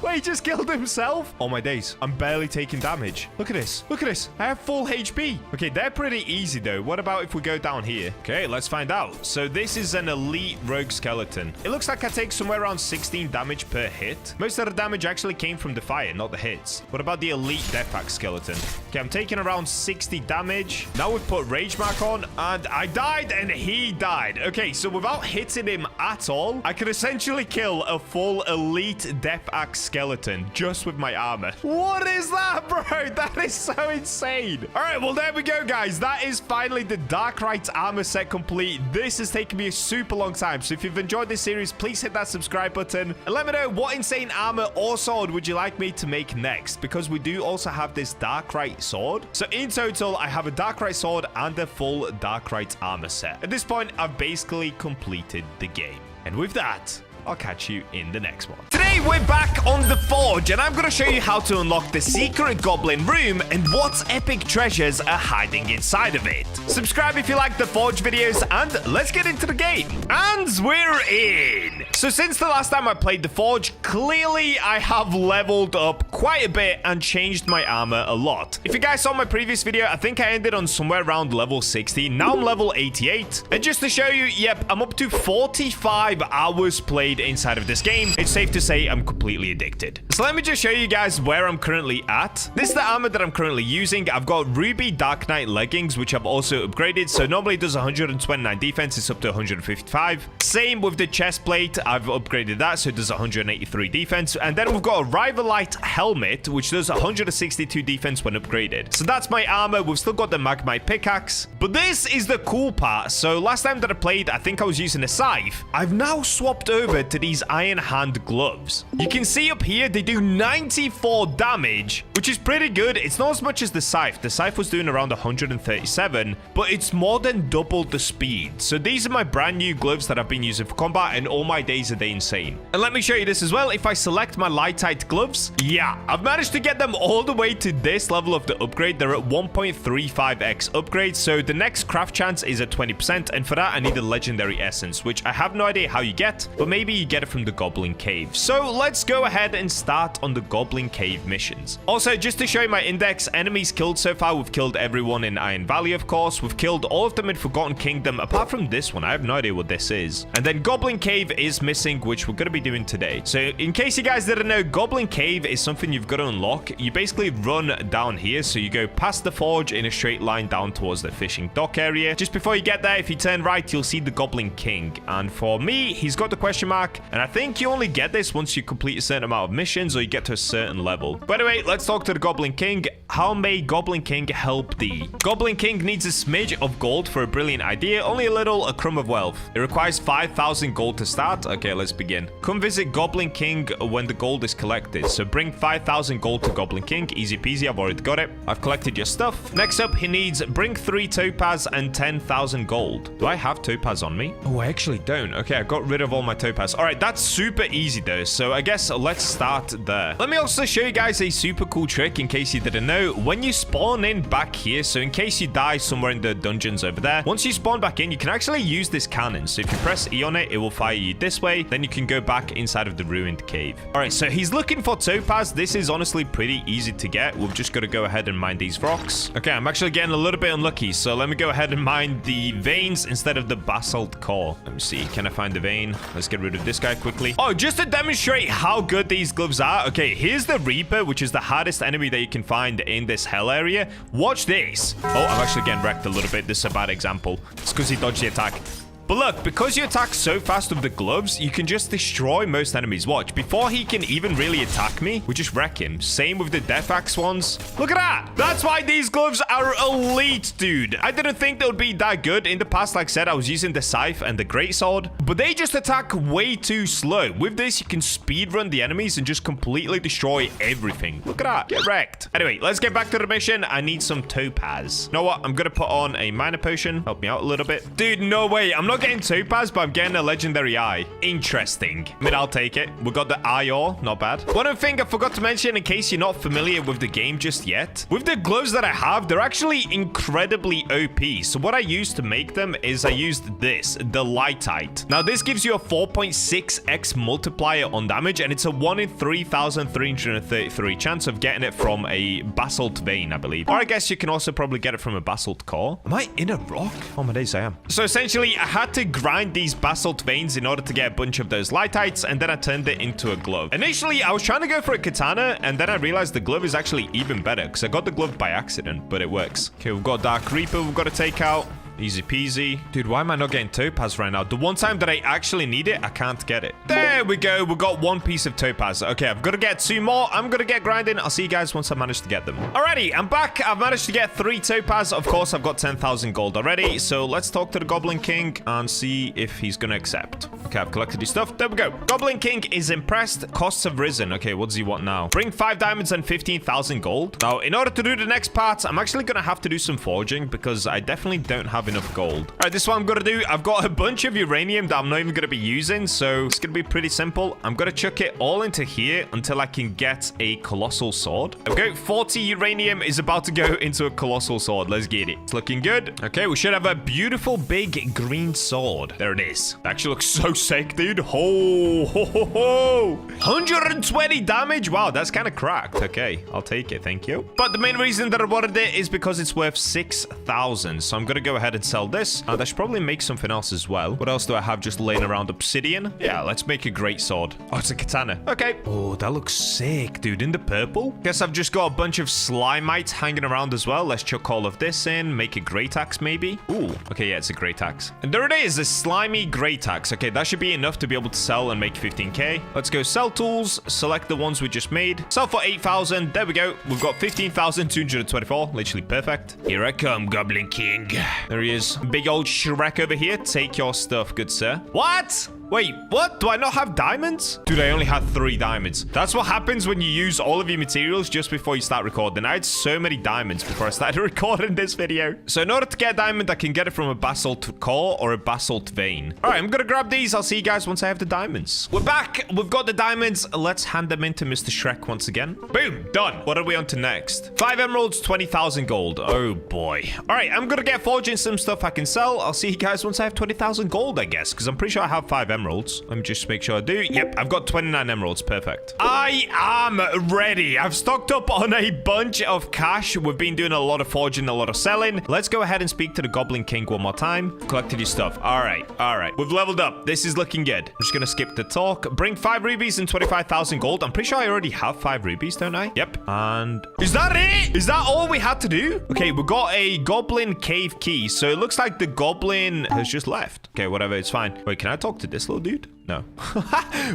Speaker 1: Wait, he just killed himself? Oh my days. I'm barely taking damage. Look at this. Look at this. I have full HP. Okay, they're pretty easy though. What about if we go down here? Okay, let's find out. So this is an elite rogue skeleton. It looks like I take somewhere around 16 damage per hit. Most of the damage actually came from the fire, not the hits. What about the elite death axe skeleton? Okay, I'm taking around 60 damage. Now we've put rage mark on, and I died and he died. Okay, so without hitting him at all, I could essentially kill a full elite death axe skeleton just with my armor. What is that, bro? That is so insane. All right, well, there we go, guys. That is finally the Dark Rites armor set complete. This has taken me a super long time. So if you've enjoyed this series, please hit that subscribe button and let me know what insane armor or sword would you like me to make next, because we do also have this Dark Rite sword. So in total, I have a Dark Rite sword and a full Dark Rite armor set. At this point, I've basically completed the game. And with that, I'll catch you in the next one. Today, we're back on the Forge, and I'm going to show you how to unlock the secret Goblin room and what epic treasures are hiding inside of it. Subscribe if you like the Forge videos, and let's get into the game. And we're in. So since the last time I played the Forge, clearly I have leveled up quite a bit and changed my armor a lot. If you guys saw my previous video, I think I ended on somewhere around level 60. Now I'm level 88. And just to show you, yep, I'm up to 45 hours played inside of this game. It's safe to say I'm completely addicted. So let me just show you guys where I'm currently at. This is the armor that I'm currently using. I've got Ruby Dark Knight leggings, which I've also upgraded. So normally it does 129 defense. It's up to 155. Same with the chest plate. I've upgraded that, so it does 183 defense. And then we've got a Rivalite helmet, which does 162 defense when upgraded. So that's my armor. We've still got the Magmite pickaxe. But this is the cool part. So last time that I played, I think I was using a scythe. I've now swapped over to these iron hand gloves. You can see up here, they do 94 damage, which is pretty good. It's not as much as the scythe. The scythe was doing around 137, but it's more than double the speed. So these are my brand new gloves that I've been using for combat, and all my days are they insane. And let me show you this as well. If I select my lightite gloves, yeah, I've managed to get them all the way to this level of the upgrade. They're at 1.35x upgrade, so the next craft chance is at 20%, and for that I need a legendary essence, which I have no idea how you get, but maybe you get it from the Goblin Cave. So let's go ahead and start on the Goblin Cave missions. Also, just to show you my index, enemies killed so far, we've killed everyone in Iron Valley, of course. We've killed all of them in Forgotten Kingdom, apart from this one. I have no idea what this is. And then Goblin Cave is missing, which we're going to be doing today. So in case you guys didn't know, Goblin Cave is something you've got to unlock. You basically run down here. So you go past the Forge in a straight line down towards the fishing dock area. Just before you get there, if you turn right, you'll see the Goblin King. And for me, he's got the question mark. And I think you only get this once you complete a certain amount of missions or you get to a certain level. By the way, let's talk to the Goblin King. How may Goblin King help thee? Goblin King needs a smidge of gold for a brilliant idea. Only a little, a crumb of wealth. It requires 5,000 gold to start. Okay, let's begin. Come visit Goblin King when the gold is collected. So bring 5,000 gold to Goblin King. Easy peasy, I've already got it. I've collected your stuff. Next up, he needs bring 3 topaz and 10,000 gold. Do I have topaz on me? Oh, I actually don't. Okay, I got rid of all my topaz. All right, that's super easy though, so I guess let's start there. Let me also show you guys a super cool trick in case you didn't know. When you spawn in back here, so in case you die somewhere in the dungeons over there, once you spawn back in, you can actually use this cannon. So if you press E on it, it will fire you this way, then you can go back inside of the ruined cave. All right, so he's looking for topaz. This is honestly pretty easy to get. We've just got to go ahead and mine these rocks. Okay, I'm actually getting a little bit unlucky, so let me go ahead and mine the veins instead of the basalt core. Let me see, can I find the vein? Let's get rid of this guy quickly. Oh, just to demonstrate how good these gloves are. Okay, here's the Reaper, which is the hardest enemy that you can find in this hell area. Watch this. Oh, I'm actually getting wrecked a little bit. This is a bad example. It's because he dodged the attack. But look, because you attack so fast with the gloves, you can just destroy most enemies. Watch, before he can even really attack me, we just wreck him. Same with the Death Axe ones. Look at that. That's why these gloves are elite, dude. I didn't think they would be that good. In the past, like I said, I was using the Scythe and the Greatsword, but they just attack way too slow. With this, you can speedrun the enemies and just completely destroy everything. Look at that. Get wrecked. Anyway, let's get back to the mission. I need some topaz. You know what? I'm going to put on a minor potion. Help me out a little bit. Dude, no way. I'm not getting topaz, but I'm getting a legendary eye. Interesting. I mean, I'll take it. We got the eye ore. Not bad. One thing I forgot to mention, in case you're not familiar with the game just yet, with the gloves that I have, they're actually incredibly OP. So what I used to make them is I used this, the lightite. Now, this gives you a 4.6x multiplier on damage, and it's a 1 in 3,333 chance of getting it from a basalt vein, I believe. Or I guess you can also probably get it from a basalt core. Am I in a rock? Oh my days, I am. So essentially, I had to grind these basalt veins in order to get a bunch of those lightites, and then I turned it into a glove. Initially, I was trying to go for a katana, and then I realized the glove is actually even better, because I got the glove by accident, but it works. Okay, we've got Dark Reaper we've got to take out. Easy peasy. Dude, why am I not getting topaz right now? The one time that I actually need it, I can't get it. There we go. We got one piece of topaz. Okay, I've got to get 2 more. I'm going to get grinding. I'll see you guys once I manage to get them. Alrighty, I'm back. I've managed to get 3 topaz. Of course, I've got 10,000 gold already. So let's talk to the Goblin King and see if he's going to accept. Okay, I've collected his stuff. There we go. Goblin King is impressed. Costs have risen. Okay, what does he want now? Bring 5 diamonds and 15,000 gold. Now, in order to do the next part, I'm actually going to have to do some foraging because I definitely don't have enough gold. All right, this is what I'm going to do. I've got a bunch of uranium that I'm not even going to be using, so it's going to be pretty simple. I'm going to chuck it all into here until I can get a colossal sword. Okay, 40 uranium is about to go into a colossal sword. Let's get it. It's looking good. Okay, we should have a beautiful big green sword. There it is. It actually looks so sick, dude. Ho, ho, ho, ho. 120 damage. Wow, that's kind of cracked. Okay, I'll take it. Thank you. But the main reason that I wanted it is because it's worth 6,000. So I'm going to go ahead and sell this. And I should probably make something else as well. What else do I have just laying around? Obsidian? Yeah, let's make a great sword. Oh, it's a katana. Okay. Oh, that looks sick, dude. In the purple. Guess I've just got a bunch of slimite hanging around as well. Let's chuck all of this in. Make a great axe, maybe. Ooh. Okay, yeah, it's a great axe. And there it is, a slimy great axe. Okay, that should be enough to be able to sell and make 15k. Let's go sell tools. Select the ones we just made. Sell for 8,000. There we go. We've got 15,224. Literally perfect. Here I come, Goblin King. There he is. Big old Shrek over here. Take your stuff, good sir. What? Wait, what? Do I not have diamonds? Dude, I only had 3 diamonds. That's what happens when you use all of your materials just before you start recording. I had so many diamonds before I started recording this video. So in order to get a diamond, I can get it from a basalt core or a basalt vein. All right, I'm gonna grab these. I'll see you guys once I have the diamonds. We're back. We've got the diamonds. Let's hand them in to Mr. Shrek once again. Boom, done. What are we on to next? 5 emeralds, 20,000 gold. Oh boy. All right, I'm gonna get forging some stuff I can sell. I'll see you guys once I have 20,000 gold, I guess, because I'm pretty sure I have 5 emeralds. Let me just make sure I do. Yep, I've got 29 emeralds. Perfect. I am ready. I've stocked up on a bunch of cash. We've been doing a lot of forging, a lot of selling. Let's go ahead and speak to the Goblin King one more time. Collected your stuff. All right. All right. We've leveled up. This is looking good. I'm just going to skip the talk. Bring 5 rubies and 25,000 gold. I'm pretty sure I already have 5 rubies, don't I? Yep. And is that it? Is that all we had to do? Okay, we got a Goblin cave key. So it looks like the Goblin has just left. Okay, whatever. It's fine. Wait, can I talk to this little dude? No.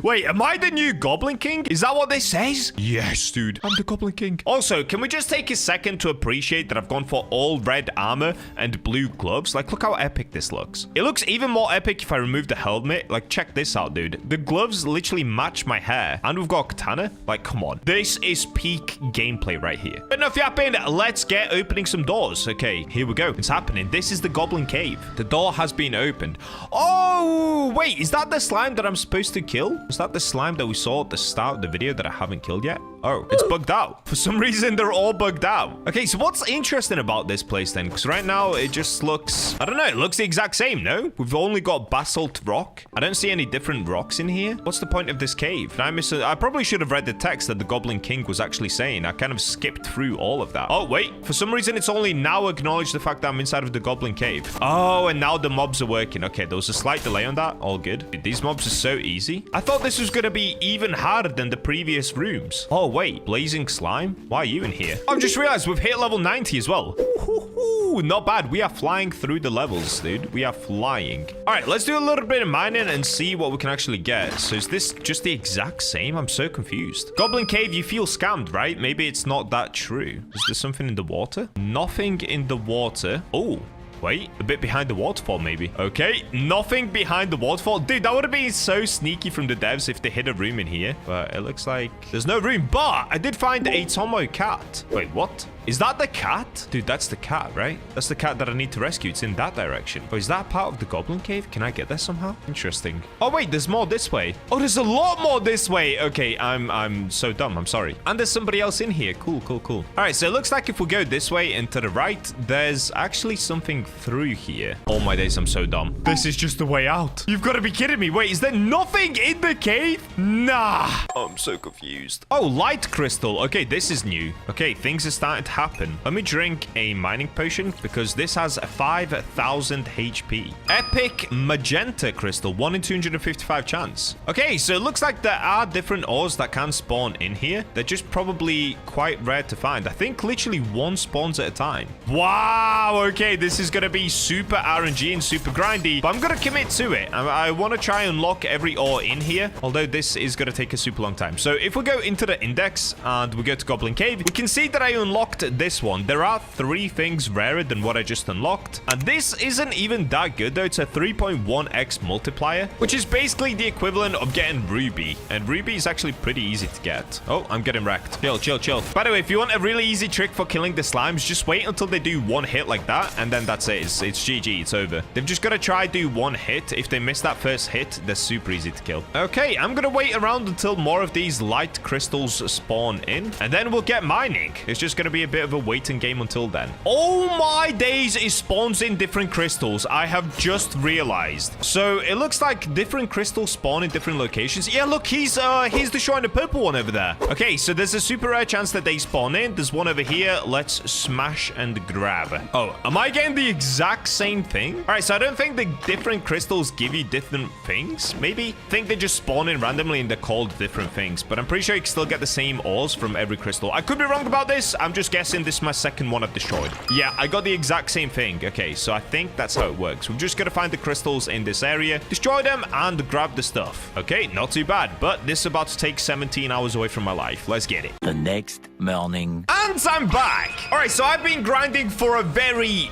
Speaker 1: Wait, am I the new Goblin King? Is that what this says? Yes, dude. I'm the Goblin King. Also, can we just take a second to appreciate that I've gone for all red armor and blue gloves? Like, look how epic this looks. It looks even more epic if I remove the helmet. Like, check this out, dude. The gloves literally match my hair. And we've got a katana. Like, come on. This is peak gameplay right here. But enough yapping. Let's get opening some doors. Okay, here we go. It's happening. This is the Goblin Cave. The door has been opened. Oh, wait. Is that the slime that I'm supposed to kill? Was that the slime that we saw at the start of the video that I haven't killed yet? Oh, it's bugged out. For some reason, they're all bugged out. Okay, so what's interesting about this place then? Because right now, it just looks... I don't know. It looks the exact same, no? We've only got basalt rock. I don't see any different rocks in here. What's the point of this cave? Did I miss it? I probably should have read the text that the Goblin King was actually saying. I kind of skipped through all of that. Oh, wait. For some reason, it's only now acknowledged the fact that I'm inside of the Goblin Cave. Oh, and now the mobs are working. Okay, there was a slight delay on that. All good. Dude, these mobs are so easy. I thought this was going to be even harder than the previous rooms. Oh, wait. Blazing slime? Why are you in here? I've just realized we've hit level 90 as well. Ooh, not bad. We are flying through the levels, dude. We are flying. All right, let's do a little bit of mining and see what we can actually get. So is this just the exact same? I'm so confused. Goblin Cave, you feel scammed, right? Maybe it's not that true. Is there something in the water? Nothing in the water. Oh. Wait, a bit behind the waterfall, maybe. Okay, nothing behind the waterfall. Dude, that would have been so sneaky from the devs if they hid a room in here. But it looks like there's no room. But I did find a Tomo cat. Wait, what? Is that the cat? Dude, that's the cat, right? That's the cat that I need to rescue. It's in that direction. Oh, is that part of the Goblin Cave? Can I get there somehow? Interesting. Oh, wait, there's more this way. Oh, there's a lot more this way. Okay, I'm so dumb. I'm sorry. And there's somebody else in here. Cool, cool, cool. All right, so it looks like if we go this way and to the right, there's actually something through here. Oh my days, I'm so dumb. This is just the way out. You've got to be kidding me. Wait, is there nothing in the cave? Nah. I'm so confused. Oh, light crystal. Okay, this is new. Okay, things are starting to happen. Let me drink a mining potion because this has 5,000 HP. Epic magenta crystal, 1 in 255 chance. Okay, so it looks like there are different ores that can spawn in here. They're just probably quite rare to find. I think literally one spawns at a time. Wow, okay, this is going to be super RNG and super grindy, but I'm going to commit to it. I want to try and unlock every ore in here, although this is going to take a super long time. So if we go into the index and we go to Goblin Cave, we can see that I unlocked this one. There are 3 things rarer than what I just unlocked, and this isn't even that good though. It's a 3.1x multiplier, which is basically the equivalent of getting ruby, and ruby is actually pretty easy to get. Oh, I'm getting wrecked. Chill. By the way, if you want a really easy trick for killing the slimes, just wait until they do 1 hit like that, and then that's it. It's GG. It's over. They've just got to try do 1 hit. If they miss that first hit, they're super easy to kill. Okay, I'm gonna wait around until more of these light crystals spawn in, and then we'll get mining. It's just gonna be a bit of a waiting game until then. Oh my days, it spawns in different crystals. I have just realized. So it looks like different crystals spawn in different locations. Yeah, look, he's destroying the purple one over there. Okay, so there's a super rare chance that they spawn in. There's one over here. Let's smash and grab. Oh, am I getting the exact same thing? All right, so I don't think the different crystals give you different things. Maybe I think they just spawn in randomly and they're called different things, but I'm pretty sure you can still get the same ores from every crystal. I could be wrong about this. I'm just guessing. This is my second one I've destroyed. Yeah, I got the exact same thing. Okay, so I think that's how it works. We've just got to find the crystals in this area, destroy them, and grab the stuff. Okay, not too bad, but this is about to take 17 hours away from my life. Let's get it.
Speaker 2: The next morning.
Speaker 1: And I'm back. All right, so I've been grinding for a very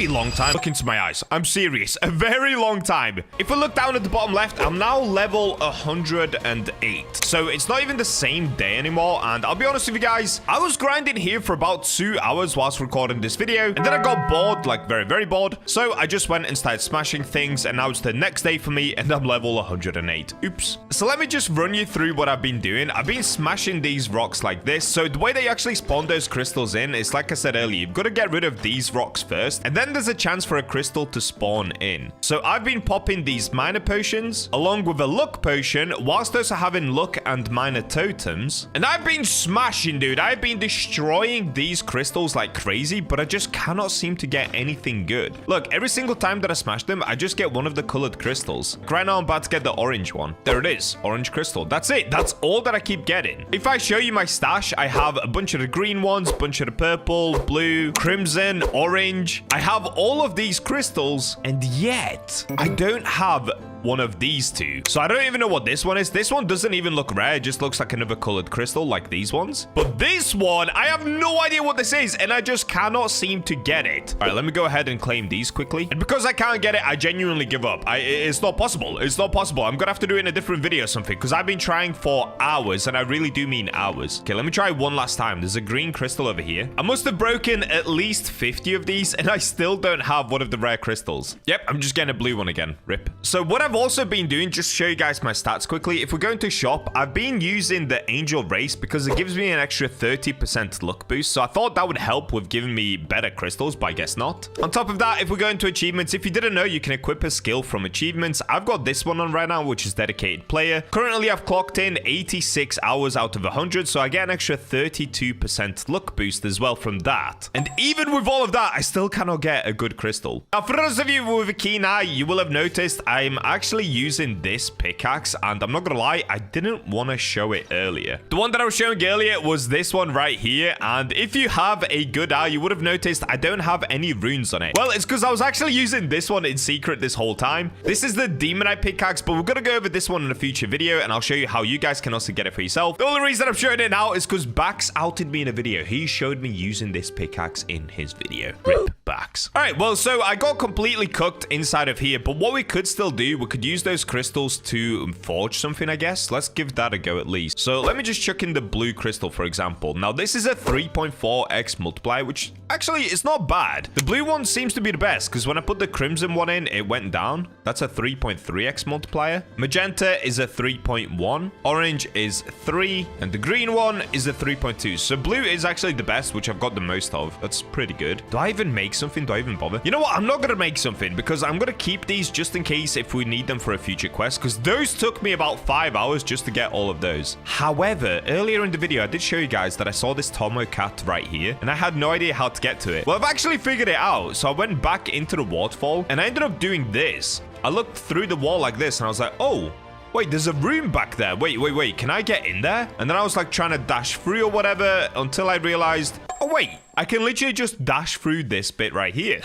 Speaker 1: long time. Look into my eyes. I'm serious. A very long time. If we look down at the bottom left, I'm now level 108. So it's not even the same day anymore. And I'll be honest with you guys, I was grinding here for about 2 hours whilst recording this video. And then I got bored, like very bored. So I just went and started smashing things. And now it's the next day for me and I'm level 108. Oops. So let me just run you through what I've been doing. I've been smashing these rocks like this. So the way they actually spawn those crystals in is, like I said earlier, you've got to get rid of these rocks first. And then there's a chance for a crystal to spawn in. So I've been popping these minor potions along with a luck potion whilst also having luck and minor totems. And I've been smashing, dude. I've been destroying these crystals like crazy, but I just cannot seem to get anything good. Look, every single time that I smash them, I just get one of the colored crystals. Right now, I'm about to get the orange one. There it is. Orange crystal. That's it. That's all that I keep getting. If I show you my stash, I have a bunch of the green ones, bunch of the purple, blue, crimson, orange. I have all of these crystals, and yet I don't have one of these two. So I don't even know what this one is. This one doesn't even look rare. It just looks like another colored crystal like these ones. But this one, I have no idea what this is, and I just cannot seem to get it. All right, let me go ahead and claim these quickly. And because I can't get it, I genuinely give up. It's not possible. It's not possible. I'm gonna have to do it in a different video or something, because I've been trying for hours, and I really do mean hours. Okay, let me try one last time. There's a green crystal over here. I must have broken at least 50 of these, and I still don't have one of the rare crystals. Yep, I'm just getting a blue one again. Rip. So what I've also been doing, just to show you guys my stats quickly, if we're going to shop, I've been using the angel race because it gives me an extra 30% luck boost. So I thought that would help with giving me better crystals, but I guess not. On top of that, if we go into achievements, if you didn't know, you can equip a skill from achievements. I've got this one on right now, which is dedicated player. Currently, I've clocked in 86 hours out of 100, so I get an extra 32% luck boost as well from that. And even with all of that, I still cannot get a good crystal. Now, for those of you with a keen eye, you will have noticed I'm actually using this pickaxe, and I'm not gonna lie, I didn't want to show it earlier. The one that I was showing earlier was this one right here, and if you have a good eye, you would have noticed I don't have any runes on it. Well, it's because I was actually using this one in secret this whole time. This is the Demonite pickaxe, but we're gonna go over this one in a future video, and I'll show you how you guys can also get it for yourself. The only reason I'm showing it now is because Bax outed me in a video. He showed me using this pickaxe in his video. Rip Bax. All right, well, so I got completely cooked inside of here, but what we could still do, we could use those crystals to forge something, I guess. Let's give that a go at least. So let me just chuck in the blue crystal, for example. Now, this is a 3.4x multiplier, which actually is not bad. The blue one seems to be the best because when I put the crimson one in, it went down. That's a 3.3x multiplier. Magenta is a 3.1. Orange is 3. And the green one is a 3.2. So blue is actually the best, which I've got the most of. That's pretty good. Do I even make something? Do I even bother? You know what? I'm not going to make something because I'm going to keep these just in case if we need need them for a future quest because those took me about 5 hours just to get all of those. However, earlier in the video, I did show you guys that I saw this Tomo cat right here, and I had no idea how to get to it. Well, I've actually figured it out. So I went back into the waterfall, and I ended up doing this. I looked through the wall like this, and I was like, oh, wait, there's a room back there. Wait, can I get in there? And then I was like trying to dash through or whatever until I realized, oh, wait, I can literally just dash through this bit right here.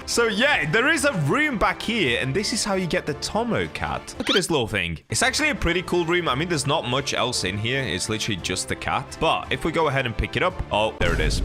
Speaker 1: So yeah, there is a room back here, and this is how you get the Tomo cat. Look at this little thing. It's actually a pretty cool room. I mean, there's not much else in here. It's literally just the cat. But if we go ahead and pick it up, oh, there it is.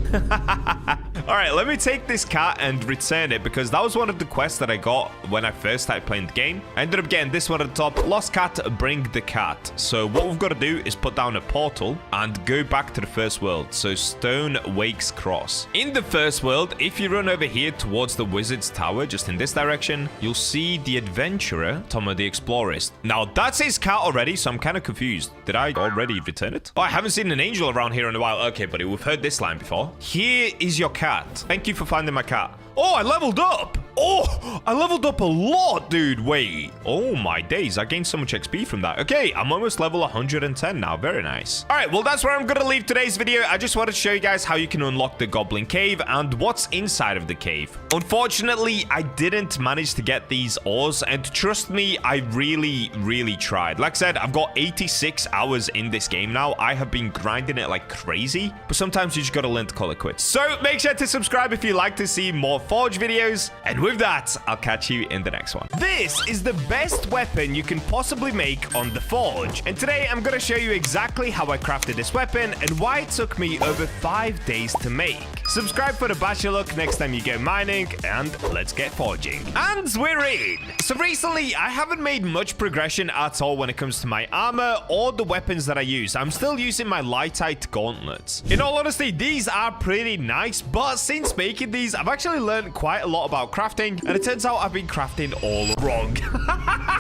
Speaker 1: All right, let me take this cat and return it because that was one of the quests that I got when I first started playing the game. I ended up getting this one at the top. Lost cat, bring the cat. So what we've got to do is put down a portal and go back to the first world. So Stone Wakes Cross. In the first world, if you run over here towards the Wizard's Tower, just in this direction, you'll see the adventurer, Tomo the Explorist. Now, that's his cat already, so I'm kind of confused. Did I already return it? Oh, I haven't seen an angel around here in a while. Okay, buddy, we've heard this line before. Here is your cat. Thank you for finding my cat. Oh, I leveled up. Oh, I leveled up a lot, dude. Wait. Oh, my days. I gained so much XP from that. Okay, I'm almost level 110 now. Very nice. All right, well, that's where I'm going to leave today's video. I just wanted to show you guys how you can unlock the Goblin Cave and what's inside of the cave. Unfortunately, I didn't manage to get these ores, and trust me, I really tried. Like I said, I've got 86 hours in this game now. I have been grinding it like crazy, but sometimes you just got to learn to call it quits. So make sure to subscribe if you like to see more Forge videos, and with that, I'll catch you in the next one. This is the best weapon you can possibly make on the Forge, and today I'm going to show you exactly how I crafted this weapon and why it took me over 5 days to make. Subscribe for the Bacha look next time you go mining, and let's get forging. And we're in! So recently, I haven't made much progression at all when it comes to my armor or the weapons that I use. I'm still using my lightite gauntlets. In all honesty, these are pretty nice, but since making these, I've actually learned quite a lot about crafting, and it turns out I've been crafting all wrong.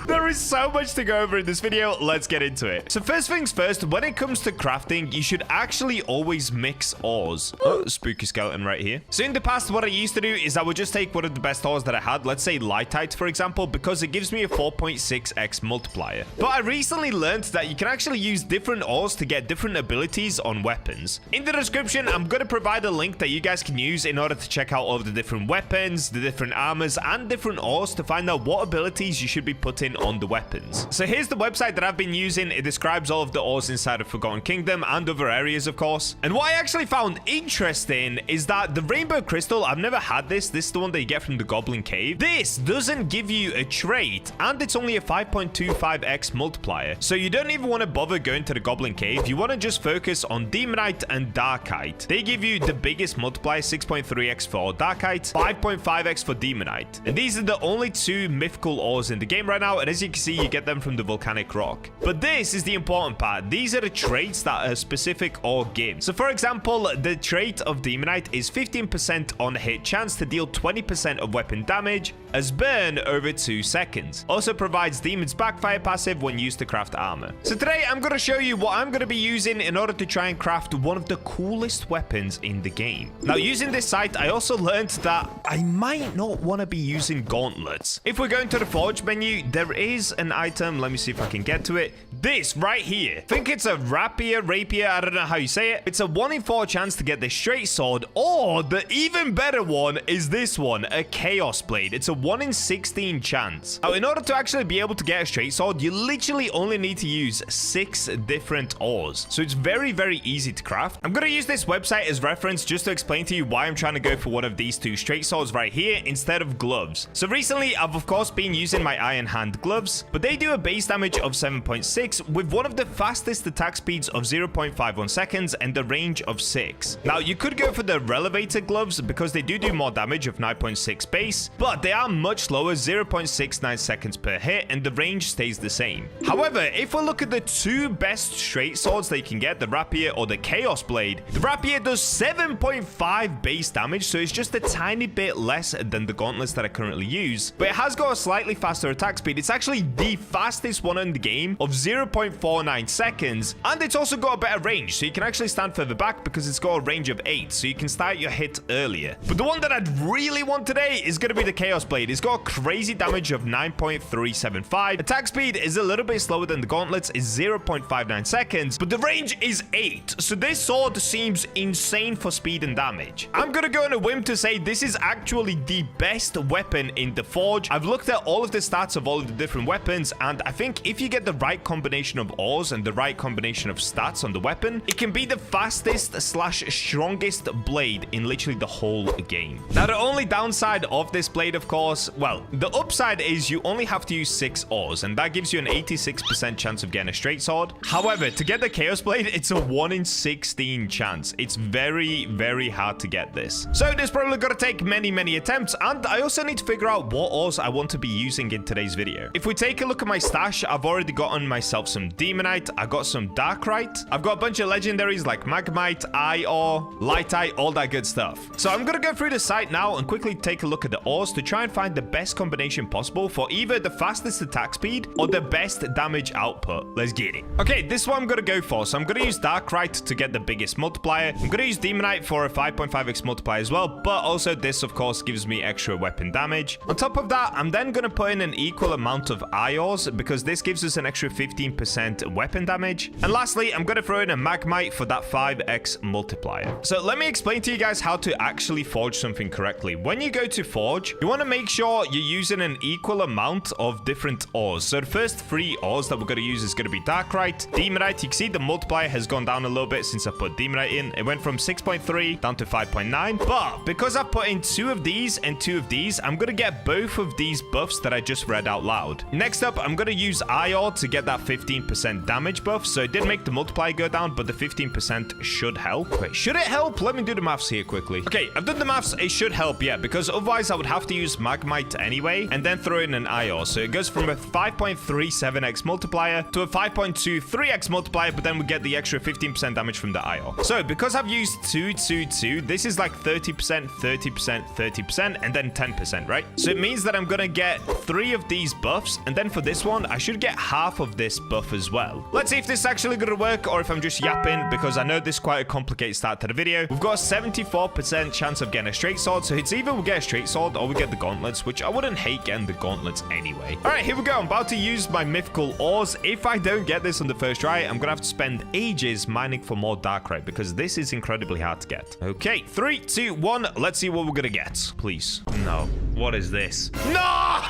Speaker 1: There is so much to go over in this video. Let's get into it. So first things first, when it comes to crafting, you should actually always mix ores. Oh, spooky skeleton right here. So in the past, what I used to do is I would just take one of the best ores that I had, let's say lightite, for example, because it gives me a 4.6x multiplier. But I recently learned that you can actually use different ores to get different abilities on weapons. In the description, I'm going to provide a link that you guys can use in order to check out all of the different weapons, the different armors, and different ores to find out what abilities you should be putting on the weapons. So here's the website that I've been using. It describes all of the ores inside of Forgotten Kingdom and other areas, of course. And what I actually found interesting is that the rainbow crystal, I've never had this. This is the one that you get from the Goblin Cave. This doesn't give you a trait, and it's only a 5.25x multiplier. So you don't even want to bother going to the Goblin Cave. You want to just focus on Demonite and Darkite. They give you the biggest multiplier, 6.3x for Darkite, 5.5x for Demonite. And these are the only two mythical ores in the game right now, and as you can see, you get them from the volcanic rock. But this is the important part. These are the traits that a specific ore gives. So for example, the trait of Demonite is 15% on hit chance to deal 20% of weapon damage as burn over 2 seconds. Also provides Demon's backfire passive when used to craft armor. So today I'm going to show you what I'm going to be using in order to try and craft one of the coolest weapons in the game. Now using this site, I also learned that I might not want to be using gauntlets. If we're going to the Forge menu, there is an item. Let me see if I can get to it. This right here. I think it's a rapier, I don't know how you say it. It's a 1 in 4 chance to get this straight sword, or the even better one is this one, a Chaos Blade. It's a 1 in 16 chance. Now, in order to actually be able to get a straight sword, you literally only need to use 6 different ores. So it's very easy to craft. I'm going to use this website as reference just to explain to you why I'm trying to go for one of these 2 straight swords right here instead of gloves. So recently, I've of course been using my Iron Hand gloves, but they do a base damage of 7.6 with one of the fastest attack speeds of 0.51 seconds and the range of 6. Now, you could go for the Relevator gloves because they do more damage of 9.6 base, but they are much slower, 0.69 seconds per hit, and the range stays the same. However, if we look at the 2 best straight swords that you can get, the Rapier or the Chaos Blade, the Rapier does 7.5 base damage, so it's just a tiny bit less than the gauntlets that I currently use, but it has got a slightly faster attack speed. It's actually the fastest one in the game of 0.49 seconds, and it's also got a better range, so you can actually stand further back because it's got a range of 8, so you can start your hit earlier. But the one that I'd really want today is going to be the Chaos Blade. blade. It's got a crazy damage of 9.375. Attack speed is a little bit slower than the gauntlets, is 0.59 seconds, but the range is 8. So this sword seems insane for speed and damage. I'm gonna go on a whim to say this is actually the best weapon in the Forge. I've looked at all of the stats of all of the different weapons, and I think if you get the right combination of ores and the right combination of stats on the weapon, it can be the fastest slash strongest blade in literally the whole game. Now, the only downside of this blade, of course, well, the upside is you only have to use 6 ores, and that gives you an 86% chance of getting a straight sword. However, to get the Chaos Blade, it's a 1 in 16 chance. It's very, very hard to get this. So this probably gonna take many attempts, and I also need to figure out what ores I want to be using in today's video. If we take a look at my stash, I've already gotten myself some Demonite, I got some Darkrite, I've got a bunch of legendaries like Magmite, Eye Ore, Light Eye, all that good stuff. So I'm gonna go through the site now and quickly take a look at the ores to try and find the best combination possible for either the fastest attack speed or the best damage output. Let's get it. Okay, this is what I'm gonna go for. So I'm gonna use Darkrite to get the biggest multiplier. I'm gonna use Demonite for a 5.5x multiplier as well, but also this, of course, gives me extra weapon damage. On top of that, I'm then gonna put in an equal amount of Eye Ores because this gives us an extra 15% weapon damage. And lastly, I'm gonna throw in a Magmite for that 5x multiplier. So let me explain to you guys how to actually forge something correctly. When you go to forge, you want to make sure you're using an equal amount of different ores. So the first 3 ores that we're going to use is going to be Darkrite, Demonite. You can see the multiplier has gone down a little bit since I put Demonite in. It went from 6.3 down to 5.9. But because I put in 2 of these and 2 of these, I'm going to get both of these buffs that I just read out loud. Next up, I'm going to use Eye Ore to get that 15% damage buff. So it did make the multiplier go down, but the 15% should help. Wait, should it help? Let me do the maths here quickly. Okay, I've done the maths. It should help, yeah, because otherwise I would have to use Magmite anyway and then throw in an Eye Ore. So it goes from a 5.37x multiplier to a 5.23x multiplier, but then we get the extra 15% damage from the Eye Ore. So because I've used 2, 2, 2, this is like 30%, 30%, 30%, and then 10%, right? So it means that I'm gonna get 3 of these buffs, and then for this one, I should get half of this buff as well. Let's see if this is actually gonna work or if I'm just yapping, because I know this is quite a complicated start to the video. We've got a 74% chance of getting a straight sword, so it's either we get a straight sword or we get the gauntlets, which I wouldn't hate getting the gauntlets anyway. All right, here we go. I'm about to use my mythical ores. If I don't get this on the first try, I'm gonna have to spend ages mining for more Darkrite because this is incredibly hard to get. Okay, 3, 2, 1. Let's see what we're gonna get. Please. No. What is this? No!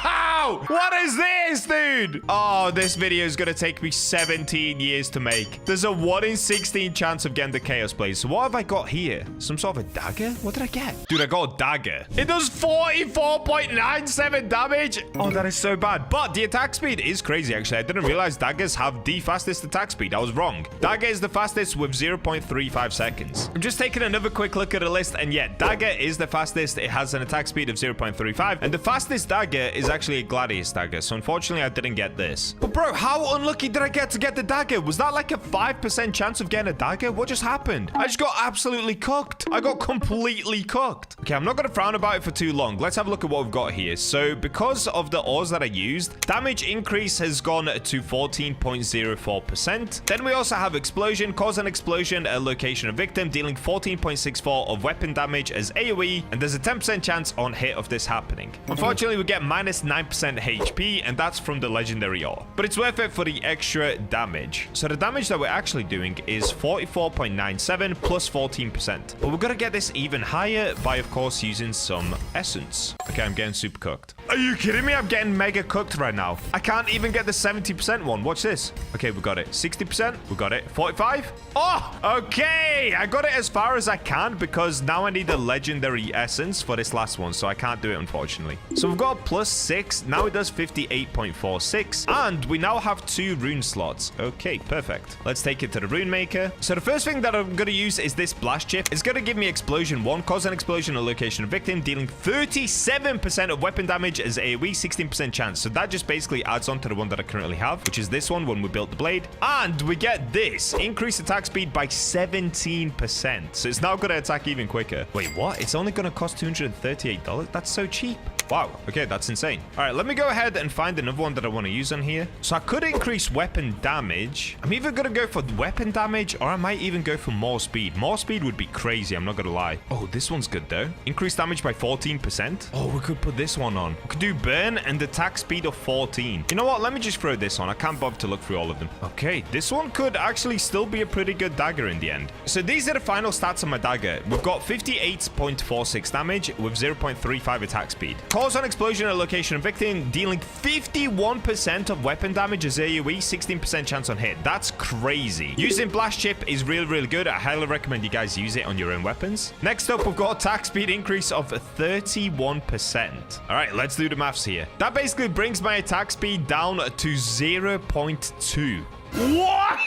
Speaker 1: What is this, dude? Oh, this video is gonna take me 17 years to make. There's a 1 in 16 chance of getting the Chaos Blade. So what have I got here? Some sort of a dagger? What did I get? Dude, I got a dagger. It does 44.97 damage. Oh, that is so bad. But the attack speed is crazy, actually. I didn't realize daggers have the fastest attack speed. I was wrong. Dagger is the fastest with 0.35 seconds. I'm just taking another quick look at the list, and yeah, dagger is the fastest. It has an attack speed of 0.35, and the fastest dagger is actually a Gladius dagger. So unfortunately, I didn't get this. But bro, how unlucky did I get to get the dagger? Was that like a 5% chance of getting a dagger? What just happened? I just got absolutely cooked. I got completely cooked. Okay, I'm not going to frown about it for too long. Let's have a look at what we've got here. So because of the ores that I used, damage increase has gone to 14.04%. Then we also have explosion, cause an explosion at a location of victim, dealing 14.64 of weapon damage as AoE, and there's a 10% chance on hit of this happening. Unfortunately, we get minus 9% HP, and that's from the legendary ore. But it's worth it for the extra damage. So the damage that we're actually doing is 44.97 plus 14%. But we're going to get this even higher by, of course, using some essence. Okay, I'm getting super cooked. Are you kidding me? I'm getting mega cooked right now. I can't even get the 70% one. Watch this. Okay, we got it. 60%. We got it. 45. Oh, okay. I got it as far as I can because now I need a legendary essence for this last one, so I can't do it, unfortunately. So we've got plus 6. Now it does 58.46. And we now have 2 rune slots. Okay, perfect. Let's take it to the rune maker. So the first thing that I'm going to use is this blast chip. It's going to give me explosion 1, cause an explosion at location of victim, dealing 37% of weapon damage as AoE, 16% chance. So that just basically adds on to the one that I currently have, which is this one when we built the blade. And we get this increased attack speed by 17%. So it's now going to attack even quicker. Wait, what? It's only going to cost $238? That's so cheap. Wow. Okay, that's insane. All right, let me go ahead and find another one that I want to use on here. So I could increase weapon damage. I'm either going to go for weapon damage or I might even go for more speed. More speed would be crazy. I'm not going to lie. Oh, this one's good though. Increase damage by 14%. Oh, we could put this one on. We could do burn and attack speed of 14. You know what? Let me just throw this on. I can't bother to look through all of them. Okay, this one could actually still be a pretty good dagger in the end. So these are the final stats on my dagger. We've got 58.46 damage with 0.35 attack speed. Cause on explosion at location of victim, dealing 51% of weapon damage as AoE, 16% chance on hit. That's crazy. Using blast chip is really, really good. I highly recommend you guys use it on your own weapons. Next up, we've got attack speed increase of 31%. All right, let's do the maths here. That basically brings my attack speed down to 0.2. What?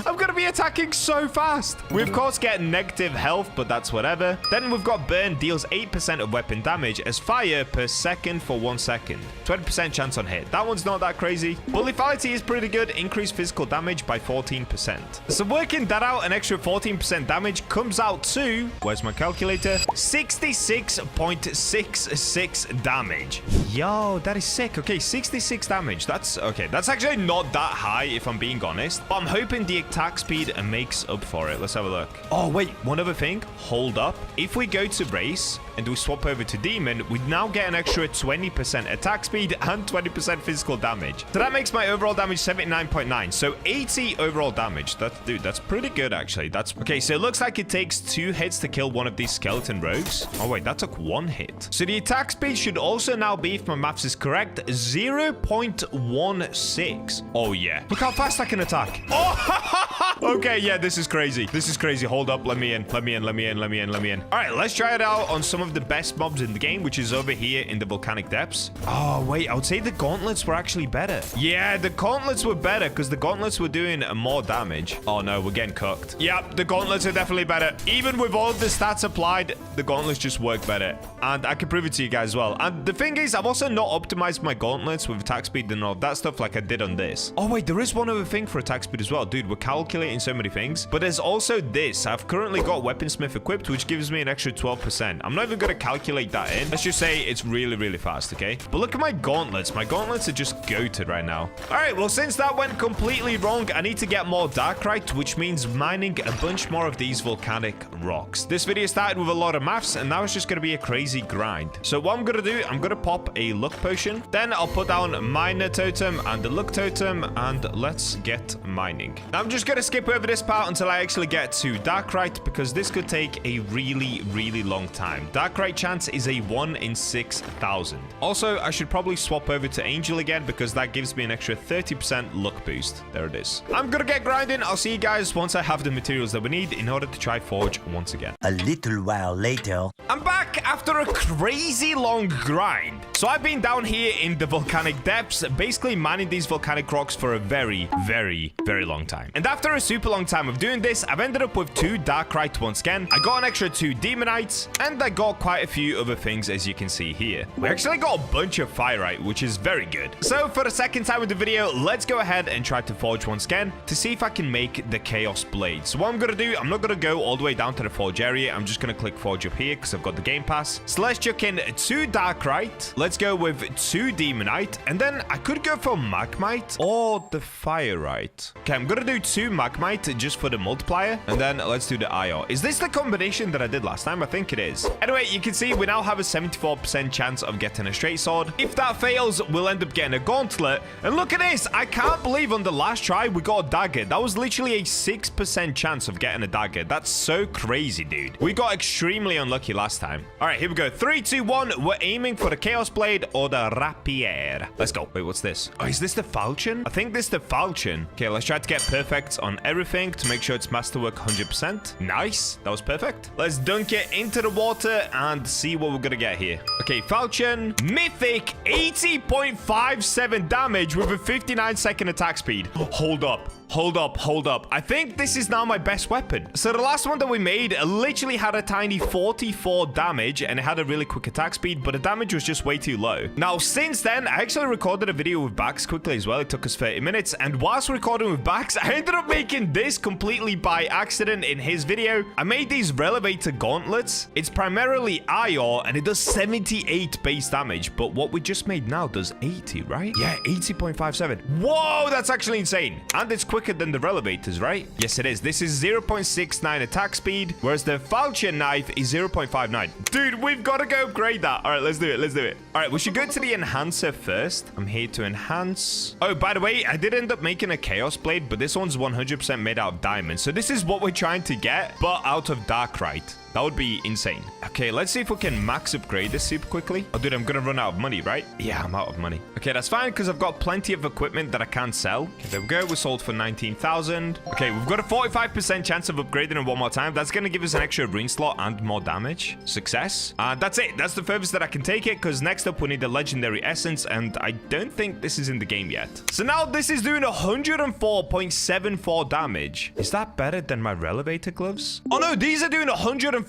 Speaker 1: I'm going to be attacking so fast. We, of course, get negative health, but that's whatever. Then we've got burn, deals 8% of weapon damage as fire per second for 1 second. 20% chance on hit. That one's not that crazy. But lethality is pretty good. Increased physical damage by 14%. So working that out, an extra 14% damage comes out to, where's my calculator? 66.66 damage. Yo, that is sick. Okay, 66 damage. That's okay. That's actually not that high if I'm being honest, but I'm hoping the attack speed makes up for it. Let's have a look. Oh wait, one other thing. Hold up. If we go to race and we swap over to demon, we now get an extra 20% attack speed and 20% physical damage. So that makes my overall damage 79.9. So 80 overall damage. That's pretty good actually. That's okay. So it looks like it takes 2 hits to kill one of these skeleton rogues. Oh wait, that took 1 hit. So the attack speed should also now be, if my maths is correct, 0.16. Oh yeah. Look how fast I can attack. Oh, okay, yeah, this is crazy. This is crazy. Hold up, let me in. All right, let's try it out on some of the best mobs in the game, which is over here in the volcanic depths. Oh, wait, I would say the gauntlets were actually better. Yeah, the gauntlets were better because the gauntlets were doing more damage. Oh no, we're getting cooked. Yep, the gauntlets are definitely better. Even with all the stats applied, the gauntlets just work better. And I can prove it to you guys as well. And the thing is, I've also not optimized my gauntlets with attack speed and all that stuff like I did on this. Oh wait, there is one other thing for attack speed as well. Dude, we're calculating so many things. But there's also this. I've currently got weaponsmith equipped, which gives me an extra 12%. I'm not even going to calculate that in. Let's just say it's really, really fast, okay? But look at my gauntlets. My gauntlets are just goated right now. All right, well, since that went completely wrong, I need to get more darkrite, which means mining a bunch more of these volcanic rocks. This video started with a lot of maths, and now it's just going to be a crazy grind. So what I'm going to do, I'm going to pop a luck potion. Then I'll put down miner totem and the luck totem, and let's get mining. I'm just going to skip over this part until I actually get to darkrite, because this could take a really, really long time. Darkrite chance is a 1 in 6,000. Also, I should probably swap over to angel again, because that gives me an extra 30% luck boost. There it is. I'm going to get grinding. I'll see you guys once I have the materials that we need in order to try forge once again.
Speaker 2: A little while later.
Speaker 1: I'm back after a crazy long grind. So I've been down here in the volcanic depths, basically mining these volcanic rocks for a very, very, very long time. And after a super long time of doing this, I've ended up with 2 darkrite once again. I got an extra 2 demonites, and I got quite a few other things, as you can see here. We actually got a bunch of firite, which is very good. So for the second time in the video, let's go ahead and try to forge once again to see if I can make the chaos blade. So what I'm going to do, I'm not going to go all the way down to the forge area. I'm just going to click forge up here because I've got the game pass. So let's chuck in 2 darkrite. Let's go with 2 demonite, and then I could go for magmite or the firite. Okay, I'm going to do 2 magmite just for the multiplier, and then let's do the IR. Is this the combination that I did last time? I think it is. Anyway, you can see we now have a 74% chance of getting a straight sword. If that fails, we'll end up getting a gauntlet. And look at this. I can't believe on the last try we got a dagger. That was literally a 6% chance of getting a dagger. That's so crazy, dude. We got extremely unlucky last time. All right, here we go. 3, 2, 1. We're aiming for the chaos blade or the rapier. Let's go. Wait, what's this? Oh, is this the falchion? I think this is the falchion. Okay, let's try to get perfect on everything to make sure it's masterwork 100%. Nice. That was perfect. Let's dunk it into the water and see what we're gonna get here. Okay, falchion. Mythic 80.57 damage with a 59-second attack speed. Hold up. Hold up. I think this is now my best weapon. So the last one that we made literally had a tiny 44 damage and it had a really quick attack speed, but the damage was just way too low. Now, since then, I actually recorded a video with Bax quickly as well. It took us 30 minutes. And whilst recording with Bax, I ended up making this completely by accident in his video. I made these Relevator Gauntlets. It's primarily IR and it does 78 base damage, but what we just made now does 80, right? Yeah, 80.57. Whoa, that's actually insane. And it's quicker than the Relevators, right? Yes, it is. This is 0.69 attack speed, whereas the Falchion knife is 0.59. Dude, we've got to go upgrade that. All right, let's do it. All right, we should go to the enhancer first. I'm here to enhance. Oh, by the way, I did end up making a Chaos Blade, but this one's 100% made out of diamonds. So this is what we're trying to get, but out of Darkrai. That would be insane. Okay, let's see if we can max upgrade this super quickly. Oh, dude, I'm gonna run out of money, right? Yeah, I'm out of money. Okay, that's fine because I've got plenty of equipment that I can sell. Okay, there we go. We sold for 19,000. Okay, we've got a 45% chance of upgrading it one more time. That's gonna give us an extra rune slot and more damage. Success. That's it. That's the furthest that I can take it because next up we need the legendary essence and I don't think this is in the game yet. So now this is doing 104.74 damage. Is that better than my Relevator gloves? Oh no, these are doing 105.41.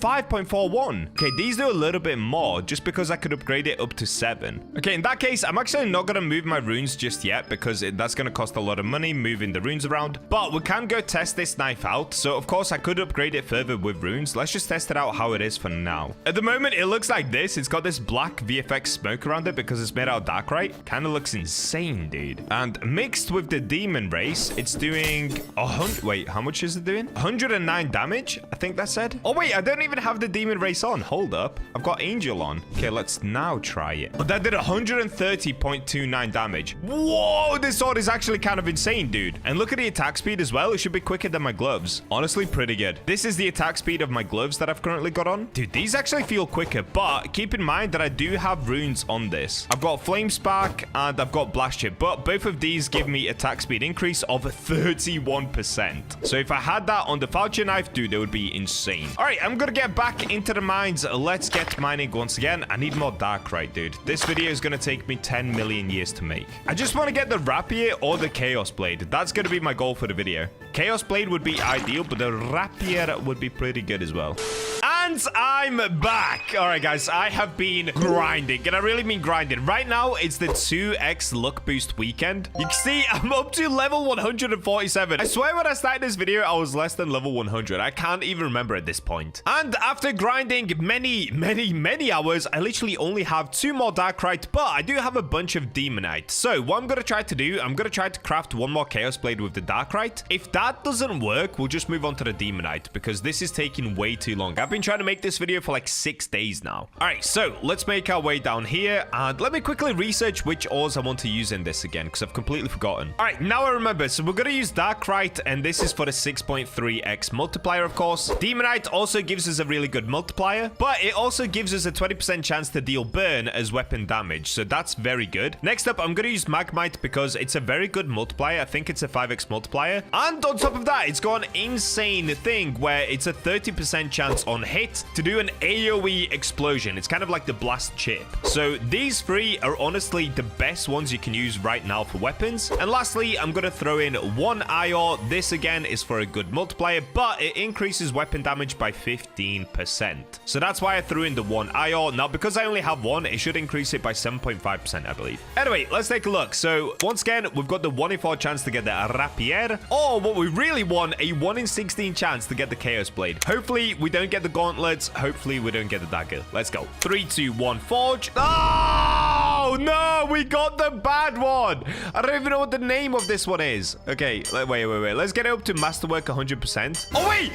Speaker 1: Okay, these do a little bit more just because I could upgrade it up to 7. Okay, in that case, I'm actually not going to move my runes just yet because that's going to cost a lot of money moving the runes around. But we can go test this knife out. So, of course, I could upgrade it further with runes. Let's just test it out how it is for now. At the moment, it looks like this. It's got this black VFX smoke around it because it's made out of Darkrai. Kind of looks insane, dude. And mixed with the demon race, it's doing 100... Wait, how much is it doing? 109 damage, I think that said. Oh, wait, I don't even have the demon race on. Hold up. I've got Angel on. Okay, let's now try it. But that did 130.29 damage. Whoa, this sword is actually kind of insane, dude. And look at the attack speed as well. It should be quicker than my gloves. Honestly, pretty good. This is the attack speed of my gloves that I've currently got on. Dude, these actually feel quicker, but keep in mind that I do have runes on this. I've got Flame Spark and I've got Blast Chip, but both of these give me attack speed increase of 31%. So if I had that on the Falchion knife, dude, it would be insane. All right, I'm gonna get back into the mines. Let's get mining once again. I need more Darkrai, dude. This video is gonna take me 10 million years to make. I just want to get the Rapier or the Chaos Blade. That's gonna be my goal for the video. Chaos Blade would be ideal, but the Rapier would be pretty good as well. And I'm back. All right, guys, I have been grinding, and I really mean grinding. Right now, it's the 2x luck boost weekend. You can see I'm up to level 147. I swear when I started this video, I was less than level 100. I can't even remember at this point. And after grinding many hours, I literally only have 2 more Darkrai, but I do have a bunch of Demonite. So what I'm going to try to do, I'm going to try to craft 1 more Chaos Blade with the Darkrai. If that doesn't work, we'll just move on to the Demonite because this is taking way too long. I've been trying to make this video for like 6 days now. All right, so let's make our way down here and let me quickly research which ores I want to use in this again because I've completely forgotten. All right, now I remember. So we're going to use Darkrai and this is for the 6.3x multiplier, of course. Demonite also gives us a really good multiplier, but it also gives us a 20% chance to deal burn as weapon damage. So that's very good. Next up, I'm going to use Magmite because it's a very good multiplier. I think it's a 5x multiplier. And on top of that, it's got an insane thing where it's a 30% chance on hit to do an AoE explosion. It's kind of like the blast chip. So these 3 are honestly the best ones you can use right now for weapons. And lastly, I'm going to throw in 1 IR. This again is for a good multiplier, but it increases weapon damage by 15%. So that's why I threw in the 1 IR. Now, because I only have 1, it should increase it by 7.5%, I believe. Anyway, let's take a look. So once again, we've got the 1 in 4 chance to get the Rapier, or what we really want, a 1 in 16 chance to get the Chaos Blade. Hopefully, we don't get the Gauntlets. Hopefully, we don't get the Dagger. Let's go. 3, 2, 1, Forge. Oh, no, we got the bad one. I don't even know what the name of this one is. Okay, wait. Let's get it up to Masterwork 100%. Oh, wait.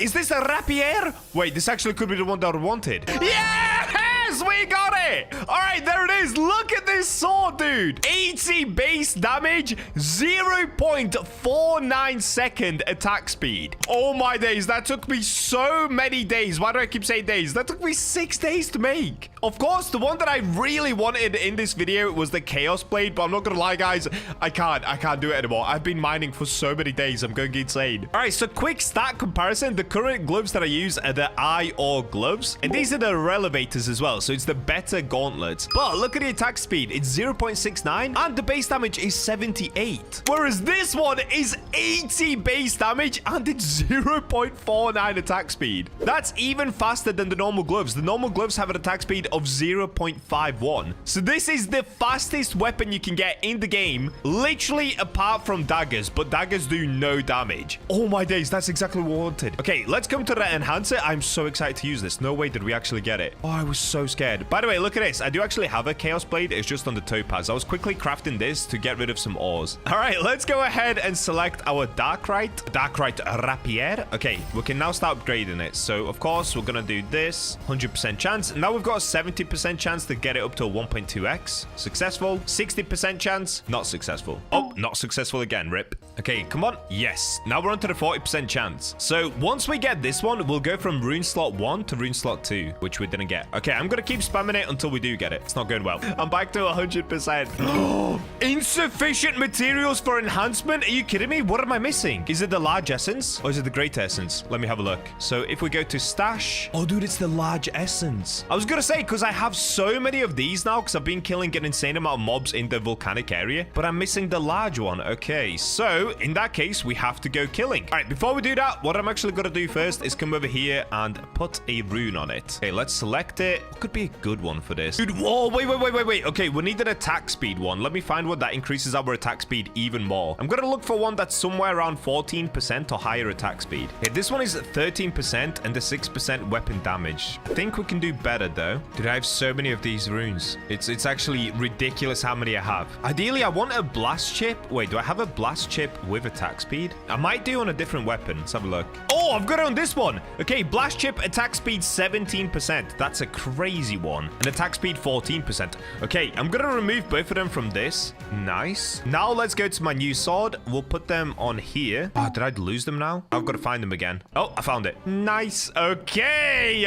Speaker 1: Is this a Rapier? Wait, this actually could be the one that I wanted. Yes, we got it. All right, there it is. Look at this sword, dude. 80 base damage, 0.49 second attack speed. Oh my days, that took me so many days. Why do I keep saying days? That took me 6 days to make. Of course, the one that I really wanted in this video was the Chaos Blade, but I'm not gonna lie, guys, I can't do it anymore. I've been mining for so many days. I'm going insane. All right, so quick stat comparison. The current gloves that I use are the IR gloves, and these are the Relevators as well. So it's the better Enhancer Gauntlets. But look at the attack speed. It's 0.69 and the base damage is 78. Whereas this one is 80 base damage and it's 0.49 attack speed. That's even faster than the normal gloves. The normal gloves have an attack speed of 0.51. So this is the fastest weapon you can get in the game, literally apart from daggers, but daggers do no damage. Oh my days, that's exactly what I wanted. Okay, let's come to the enhancer. I'm so excited to use this. No way did we actually get it. Oh, I was so scared. By the way, look at this. I do actually have a chaos blade. It's just on the topaz. I was quickly crafting this to get rid of some ores. All right, let's go ahead and select our Darkrite rapier. Okay, we can now start upgrading it. So of course we're gonna do this. 100% chance. Now we've got a 70% chance to get it up to a 1.2x. Successful. 60% chance. Not successful. Oh, not successful again. Rip. Okay, come on. Yes. Now we're on to the 40% chance. So once we get this one, we'll go from rune slot 1 to rune slot 2, which we didn't get. Okay, I'm gonna keep spamming it until we do get it. It's not going well. I'm back to 100%. Insufficient materials for enhancement? Are you kidding me? What am I missing? Is it the large essence or is it the great essence? Let me have a look. So if we go to stash, oh dude, it's the large essence. I was gonna say, because I have so many of these now, because I've been killing an insane amount of mobs in the volcanic area, but I'm missing the large one. Okay, so in that case, we have to go killing. All right, before we do that, what I'm actually gonna do first is come over here and put a rune on it. Okay, let's select it. What could be a good one for this? Dude, whoa, wait. Okay, we need an attack speed one. Let me find one that increases our attack speed even more. I'm gonna look for one that's somewhere around 14% or higher attack speed. Okay, this one is 13% and the 6% weapon damage. I think we can do better though. Dude, I have so many of these runes. It's actually ridiculous how many I have. Ideally, I want a blast chip. Wait, do I have a blast chip with attack speed? I might do on a different weapon. Let's have a look. Oh, I've got it on this one. Okay, blast chip attack speed 17%. That's a crazy one. And attack speed 14%. Okay, I'm gonna remove both of them from this. Nice. Now let's go to my new sword. We'll put them on here. Oh, did I lose them now? I've got to find them again. Oh, I found it. Nice. Okay.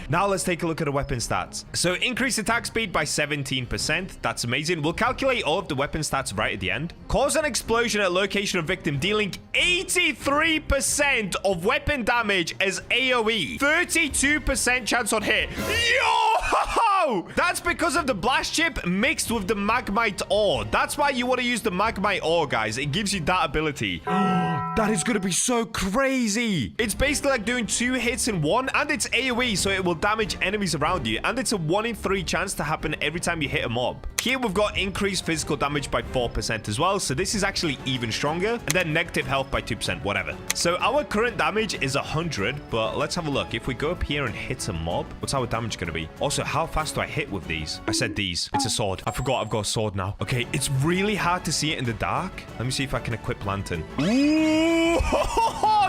Speaker 1: Now let's take a look at the weapon stats. So increase attack speed by 17%. That's amazing. We'll calculate all of the weapon stats right at the end. Cause an explosion at location of victim, dealing 83% of weapon damage as AoE. 32% chance on hit. Yo! That's because of the blast chip mixed with the magmite ore. That's why you want to use the magmite ore, guys. It gives you that ability. That is going to be so crazy. It's basically like doing 2 hits in one, and it's AoE, so it will damage enemies around you. And it's a 1 in 3 chance to happen every time you hit a mob. Here we've got increased physical damage by 4% as well, so this is actually even stronger. And then negative health by 2%, whatever. So our current damage is 100, but let's have a look. If we go up here and hit a mob, what's our damage going to be? Also, how fast do I hit with these? I said these. It's a sword. I forgot I've got a sword now. Okay, it's really hard to see it in the dark. Let me see if I can equip lantern. Ooh,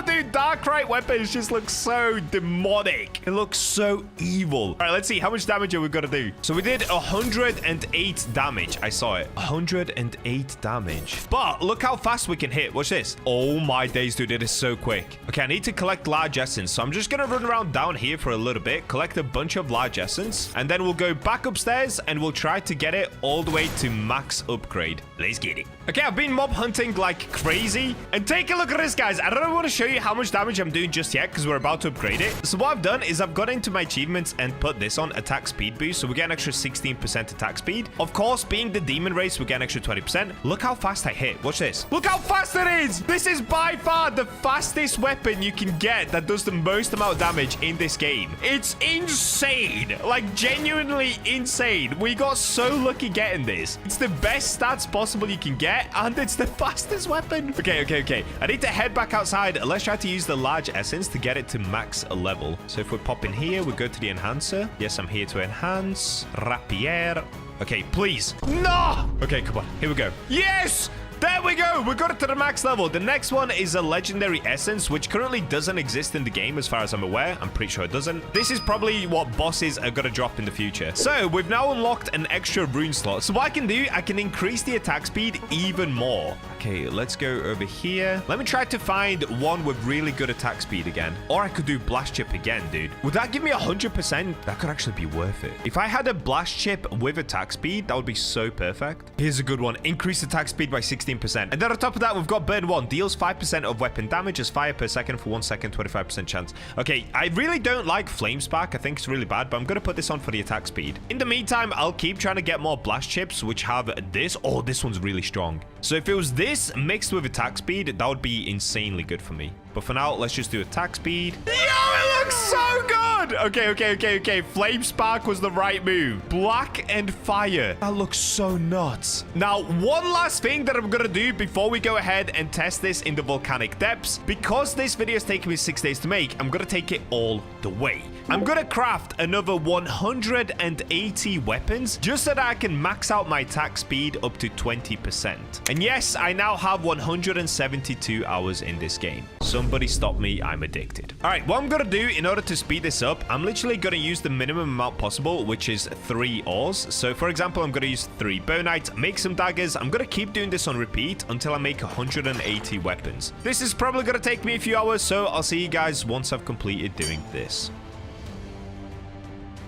Speaker 1: dude, Darkrite weapons just look so demonic. It looks so evil. All right, let's see. How much damage are we going to do? So we did 108 damage. I saw it. 108 damage. But look how fast we can hit. Watch this. Oh my days, dude. It is so quick. Okay, I need to collect large essence. So I'm just going to run around down here for a little bit, collect a bunch of large essence, and then we'll go back upstairs and we'll try to get it all the way to max upgrade. Let's get it. Okay, I've been mob hunting like crazy. And take a look at this, guys. I don't want to show you how much damage I'm doing just yet because we're about to upgrade it. So what I've done is I've got into my achievements and put this on attack speed boost. So we get an extra 16% attack speed. Of course, being the demon race, we get an extra 20%. Look how fast I hit. Watch this. Look how fast it is. This is by far the fastest weapon you can get that does the most amount of damage in this game. It's insane. Like, genuinely insane. We got so lucky getting this. It's the best stats possible you can get, and it's the fastest weapon. Okay. I need to head back outside. Let's try to use the large essence to get it to max level. So if we pop in here, we go to the enhancer. Yes, I'm here to enhance. Rapier. Okay, please. No! Okay, come on. Here we go. Yes! There we go. We got it to the max level. The next one is a legendary essence, which currently doesn't exist in the game as far as I'm aware. I'm pretty sure it doesn't. This is probably what bosses are going to drop in the future. So we've now unlocked an extra rune slot. So what I can do, I can increase the attack speed even more. Okay, let's go over here. Let me try to find one with really good attack speed again. Or I could do blast chip again, dude. Would that give me 100%? That could actually be worth it. If I had a blast chip with attack speed, that would be so perfect. Here's a good one. Increase attack speed by 16%. 25%. And then on top of that, we've got burn 1. Deals 5% of weapon damage as fire per second for 1 second, 25% chance. Okay, I really don't like flame spark. I think it's really bad, but I'm going to put this on for the attack speed. In the meantime, I'll keep trying to get more blast chips, which have this. Oh, this one's really strong. So if it was this mixed with attack speed, that would be insanely good for me. But for now, let's just do attack speed. Yo, it looks so good. Okay. Flame spark was the right move. Black and fire. That looks so nuts. Now, one last thing that I'm going to do before we go ahead and test this in the volcanic depths. Because this video is taking me 6 days to make, I'm going to take it all the way. I'm going to craft another 180 weapons just so that I can max out my attack speed up to 20%. And yes, I now have 172 hours in this game. Somebody stop me, I'm addicted. All right, what I'm going to do in order to speed this up, I'm literally going to use the minimum amount possible, which is 3 ores. So for example, I'm going to use 3 bonite, make some daggers. I'm going to keep doing this on repeat until I make 180 weapons. This is probably going to take me a few hours, so I'll see you guys once I've completed doing this.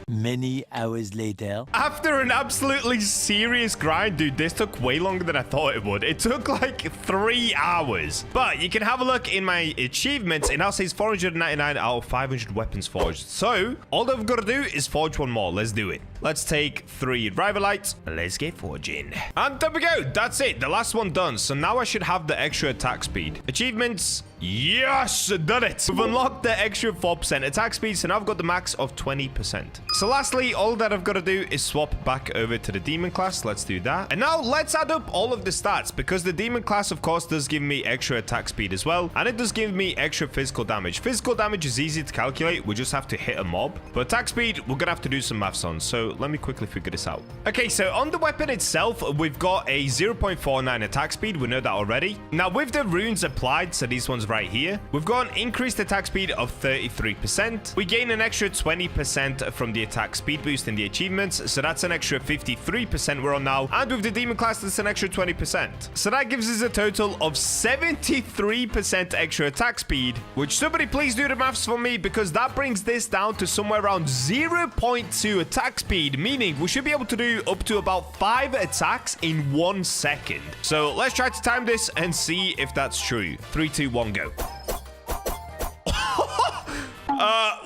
Speaker 2: Many hours later.
Speaker 1: After an absolutely serious grind, dude, this took way longer than I thought it would. It took like 3 hours. But you can have a look in my achievements. It now says 499 out of 500 weapons forged. So all that we've got to do is forge one more. Let's do it. Let's take 3 rivalites. Let's get forging. And there we go. That's it. The last one done. So now I should have the extra attack speed. Achievements. Yes, done it. We've unlocked the extra 4% attack speed, so now I've got the max of 20%. So lastly, all that I've got to do is swap back over to the demon class. Let's do that. And now let's add up all of the stats, because the demon class, of course, does give me extra attack speed as well, and it does give me extra physical damage. Physical damage is easy to calculate. We just have to hit a mob. But attack speed, we're gonna have to do some maths on. So let me quickly figure this out. Okay, so on the weapon itself, we've got a 0.49 attack speed. We know that already. Now with the runes applied, so these ones right here, we've got an increased attack speed of 33%. We gain an extra 20% from the attack speed boost in the achievements, so that's an extra 53% we're on now. And with the demon class, that's an extra 20%. So that gives us a total of 73% extra attack speed, which somebody please do the maths for me, because that brings this down to somewhere around 0.2 attack speed, meaning we should be able to do up to about 5 attacks in 1 second. So let's try to time this and see if that's true. 3, 2, 1, go.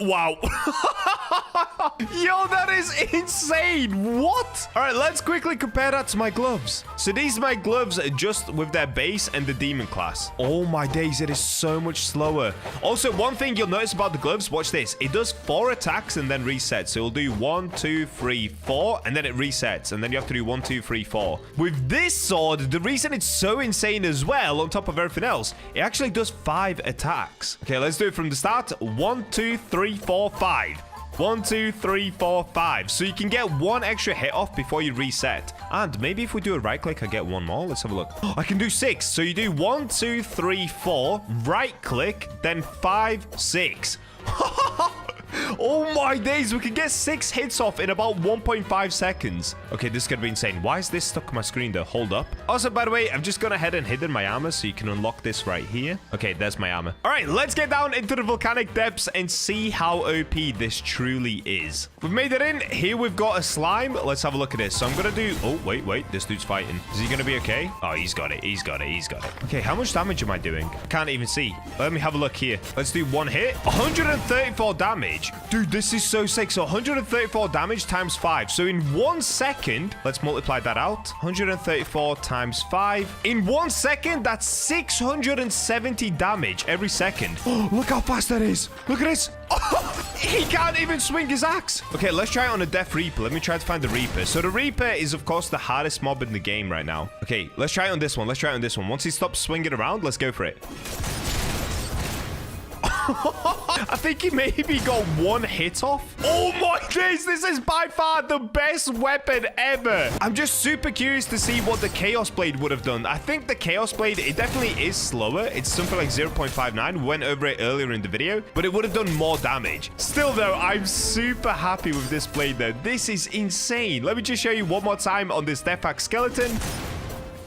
Speaker 1: Wow. Yo, that is insane. What? All right, let's quickly compare that to my gloves. So these are my gloves just with their base and the demon class. Oh my days, it is so much slower. Also, one thing you'll notice about the gloves, watch this. It does 4 attacks and then resets. So it'll do 1, 2, 3, 4, and then it resets. And then you have to do 1, 2, 3, 4. With this sword, the reason it's so insane as well, on top of everything else, it actually does 5 attacks. Okay, let's do it from the start. 1, 2, 3, 4, 5. 1, 2, 3, 4, 5. So you can get 1 extra hit off before you reset. And maybe if we do a right click, I get 1 more. Let's have a look. I can do 6. So you do 1, 2, 3, 4, right click, then 5, 6. Oh my days, we can get 6 hits off in about 1.5 seconds. Okay, this is gonna be insane. Why is this stuck on my screen though? Hold up. Also, by the way, I've just gone ahead and hidden my armor, so you can unlock this right here. Okay, there's my armor. All right, let's get down into the volcanic depths and see how OP this truly is. We've made it in. Here we've got a slime. Let's have a look at this. So I'm gonna do... Oh, wait. This dude's fighting. Is he gonna be okay? Oh, he's got it. He's got it. Okay, how much damage am I doing? I can't even see. Let me have a look here. Let's do 1 hit. 134 damage. Dude, this is so sick. So 134 damage times 5. So in 1 second, let's multiply that out. 134 times 5. In 1 second, that's 670 damage every second. Oh, look how fast that is. Look at this. Oh, he can't even swing his axe. Okay, let's try it on a Death Reaper. Let me try to find the Reaper. So the Reaper is, of course, the hardest mob in the game right now. Okay, let's try it on this one. Once he stops swinging around, let's go for it. I think he maybe got 1 hit off. Oh my days, this is by far the best weapon ever. I'm just super curious to see what the Chaos Blade would have done. I think the Chaos Blade, it definitely is slower. It's something like 0.59. We went over it earlier in the video, but it would have done more damage. Still though, I'm super happy with this blade though. This is insane. Let me just show you one more time on this Death Axe skeleton.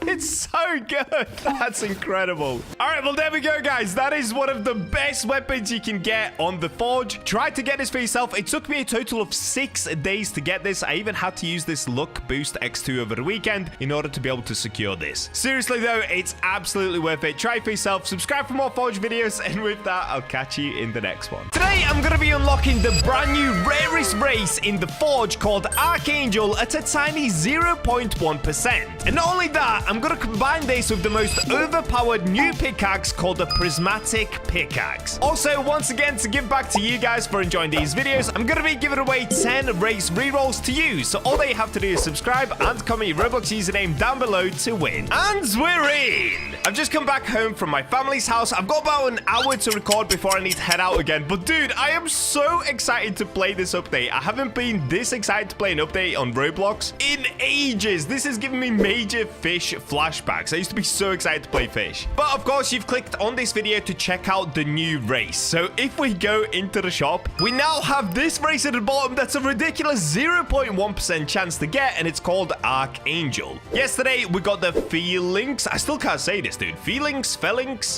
Speaker 1: It's so good. That's incredible. All right, well, there we go, guys. That is one of the best weapons you can get on the Forge. Try to get this for yourself. It took me a total of 6 days to get this. I even had to use this luck boost X2 over the weekend in order to be able to secure this. Seriously, though, it's absolutely worth it. Try it for yourself. Subscribe for more Forge videos. And with that, I'll catch you in the next one. Today, I'm going to be unlocking the brand new rarest race in the Forge called Archangel at a tiny 0.1%. And not only that, I'm going to combine this with the most overpowered new pickaxe called the Prismatic Pickaxe. Also, once again, to give back to you guys for enjoying these videos, I'm going to be giving away 10 race rerolls to you. So all that you have to do is subscribe and comment your Roblox username down below to win. And we're in! I've just come back home from my family's house. I've got about an hour to record before I need to head out again. But dude, I am so excited to play this update. I haven't been this excited to play an update on Roblox in ages. This is giving me major Fisch flashbacks. I used to be so excited to play Fisch. But of course, you've clicked on this video to check out the new race. So if we go into the shop, we now have this race at the bottom that's a ridiculous 0.1% chance to get, and it's called Archangel. Yesterday, we got the Feelings. I still can't say this, dude. Feelings,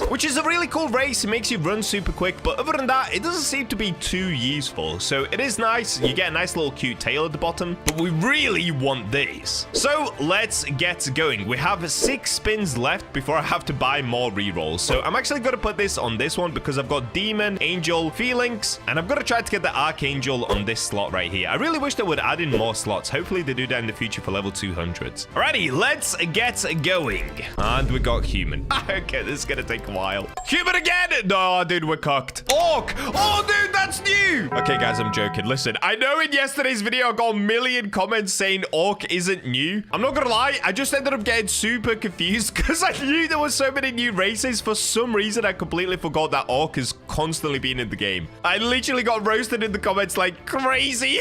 Speaker 1: which is a really cool race. It makes you run super quick, but other than that, it doesn't seem to be too useful. So it is nice. You get a nice little cute tail at the bottom, but we really want this. So let's get going. We have 6 spins left before I have to buy more rerolls. So I'm actually going to put this on this one because I've got Demon, Angel, Feelings, and I'm going to try to get the Archangel on this slot right here. I really wish they would add in more slots. Hopefully they do that in the future for level 200s. Alrighty, let's get going. And we got Human. Okay, this is going to take a while. Human again! No, dude, we're cooked. Orc! Oh, dude, that's new! Okay, guys, I'm joking. Listen, I know in yesterday's video I got a million comments saying Orc isn't new. I'm not gonna lie, I just ended up getting super confused because I knew there were so many new races. For some reason, I completely forgot that Orc has constantly been in the game. I literally got roasted in the comments like crazy.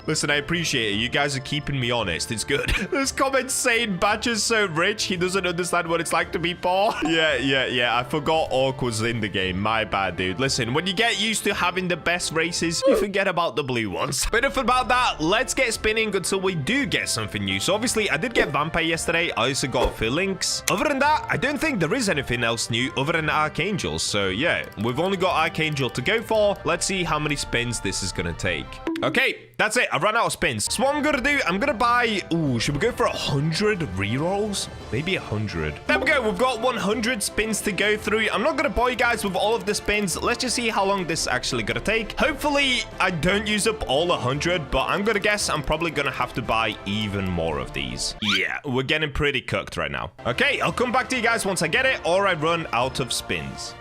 Speaker 1: Listen, I appreciate it. You guys are keeping me honest. It's good. There's comments saying Bacha's so rich, he doesn't understand what it's like to be poor. Yeah. I forgot Orc was in the game. My bad, dude. Listen, when you get used to having the best races, you forget about the blue ones. But enough about that. Let's get spinning until we do get something new. So obviously, I did get Vampire yesterday. I also got Feelings. Other than that, I don't think there is anything else new other than Archangel. So yeah, we've only got Archangel to go for. Let's see how many spins this is going to take. Okay, that's it. I ran out of spins. So what I'm going to do, I'm going to buy... Ooh, should we go for 100 rerolls? Maybe 100. There we go. We've got 100 spins to go through. I'm not going to bore you guys with all of the spins. Let's just see how long this is actually going to take. Hopefully, I don't use up all 100, but I'm going to guess I'm probably going to have to buy even more of these. Yeah, we're getting pretty cooked right now. Okay, I'll come back to you guys once I get it or I run out of spins.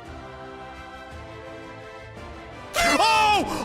Speaker 1: Oh,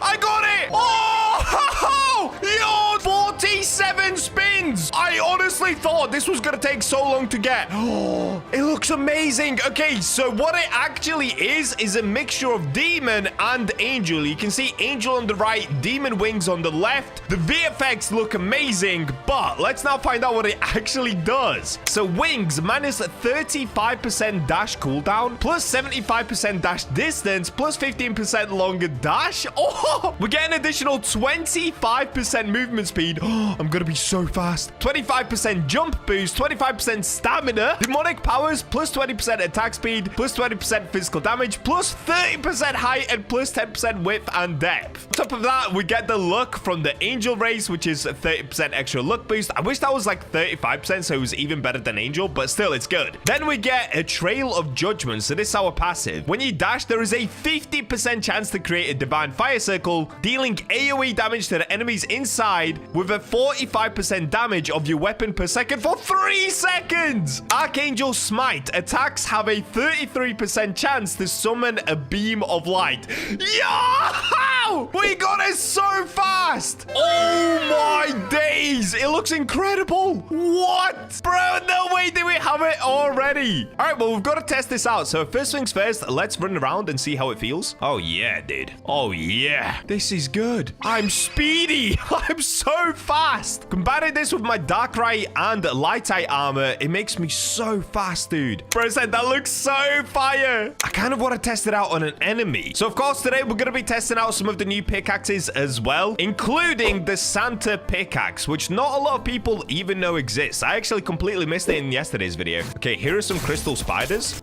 Speaker 1: I got it! Oh, yo, 47 spins! I honestly thought this was gonna take so long to get. Oh, it looks amazing. Okay, so what it actually is a mixture of Demon and Angel. You can see Angel on the right, Demon wings on the left. The VFX look amazing, but let's now find out what it actually does. So wings, minus 35% dash cooldown, plus 75% dash distance, plus 15% longer dash. Oh, we get an additional 25% movement speed. Oh, I'm gonna be so fast. 25% jump boost, 25% stamina, demonic powers, plus 20% attack speed, plus 20% physical damage, plus 30% height, and plus 10% width and depth. On top of that, we get the luck from the Angel race, which is 30% extra luck boost. I wish that was like 35%, so it was even better than Angel, but still, it's good. Then we get a Trail of Judgment, so this is our passive. When you dash, there is a 50% chance to create a Divine Fire Circle, dealing AoE damage to the enemies inside with a 45% damage of your weapon per second for 3 seconds. Archangel Smite. Attacks have a 33% chance to summon a beam of light. Yo! We got it so fast. Oh my days. It looks incredible. What? Bro, no way do we have love it already. All right, well, we've got to test this out. So first things first, let's run around and see how it feels. Oh, yeah, dude. Oh, yeah. This is good. I'm speedy. I'm so fast. Combining this with my Darkrai and Lightite armor, it makes me so fast, dude. Bro said that looks so fire. I kind of want to test it out on an enemy. So, of course, today we're going to be testing out some of the new pickaxes as well, including the Santa pickaxe, which not a lot of people even know exists. I actually completely missed it in yesterday's video. Okay, here are some crystal spiders.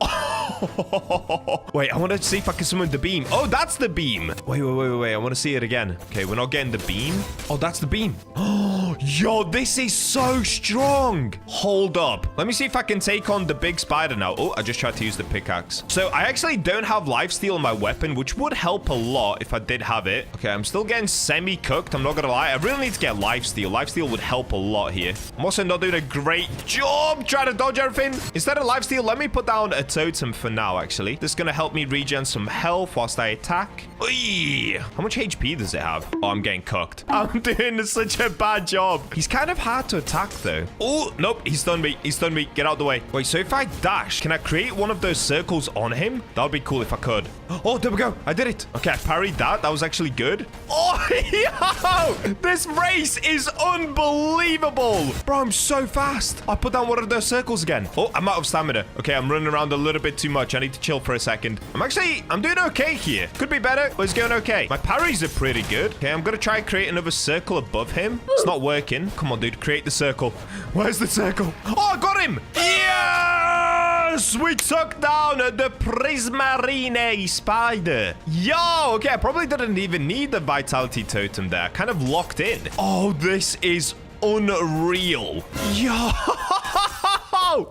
Speaker 1: Wait, I want to see if I can summon the beam. Oh, that's the beam. Wait. I want to see it again. Okay, we're not getting the beam. Oh, that's the beam. Oh, yo, this is so strong. Hold up. Let me see if I can take on the big spider now. Oh, I just tried to use the pickaxe. So I actually don't have lifesteal on my weapon, which would help a lot if I did have it. Okay, I'm still getting semi-cooked. I'm not gonna lie. I really need to get lifesteal. Lifesteal would help a lot here. I'm also not doing a great job trying to dodge everything. Instead of lifesteal, let me put down a totem for now, actually. This is gonna help me regen some health whilst I attack. Oy! How much HP does it have? Oh, I'm getting cooked. I'm doing such a bad job. He's kind of hard to attack, though. Oh, nope. He's stunned me. He's stunned me. Get out of the way. Wait, so if I dash, can I create one of those circles on him? That would be cool if I could. Oh, there we go. I did it. Okay, I parried that. That was actually good. Oh, yo! This race is unbelievable. Bro, I'm so fast. I put down one of those circles again. Oh, I'm out of stamina. Okay, I'm running around a little bit too much. I need to chill for a second. I'm doing okay here. Could be better, but it's going okay. My parries are pretty good. Okay, I'm going to try and create another circle above him. It's not working. Come on, dude. Create the circle. Where's the circle? Oh, I got him. Yes! We took down the Prismarine spider. Yo, okay, I probably didn't even need the vitality totem there. Kind of locked in. Oh, this is unreal. Yo.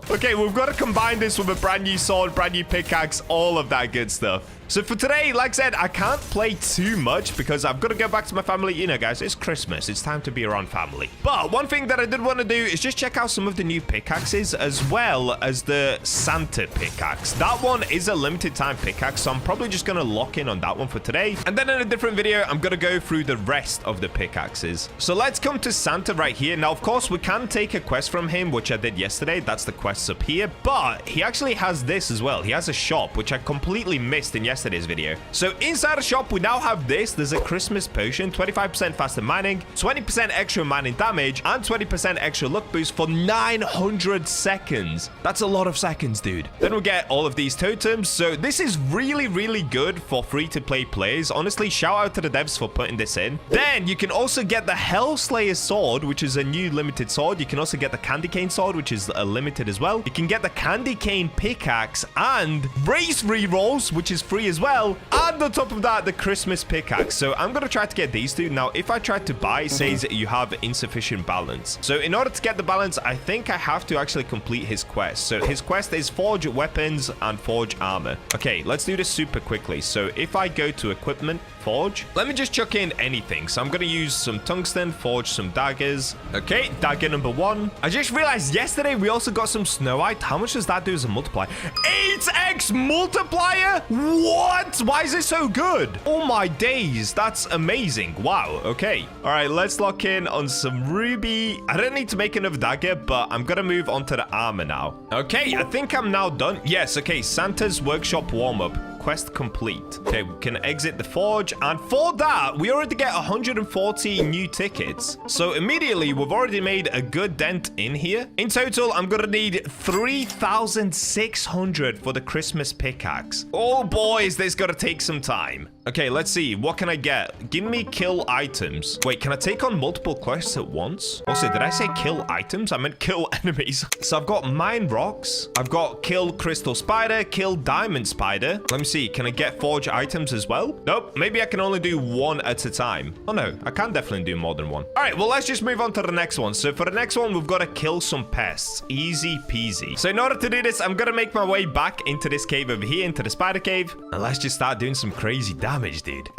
Speaker 1: Okay, we've got to combine this with a brand new sword, brand new pickaxe, all of that good stuff. So for today, like I said, I can't play too much because I've got to go back to my family. You know, guys, it's Christmas. It's time to be around family. But one thing that I did want to do is just check out some of the new pickaxes as well as the Santa pickaxe. That one is a limited time pickaxe, so I'm probably just going to lock in on that one for today. And then in a different video, I'm going to go through the rest of the pickaxes. So let's come to Santa right here. Now, of course, we can take a quest from him, which I did yesterday. That's the quests up here. But he actually has this as well. He has a shop, which I completely missed in yesterday's video. So inside the shop, we now have this. There's a Christmas potion, 25% faster mining, 20% extra mining damage, and 20% extra luck boost for 900 seconds. That's a lot of seconds, dude. Then we get all of these totems. So this is really, really good for free-to-play players. Honestly, shout out to the devs for putting this in. Then you can also get the Hellslayer sword, which is a new limited sword. You can also get the Candy Cane sword, which is a limited as well. You can get the Candy Cane pickaxe and race rerolls, which is free as well. And on top of that, the Christmas pickaxe. So I'm going to try to get these two. Now, if I try to buy, it says you have insufficient balance. So in order to get the balance, I think I have to actually complete his quest. So his quest is forge weapons and forge armor. Okay, let's do this super quickly. So if I go to equipment, forge, let me just chuck in anything. So I'm going to use some tungsten, forge some daggers. Okay, dagger number 1. I just realized yesterday we also got some snowite. How much does that do as a multiplier? 8x multiplier? What? Why is it so good? Oh my days, that's amazing. Wow, okay. All right, let's lock in on some ruby. I don't need to make another dagger, but I'm going to move on to the armor now. Okay, I think I'm now done. Yes, okay, Santa's workshop warm-up. Quest complete. Okay, we can exit the forge, and for that we already get 140 new tickets. So immediately we've already made a good dent in here. In total, I'm gonna need 3,600 for the Christmas pickaxe. Oh boy, is this gonna take some time. Okay, let's see. What can I get? Give me kill items. Wait, can I take on multiple quests at once? Also, did I say kill items? I meant kill enemies. So I've got mine rocks. I've got kill crystal spider, kill diamond spider. Let me see. Can I get forge items as well? Nope. Maybe I can only do one at a time. Oh no, I can definitely do more than one. All right, well, let's just move on to the next one. So for the next one, we've got to kill some pests. Easy peasy. So in order to do this, I'm going to make my way back into this cave over here, into the spider cave. And let's just start doing some crazy damage. damage, dude.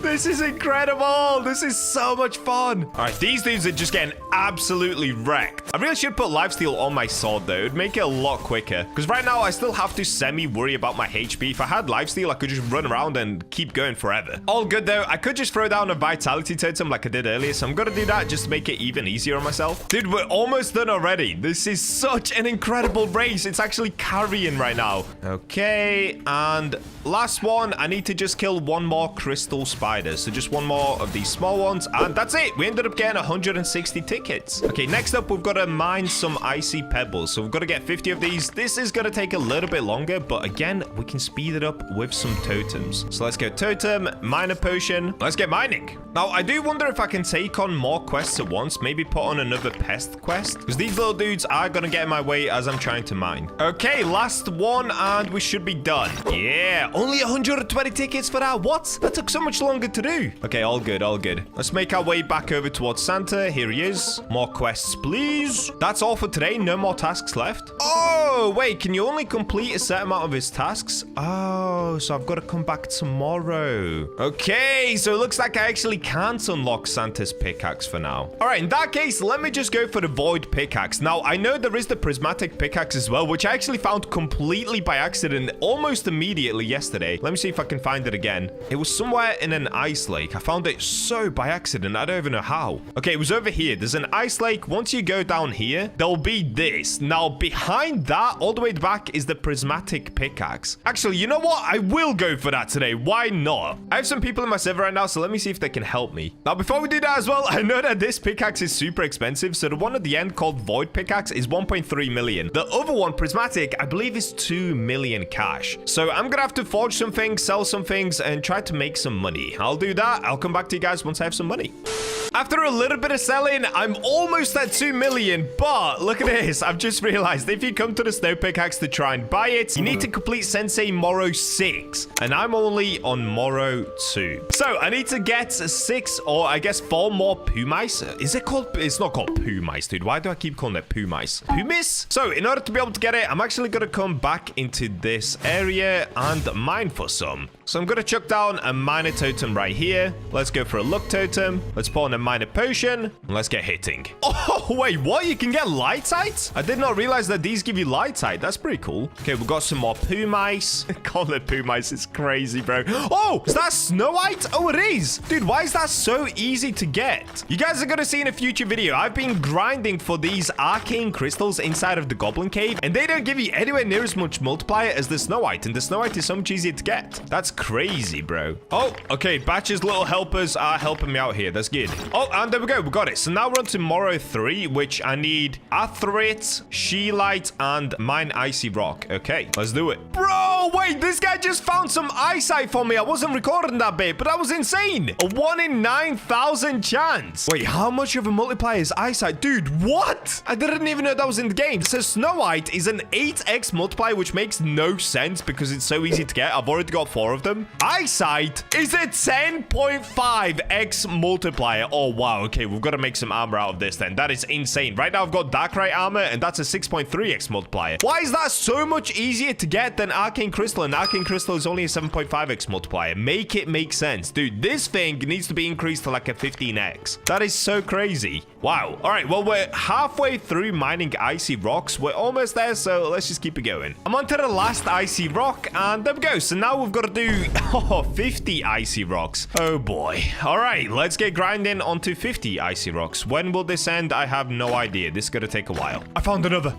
Speaker 1: This is incredible. This is so much fun. All right, these dudes are just getting absolutely wrecked. I really should put lifesteal on my sword, though. It'd make it a lot quicker. Because right now, I still have to semi-worry about my HP. If I had lifesteal, I could just run around and keep going forever. All good, though. I could just throw down a vitality totem like I did earlier. So I'm going to do that just to make it even easier on myself. Dude, we're almost done already. This is such an incredible race. It's actually carrying right now. Okay, and last one. I need to just kill one more crystal spider. So just one more of these small ones. And that's it. We ended up getting 160 tickets. Okay, next up, we've got to mine some icy pebbles. So we've got to get 50 of these. This is going to take a little bit longer, but again, we can speed it up with some totems. So let's go totem, mine a potion. Let's get mining. Now, I do wonder if I can take on more quests at once. Maybe put on another pest quest. Because these little dudes are going to get in my way as I'm trying to mine. Okay, last one, and we should be done. Yeah, only 120 tickets for that. What? That took so much longer to do. Okay, all good, all good. Let's make our way back over towards Santa. Here he is. More quests, please. That's all for today. No more tasks left. Oh, wait, can you only complete a set amount of his tasks? Oh, so I've got to come back tomorrow. Okay, so it looks like I actually can't unlock Santa's pickaxe for now. All right, in that case, let me just go for the void pickaxe. Now, I know there is the prismatic pickaxe as well, which I actually found completely by accident almost immediately yesterday. Let me see if I can find it again. It was somewhere in an ice lake. I found it so by accident. I don't even know how. Okay, it was over here. There's an ice lake. Once you go down here, there'll be this. Now, behind that, all the way back, is the prismatic pickaxe. Actually, you know what? I will go for that today. Why not? I have some people in my server right now, so let me see if they can help me. Now, before we do that as well, I know that this pickaxe is super expensive. So the one at the end called void pickaxe is 1.3 million. The other one, prismatic, I believe is 2 million cash. So I'm gonna have to forge some things, sell some things, and try to make some money. I'll do that. I'll come back to you guys once I have some money. After a little bit of selling, I'm almost at 2 million, but look at this. I've just realized if you come to the snow pickaxe to try and buy it, you need to complete Sensei Moro 6, and I'm only on Moro 2. So I need to get 6 or I guess 4 more poo mice. Is it called? It's not called poo mice, dude. Why do I keep calling it poo mice? Pumice? So in order to be able to get it, I'm actually going to come back into this area and mine for some. So I'm going to chuck down a miner totem right here. Let's go for a luck totem. Let's put on a miner potion. And let's get hitting. Oh, wait, what? You can get lightite? I did not realize that these give you lightite. That's pretty cool. Okay, we've got some more poo mice. Call it poo mice. It's crazy, bro. Oh, is that snow white? Oh, it is. Dude, why is that so easy to get? You guys are going to see in a future video. I've been grinding for these arcane crystals inside of the Goblin Cave. And they don't give you anywhere near as much multiplier as the snow white. And the snow white is so much easier to get. That's crazy, bro. Oh, okay. Bacha's little helpers are helping me out here. That's good. Oh, and there we go. We got it. So now we're on to Moro 3, which I need Atherit, Sheelite, and Mine Icy Rock. Okay, let's do it. Bro, wait. This guy just found some eyesight for me. I wasn't recording that bit, but that was insane. A 1 in 9,000 chance. Wait, how much of a multiplier is eyesight? Dude, what? I didn't even know that was in the game. So Snow White is an 8x multiplier, which makes no sense because it's so easy to get. I've already got 4 of them. Eyesight is a 10.5x multiplier. Oh, wow. Okay, we've got to make some armor out of this then. That is insane. Right now, I've got Darkrai armor, and that's a 6.3x multiplier. Why is that so much easier to get than Arcane Crystal? And Arcane Crystal is only a 7.5x multiplier. Make it make sense. Dude, this thing needs to be increased to like a 15x. That is so crazy. Wow. All right, well, we're halfway through mining icy rocks. We're almost there, so let's just keep it going. I'm on to the last icy rock, and there we go. So now we've got to do 50 icy rocks. Oh, boy. All right, let's get grinding onto 50 icy rocks. When will this end? I have no idea. This is going to take a while. I found another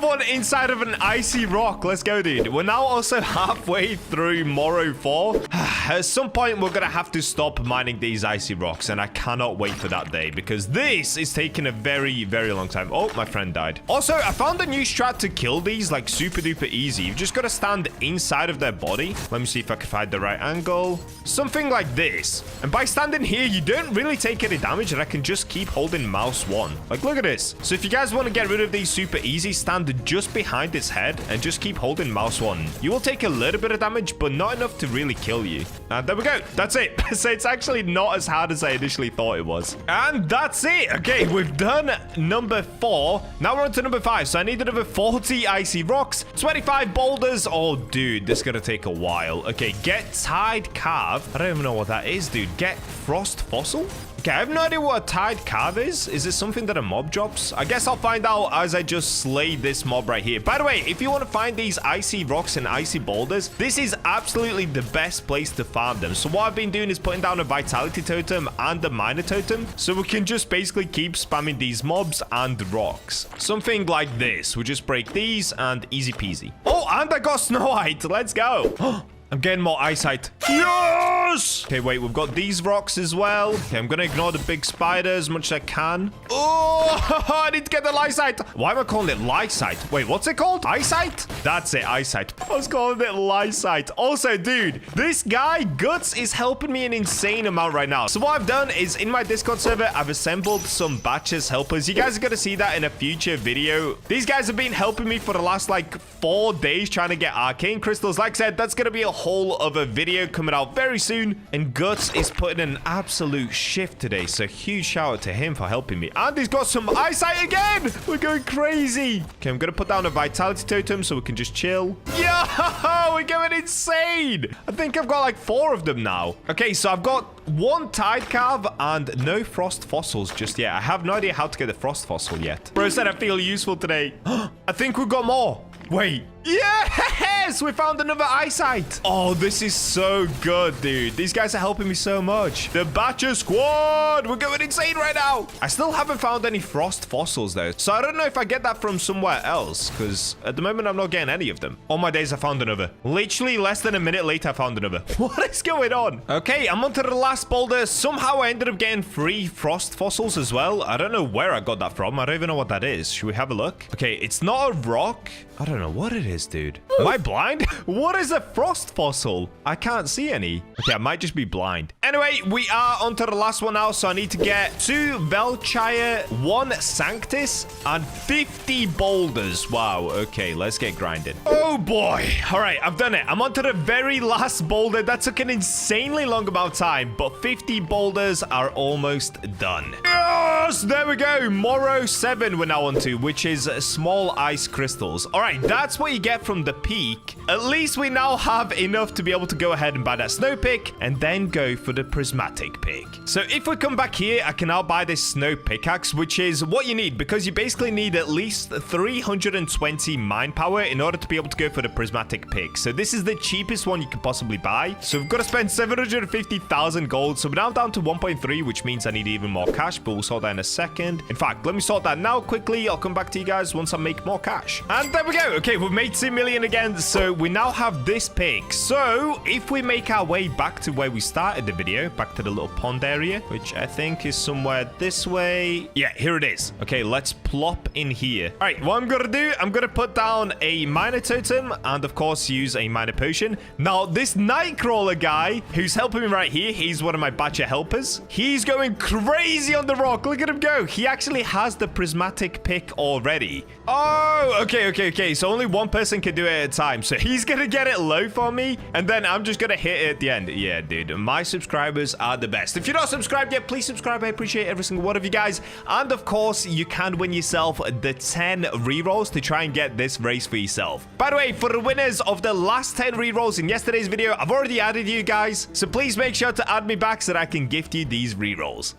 Speaker 1: one inside of an icy rock. Let's go, dude. We're now also halfway through Moro 4. At some point, we're going to have to stop mining these icy rocks, and I cannot wait for that day because this is taking a very, very long time. Oh, my friend died. Also, I found a new strat to kill these like super duper easy. You've just got to stand inside of their body. Let me see if I can find the right angle. Something like this. And by standing here, you don't really take take any damage, and I can just keep holding mouse 1. Like, look at this. So if you guys want to get rid of these super easy, stand just behind its head and just keep holding mouse 1. You will take a little bit of damage, but not enough to really kill you. And there we go. That's it. So it's actually not as hard as I initially thought it was. And that's it. Okay, we've done number 4. Now we're on to number 5. So I need another 40 icy rocks, 25 boulders. Oh, dude, this is going to take a while. Okay, get tied carve. I don't even know what that is, dude. Get frost fossil? Okay, I have no idea what a tied carve is. Is this something that a mob drops? I guess I'll find out as I just slay this mob right here. By the way, if you want to find these icy rocks and icy boulders, this is absolutely the best place to farm them. So what I've been doing is putting down a vitality totem and a miner totem, so we can just basically keep spamming these mobs and rocks. Something like this. We'll just break these and easy peasy. Oh, and I got Snow White. Let's go. I'm getting more eyesight. Yes! Okay, wait, we've got these rocks as well. Okay, I'm gonna ignore the big spider as much as I can. Oh, I need to get the eyesight. Why am I calling it eyesight? Wait, what's it called? Eyesight? That's it, eyesight. I was calling it eyesight. Also, dude, this guy, Guts, is helping me an insane amount right now. So what I've done is in my Discord server, I've assembled some Bacha's helpers. You guys are gonna see that in a future video. These guys have been helping me for the last, like, 4 days trying to get arcane crystals. Like I said, that's gonna be a whole other video coming out very soon, and Guts is putting an absolute shift today, so huge shout out to him for helping me. And he's got some eyesight again. We're going crazy. Okay, I'm gonna put down a vitality totem so we can just chill. Yo, we're going insane. I think I've got like 4 of them now. Okay, so I've got 1 tide carve and no frost fossils just yet. I have no idea how to get the frost fossil yet. Bro said I feel useful today. I think we've got more. Wait. Yes! We found another eyesight. Oh, this is so good, dude. These guys are helping me so much. The Bacha squad. We're going insane right now. I still haven't found any frost fossils, though. So I don't know if I get that from somewhere else, because at the moment, I'm not getting any of them. All my days, I found another. Literally less than a minute later, I found another. What is going on? Okay, I'm onto the last boulder. Somehow, I ended up getting 3 frost fossils as well. I don't know where I got that from. I don't even know what that is. Should we have a look? Okay, it's not a rock. I don't know what it is, dude. Am I blind? What is a frost fossil? I can't see any. Okay, I might just be blind. Anyway, we are onto the last one now, so I need to get 2 Velchire, 1 Sanctus, and 50 boulders. Wow, okay, let's get grinding. Oh boy. All right, I've done it. I'm onto the very last boulder. That took an insanely long amount of time, but 50 boulders are almost done. Yes, there we go. Morrow 7 we're now onto, which is small ice crystals. All right, that's what you get from the peak. At least we now have enough to be able to go ahead and buy that snow pick and then go for the prismatic pick. So if we come back here, I can now buy this snow pickaxe, which is what you need because you basically need at least 320 mine power in order to be able to go for the prismatic pick. So this is the cheapest one you could possibly buy. So we've got to spend 750,000 gold. So we're now down to 1.3, which means I need even more cash, but we'll sort that in a second. In fact, let me sort that now quickly. I'll come back to you guys once I make more cash. And there we go. Okay, we've made 2 million again. So we now have this pick. So if we make our way back to where we started the video, back to the little pond area, which I think is somewhere this way. Yeah, here it is. Okay, let's plop in here. All right, what I'm going to do, I'm going to put down a miner totem and of course use a miner potion. Now, this Nightcrawler guy who's helping me right here, he's one of my Bacha helpers. He's going crazy on the rock. Look at him go. He actually has the prismatic pick already. Oh, okay. So only one person can do it at a time. So he's going to get it low for me and then I'm just going to hit it at the end. Yeah, dude, my subscribers are the best. If you're not subscribed yet, please subscribe. I appreciate every single one of you guys. And of course, you can win yourself the 10 rerolls to try and get this race for yourself. By the way, for the winners of the last 10 rerolls in yesterday's video, I've already added you guys. So please make sure to add me back so that I can gift you these rerolls.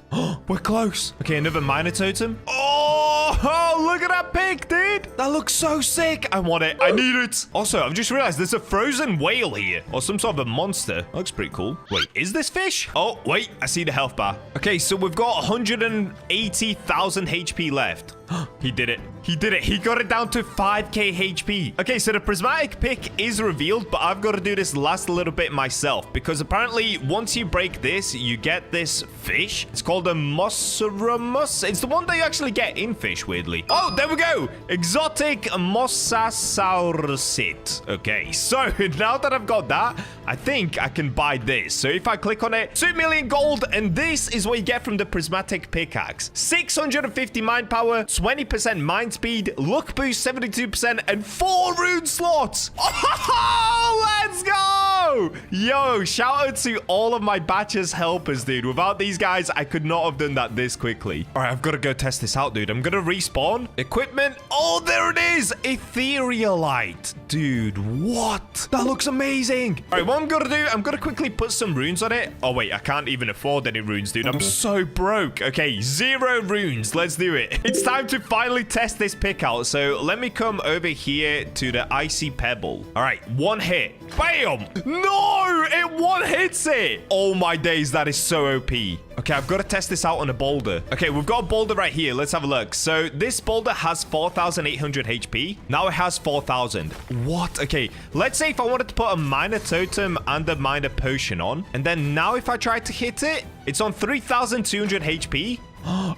Speaker 1: We're close. Okay, another miner totem. Oh, look at that pick, dude. That looks so sick. I want it. I need it. Also, I've just realized there's a frozen whale here or some sort of a monster. Looks pretty cool. Wait, is this fish? Oh, wait, I see the health bar. Okay, so we've got 180,000 HP left. He did it. He did it. He got it down to 5k HP. Okay, so the prismatic pick is revealed, but I've got to do this last little bit myself because apparently once you break this, you get this fish. It's called a Mossaramus. It's the one that you actually get in Fish, weirdly. Oh, there we go. Exotic Mossasaurusit. Okay, so now that I've got that, I think I can buy this. So if I click on it, 2 million gold, and this is what you get from the prismatic pickaxe. 650 mind power, 20% mind speed, luck boost 72%, and 4 rune slots. Oh, let's go! Yo, shout out to all of my Bacha's helpers, dude. Without these guys, I could not have done that this quickly. All right, I've got to go test this out, dude. I'm going to respawn. Equipment. Oh, there it is. Etherealite. Dude, what? That looks amazing. All right, what I'm going to do, I'm going to quickly put some runes on it. Oh, wait, I can't even afford any runes, dude. I'm so broke. Okay, 0 runes. Let's do it. It's time to finally test this pick out. So let me come over here to the icy pebble. All right, 1 hit. Bam! No, it 1-hits it. Oh my days, that is so OP. Okay, I've got to test this out on a boulder. Okay, we've got a boulder right here. Let's have a look. So this boulder has 4,800 HP. Now it has 4,000. What? Okay, let's say if I wanted to put a minor totem and a minor potion on, and then now if I try to hit it, it's on 3,200 HP.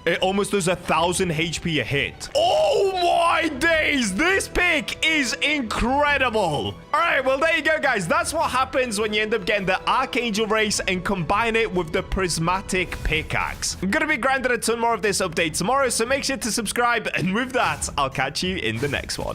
Speaker 1: It almost does 1,000 HP a hit. Oh my days, this pick is incredible. All right, well, there you go, guys. That's what happens when you end up getting the Archangel race and combine it with the prismatic pickaxe. I'm gonna be grinding a ton more of this update tomorrow, so make sure to subscribe, and with that, I'll catch you in the next one.